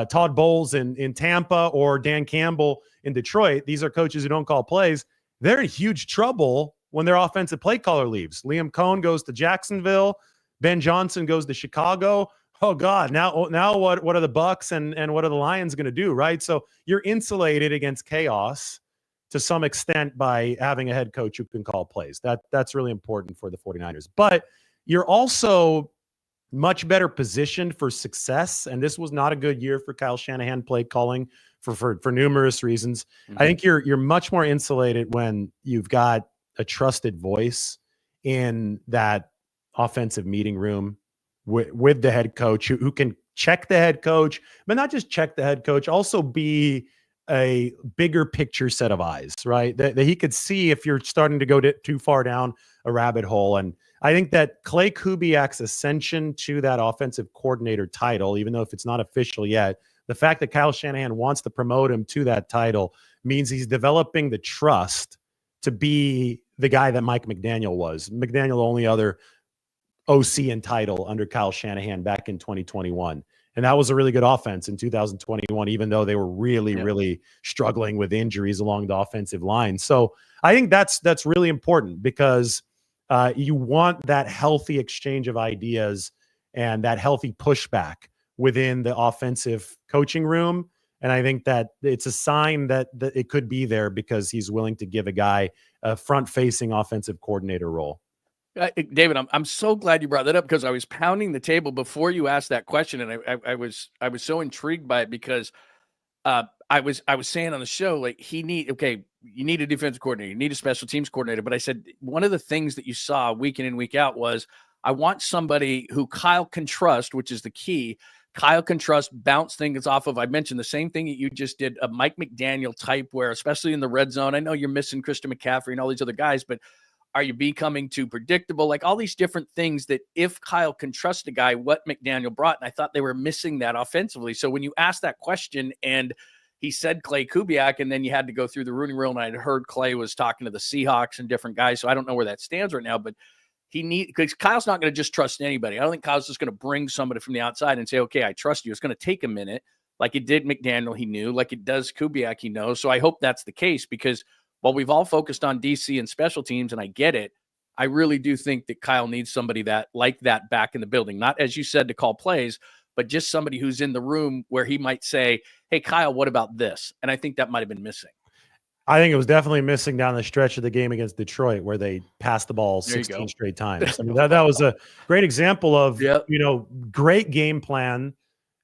Todd Bowles in Tampa or Dan Campbell in Detroit. These are coaches who don't call plays. They're in huge trouble when their offensive play caller leaves. Liam Coen goes to Jacksonville. Ben Johnson goes to Chicago. Oh God, now what are the Bucks and what are the Lions going to do, right? So you're insulated against chaos to some extent by having a head coach who can call plays. That's really important for the 49ers. But you're also much better positioned for success, and this was not a good year for Kyle Shanahan play calling for numerous reasons. Mm-hmm. I think you're much more insulated when you've got a trusted voice in that offensive meeting room with the head coach who can check the head coach, but not just check the head coach, also be a bigger picture set of eyes, right? That he could see if you're starting to go too far down a rabbit hole. And I think that Clay Kubiak's ascension to that offensive coordinator title, even though if it's not official yet, the fact that Kyle Shanahan wants to promote him to that title means he's developing the trust to be the guy that Mike McDaniel was. McDaniel, only other OC and title under Kyle Shanahan back in 2021. And that was a really good offense in 2021, even though they were really struggling with injuries along the offensive line. So I think that's really important, because you want that healthy exchange of ideas and that healthy pushback within the offensive coaching room. And I think that it's a sign that it could be there, because he's willing to give a guy a front-facing offensive coordinator role. David, I'm so glad you brought that up, because I was pounding the table before you asked that question, and I was so intrigued by it, because I was saying on the show, like, you need a defensive coordinator, you need a special teams coordinator, but I said one of the things that you saw week in and week out was, I want somebody who Kyle can trust, which is the key. Kyle can trust, bounce things off of. I mentioned the same thing that you just did, a Mike McDaniel type, where especially in the red zone, I know you're missing Christian McCaffrey and all these other guys, but are you becoming too predictable? Like all these different things that if Kyle can trust a guy, what McDaniel brought, and I thought they were missing that offensively. So when you asked that question and he said Clay Kubiak, and then you had to go through the Rooney Rule, and I had heard Clay was talking to the Seahawks and different guys, so I don't know where that stands right now, but because Kyle's not going to just trust anybody. I don't think Kyle's just going to bring somebody from the outside and say, okay, I trust you. It's going to take a minute, like it did McDaniel, he knew, like it does Kubiak, he knows. So I hope that's the case, because while we've all focused on DC and special teams, and I get it, I really do think that Kyle needs somebody like that back in the building. Not, as you said, to call plays, but just somebody who's in the room where he might say, hey, Kyle, what about this? And I think that might have been missing. I think it was definitely missing down the stretch of the game against Detroit where they passed the ball There you 16 go. straight times. I mean, that was a great example of, Yep. Great game plan.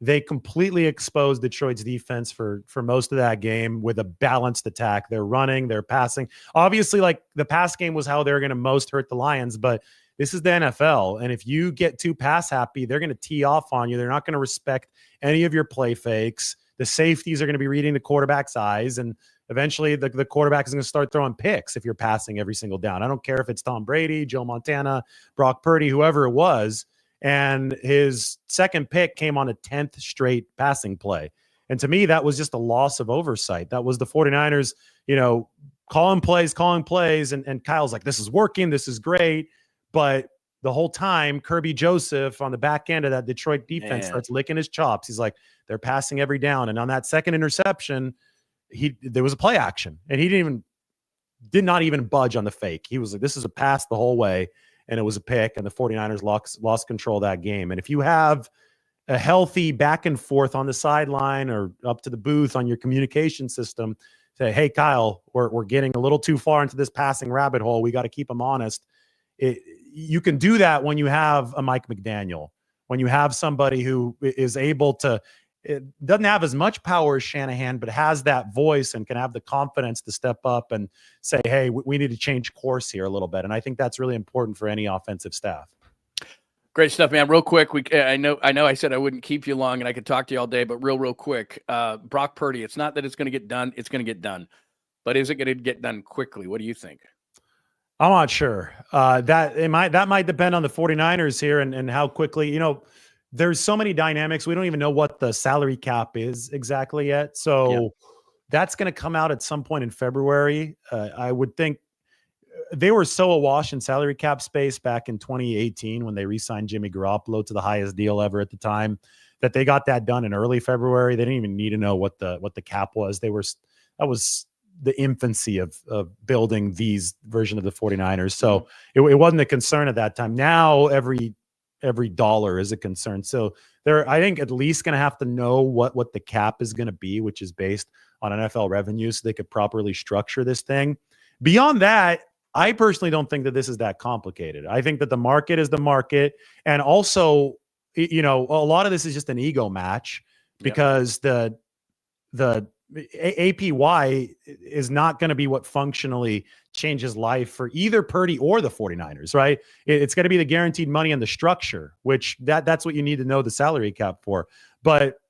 They completely exposed Detroit's defense for most of that game with a balanced attack. They're running, they're passing. Obviously, like the pass game was how they're going to most hurt the Lions, but this is the NFL. And if you get too pass happy, they're going to tee off on you. They're not going to respect any of your play fakes. The safeties are going to be reading the quarterback's eyes, and eventually the quarterback is going to start throwing picks if you're passing every single down. I don't care if it's Tom Brady, Joe Montana, Brock Purdy, whoever it was. And his second pick came on a 10th straight passing play. And to me, that was just a loss of oversight. That was the 49ers, calling plays. And Kyle's like, this is working. This is great. But the whole time, Kirby Joseph on the back end of that Detroit defense starts licking his chops. He's like, they're passing every down. And on that second interception, there was a play action. And he did not even budge on the fake. He was like, this is a pass the whole way. And it was a pick, and the 49ers lost control of that game. And if you have a healthy back and forth on the sideline or up to the booth on your communication system, say, hey, Kyle, we're getting a little too far into this passing rabbit hole. We got to keep them honest. You can do that when you have a Mike McDaniel, when you have somebody who is able to, it doesn't have as much power as Shanahan, but has that voice and can have the confidence to step up and say, hey, we need to change course here a little bit. And I think that's really important for any offensive staff. Great stuff, man. Real quick, I know I said I wouldn't keep you long and I could talk to you all day, but real quick, Brock Purdy, it's not that it's going to get done. It's going to get done. But is it going to get done quickly? What do you think? I'm not sure. That might depend on the 49ers here and how quickly, there's so many dynamics. We don't even know what the salary cap is exactly yet. So that's going to come out at some point in February. I would think they were so awash in salary cap space back in 2018 when they re-signed Jimmy Garoppolo to the highest deal ever at the time that they got that done in early February. They didn't even need to know what the cap was. That was the infancy of building these version of the 49ers. So it wasn't a concern at that time. Now every dollar is a concern. So they're, I think, at least going to have to know what the cap is going to be, which is based on NFL revenue, so they could properly structure this thing. Beyond that, I personally don't think that this is that complicated. I think that the market is the market. And also, a lot of this is just an ego match because the APY is not going to be what functionally changes life for either Purdy or the 49ers, right? It's going to be the guaranteed money and the structure, which that's what you need to know the salary cap for. But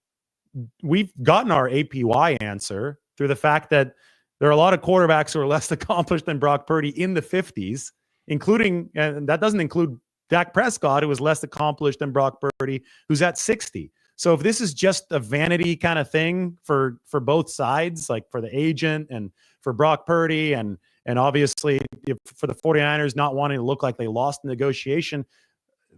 we've gotten our APY answer through the fact that there are a lot of quarterbacks who are less accomplished than Brock Purdy in the 50s, including, and that doesn't include Dak Prescott, who was less accomplished than Brock Purdy, who's at 60. So if this is just a vanity kind of thing for both sides, like for the agent and for Brock Purdy and obviously for the 49ers not wanting to look like they lost the negotiation,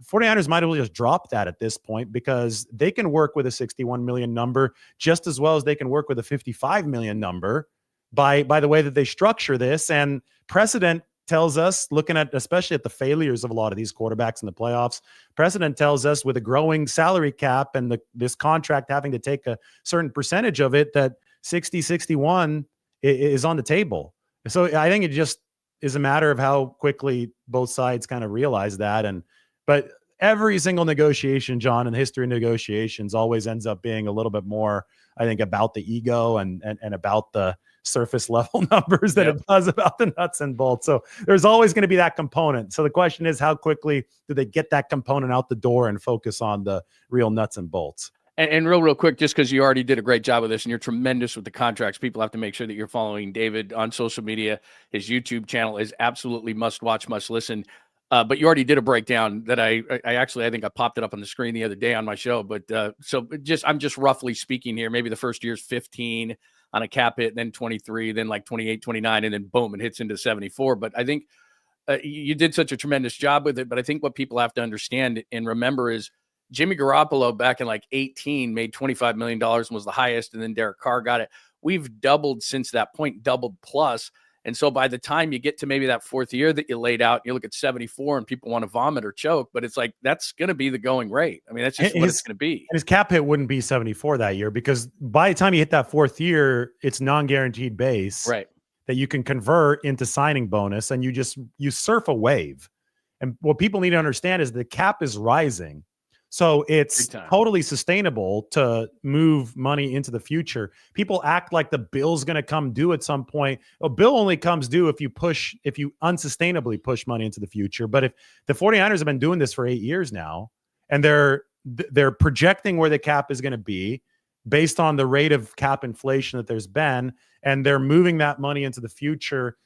49ers might as well just drop that at this point because they can work with a 61 million number just as well as they can work with a 55 million number by the way that they structure this. And precedent tells us, looking at especially at the failures of a lot of these quarterbacks in the playoffs, precedent tells us with a growing salary cap and this contract having to take a certain percentage of it, that 60-61 is on the table. So I think it just is a matter of how quickly both sides kind of realize that. But every single negotiation, John, in the history of negotiations always ends up being a little bit more, I think, about the ego and about the surface level numbers than it does about the nuts and bolts. So there's always going to be that component. So the question is, how quickly do they get that component out the door and focus on the real nuts and bolts? And real quick, just because you already did a great job of this and you're tremendous with the contracts, people have to make sure that you're following David on social media. His YouTube channel is absolutely must watch, must listen. But you already did a breakdown that I think I popped it up on the screen the other day on my show. But I'm just roughly speaking here. Maybe the first year's 15 on a cap hit, then 23, then like 28, 29, and then boom, it hits into 74. But I think you did such a tremendous job with it. But I think what people have to understand and remember is Jimmy Garoppolo back in like 18 made $25 million and was the highest. And then Derek Carr got it. We've doubled since that point, doubled plus. And so by the time you get to maybe that fourth year that you laid out, you look at 74 and people want to vomit or choke, but it's like, that's going to be the going rate. I mean, that's just what it's going to be. His cap hit wouldn't be 74 that year, because by the time you hit that fourth year, it's non-guaranteed base that you can convert into signing bonus, and you surf a wave. And what people need to understand is the cap is rising. So it's totally sustainable to move money into the future. People act like the bill's going to come due at some point. A bill only comes due if you unsustainably push money into the future. But if the 49ers have been doing this for 8 years now, and they're projecting where the cap is going to be based on the rate of cap inflation that there's been, and they're moving that money into the future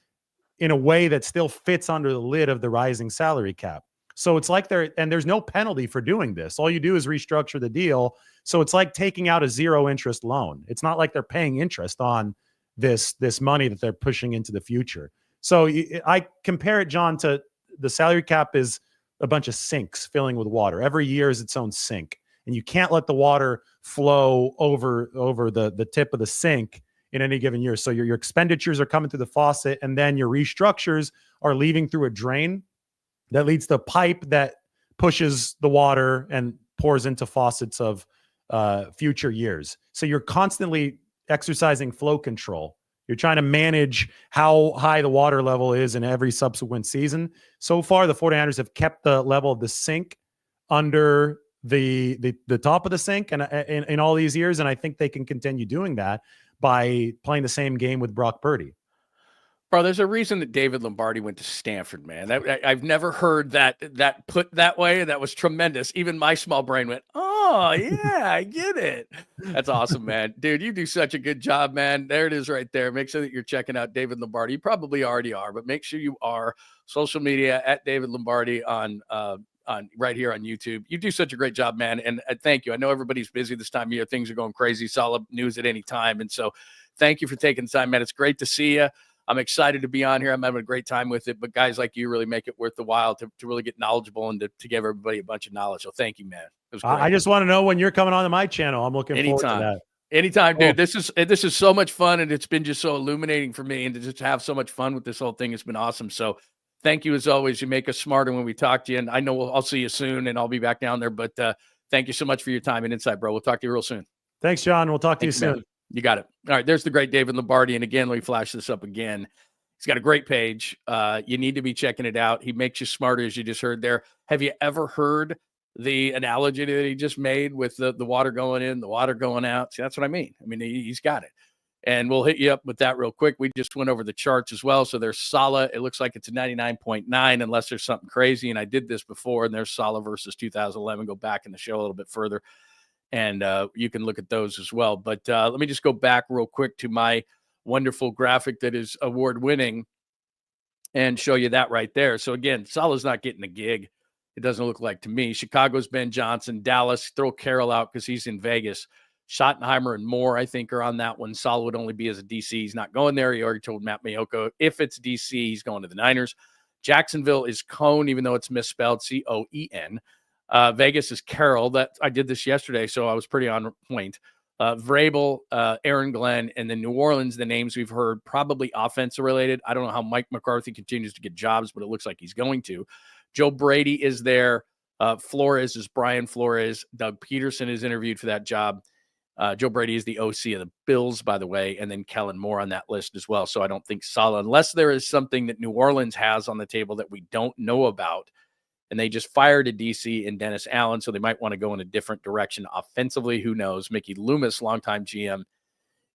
in a way that still fits under the lid of the rising salary cap. So it's like there's no penalty for doing this. All you do is restructure the deal. So it's like taking out a 0 interest loan. It's not like they're paying interest on this money that they're pushing into the future. So I compare it, John, to the salary cap is a bunch of sinks filling with water. Every year is its own sink, and you can't let the water flow over the tip of the sink in any given year. So your expenditures are coming through the faucet, and then your restructures are leaving through a drain that leads to a pipe that pushes the water and pours into faucets of future years. So you're constantly exercising flow control. You're trying to manage how high the water level is in every subsequent season. So far, the 49ers have kept the level of the sink under the top of the sink and in all these years, and I think they can continue doing that by playing the same game with Brock Purdy. Bro, there's a reason that David Lombardi went to Stanford, man. I've never heard that put that way. That was tremendous. Even my small brain went, oh, yeah, I get it. That's awesome, man. Dude, you do such a good job, man. There it is right there. Make sure that you're checking out David Lombardi. You probably already are, but make sure you are. Social media at David Lombardi on right here on YouTube. You do such a great job, man. And thank you. I know everybody's busy this time of year. Things are going crazy. Solid news at any time. And so thank you for taking the time, man. It's great to see you. I'm excited to be on here. I'm having a great time with it. But guys like you really make it worth the while to really get knowledgeable and to give everybody a bunch of knowledge. So thank you, man. It was great. I just want to know when you're coming on to my channel. I'm looking forward to that. Anytime, dude. This is so much fun, and it's been just so illuminating for me, and to just have so much fun with this whole thing. It's been awesome. So thank you as always. You make us smarter when we talk to you, and I know I'll see you soon, and I'll be back down there. But thank you so much for your time and insight, bro. We'll talk to you real soon. Thanks, John. We'll talk to you soon. Man. You got it. All right. There's the great David Lombardi. And again, let me flash this up again. He's got a great page. You need to be checking it out. He makes you smarter, as you just heard there. Have you ever heard the analogy that he just made with the water going in, the water going out? See, that's what I mean. I mean, he's got it. And we'll hit you up with that real quick. We just went over the charts as well. So there's Sala. It looks like it's a 99.9 unless there's something crazy. And I did this before. And there's Sala versus 2011. Go back in the show a little bit further. And you can look at those as well. But let me just go back real quick to my wonderful graphic that is award-winning and show you that right there. So, again, Salah's not getting a gig. It doesn't look like to me. Chicago's Ben Johnson. Dallas, throw Carroll out because he's in Vegas. Schottenheimer and Moore, I think, are on that one. Salah would only be as a DC. He's not going there. He already told Matt Maiocco if it's DC, he's going to the Niners. Jacksonville is Coen, even though it's misspelled, Coen. Vegas is Carroll. That I did this yesterday, so I was pretty on point. Vrabel, Aaron Glenn, and then New Orleans, the names we've heard, probably offensive related. I don't know how Mike McCarthy continues to get jobs, but it looks like he's going to. Joe Brady is there. Flores is Brian Flores. Doug Peterson is interviewed for that job. Joe Brady is the OC of the Bills, by the way, and then Kellen Moore on that list as well. So I don't think Saleh, unless there is something that New Orleans has on the table that we don't know about, and they just fired a DC and Dennis Allen, so they might want to go in a different direction offensively. Who knows? Mickey Loomis, longtime GM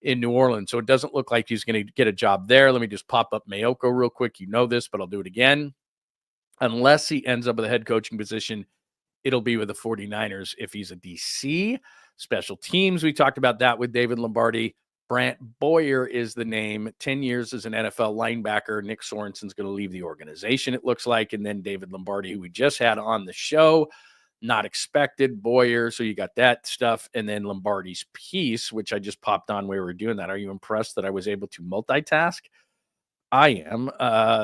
in New Orleans. So it doesn't look like he's going to get a job there. Let me just pop up Maiocco real quick. You know this, but I'll do it again. Unless he ends up with a head coaching position, it'll be with the 49ers if he's a DC. Special teams, we talked about that with David Lombardi. Brant Boyer is the name. 10 years as an NFL linebacker. Nick Sorensen's going to leave the organization, it looks like. And then David Lombardi, who we just had on the show, not expected. Boyer, so you got that stuff. And then Lombardi's piece, which I just popped on where we were doing that. Are you impressed that I was able to multitask? I am.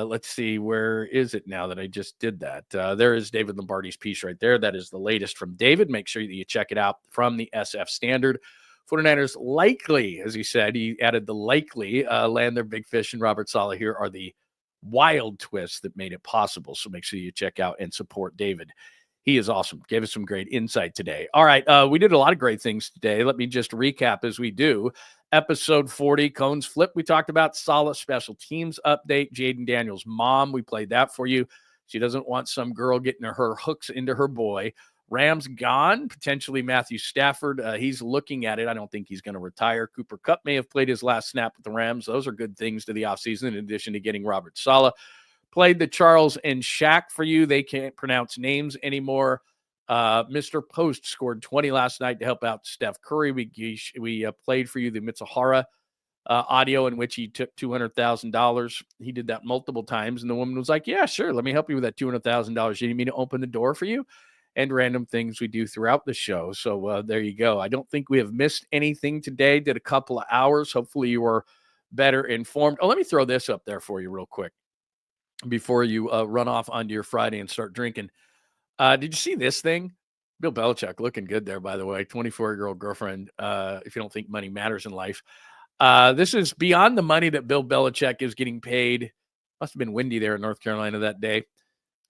Let's see. Where is it now that I just did that? There is David Lombardi's piece right there. That is the latest from David. Make sure that you check it out from the SF Standard. 49ers likely, as he said, he added the likely, land their big fish in Robert Saleh. Here are the wild twists that made it possible. So make sure you check out and support David. He is awesome. Gave us some great insight today. All right. We did a lot of great things today. Let me just recap as we do. Episode 40, Coen's Flip. We talked about Sala special teams update. Jaden Daniels' mom. We played that for you. She doesn't want some girl getting her hooks into her boy. Rams gone, potentially Matthew Stafford. He's looking at it. I don't think he's going to retire. Cooper Kupp may have played his last snap with the Rams. Those are good things to the offseason, in addition to getting Robert Saleh. Played the Charles and Shaq for you. They can't pronounce names anymore. Mr. Post scored 20 last night to help out Steph Curry. We played for you the Mizuhara audio in which he took $200,000. He did that multiple times, and the woman was like, yeah, sure, let me help you with that $200,000. You need me to open the door for you? And random things we do throughout the show. So there you go. I don't think we have missed anything today. Did a couple of hours. Hopefully you were better informed. Oh, let me throw this up there for you real quick before you run off onto your Friday and start drinking. Did you see this thing? Bill Belichick looking good there, by the way. 24-year-old girlfriend, if you don't think money matters in life. This is beyond the money that Bill Belichick is getting paid. Must have been windy there in North Carolina that day.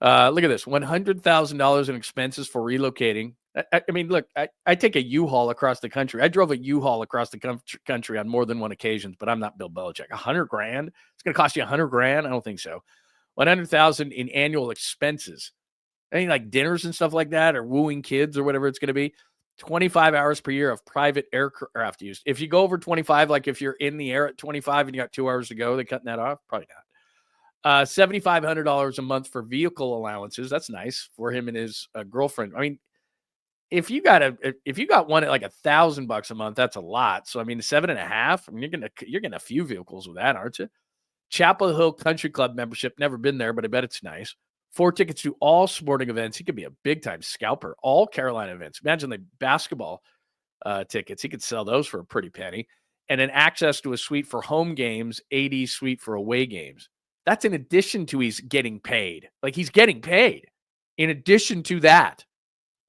Look at this, $100,000 in expenses for relocating. I mean, look, I take a U-Haul across the country. I drove a U-Haul across the country on more than one occasion, but I'm not Bill Belichick. $100,000? It's going to cost you $100,000? I don't think so. $100,000 in annual expenses. Any like dinners and stuff like that, or wooing kids or whatever it's going to be. 25 hours per year of private aircraft use. If you go over 25, like if you're in the air at 25 and you got 2 hours to go, they cutting that off? Probably not. $7,500 a month for vehicle allowances. That's nice for him and his girlfriend. I mean, if you got one at like $1,000 a month, that's a lot. So I mean, 7.5. I mean, you're getting a few vehicles with that, aren't you? Chapel Hill Country Club membership. Never been there, but I bet it's nice. 4 tickets to all sporting events. He could be a big time scalper. All Carolina events. Imagine the basketball tickets. He could sell those for a pretty penny. And then access to a suite for home games, AD suite for away games. That's in addition to he's getting paid. Like he's getting paid in addition to that.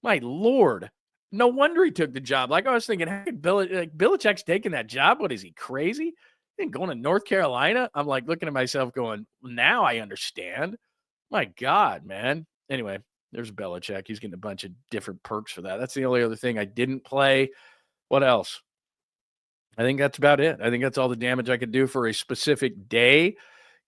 My Lord. No wonder he took the job. Like I was thinking, hey, Belichick's taking that job. What is he, crazy? And going to North Carolina? I'm like looking at myself going, now I understand. My God, man. Anyway, there's Belichick. He's getting a bunch of different perks for that. That's the only other thing I didn't play. What else? I think that's about it. I think that's all the damage I could do for a specific day.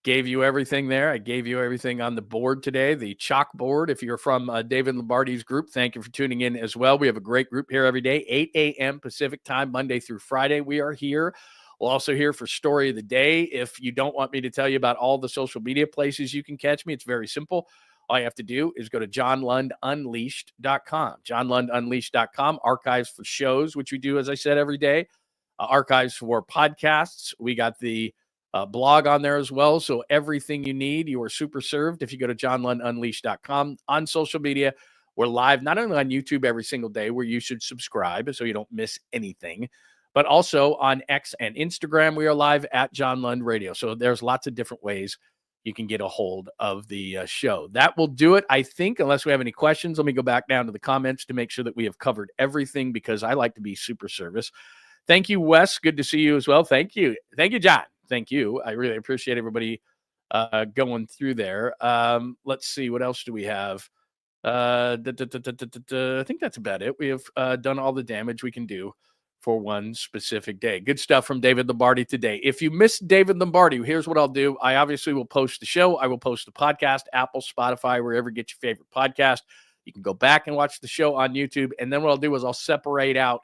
Gave you everything there. I gave you everything on the board today, the chalkboard. If you're from David Lombardi's group, thank you for tuning in as well. We have a great group here every day, 8 a.m. Pacific time, Monday through Friday. We are here. We'll also here for Story of the Day. If you don't want me to tell you about all the social media places you can catch me, it's very simple. All you have to do is go to johnlundunleashed.com. johnlundunleashed.com, archives for shows, which we do, as I said, every day. Archives for podcasts. We got the blog on there as well. So everything you need, you are super served if you go to johnlundunleashed.com. On social media, we're live not only on YouTube every single day where you should subscribe so you don't miss anything, but also on X and Instagram. We are live at John Lund Radio. So there's lots of different ways you can get a hold of the show. That will do it, I think, unless we have any questions. Let me go back down to the comments to make sure that we have covered everything because I like to be super service. Thank you, Wes. Good to see you as well. Thank you. Thank you, John. Thank you. I really appreciate everybody going through there. Let's see. What else do we have? I think that's about it. We have done all the damage we can do for one specific day. Good stuff from David Lombardi today. If you missed David Lombardi, here's what I'll do. I obviously will post the show. I will post the podcast, Apple, Spotify, wherever you get your favorite podcast. You can go back and watch the show on YouTube. And then what I'll do is I'll separate out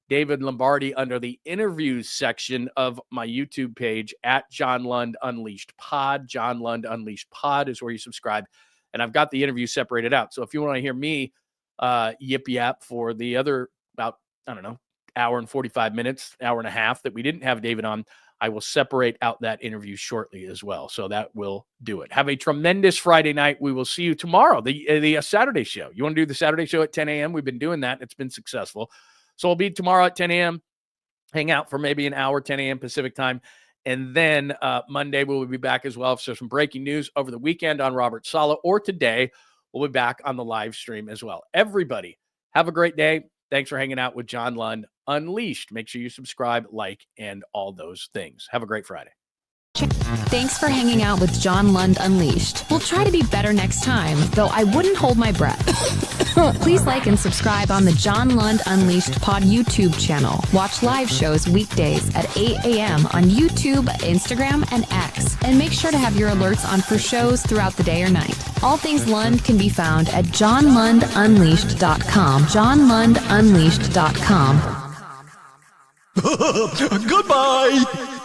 David Lombardi under the interviews section of my YouTube page at John Lund Unleashed Pod. John Lund Unleashed Pod is where you subscribe. And I've got the interview separated out. So if you want to hear me yip yap for the other about, I don't know, hour and 45 minutes, hour and a half that we didn't have David on, I will separate out that interview shortly as well. So that will do it. Have a tremendous Friday night. We will see you tomorrow, the Saturday show. You want to do the Saturday show at 10 a.m.? We've been doing that. It's been successful. So we'll be tomorrow at 10 a.m., hang out for maybe an hour, 10 a.m. Pacific time. And then Monday, we'll be back as well. If there's some breaking news over the weekend on Robert Saleh or today, we'll be back on the live stream as well. Everybody, have a great day. Thanks for hanging out with John Lund Unleashed. Make sure you subscribe, like, and all those things. Have a great Friday. Thanks for hanging out with John Lund Unleashed. We'll try to be better next time, though I wouldn't hold my breath. Please like and subscribe on the John Lund Unleashed Pod YouTube channel. Watch live shows weekdays at 8 a.m. on YouTube, Instagram, and X. And make sure to have your alerts on for shows throughout the day or night. All things Lund can be found at johnlundunleashed.com. johnlundunleashed.com. Goodbye!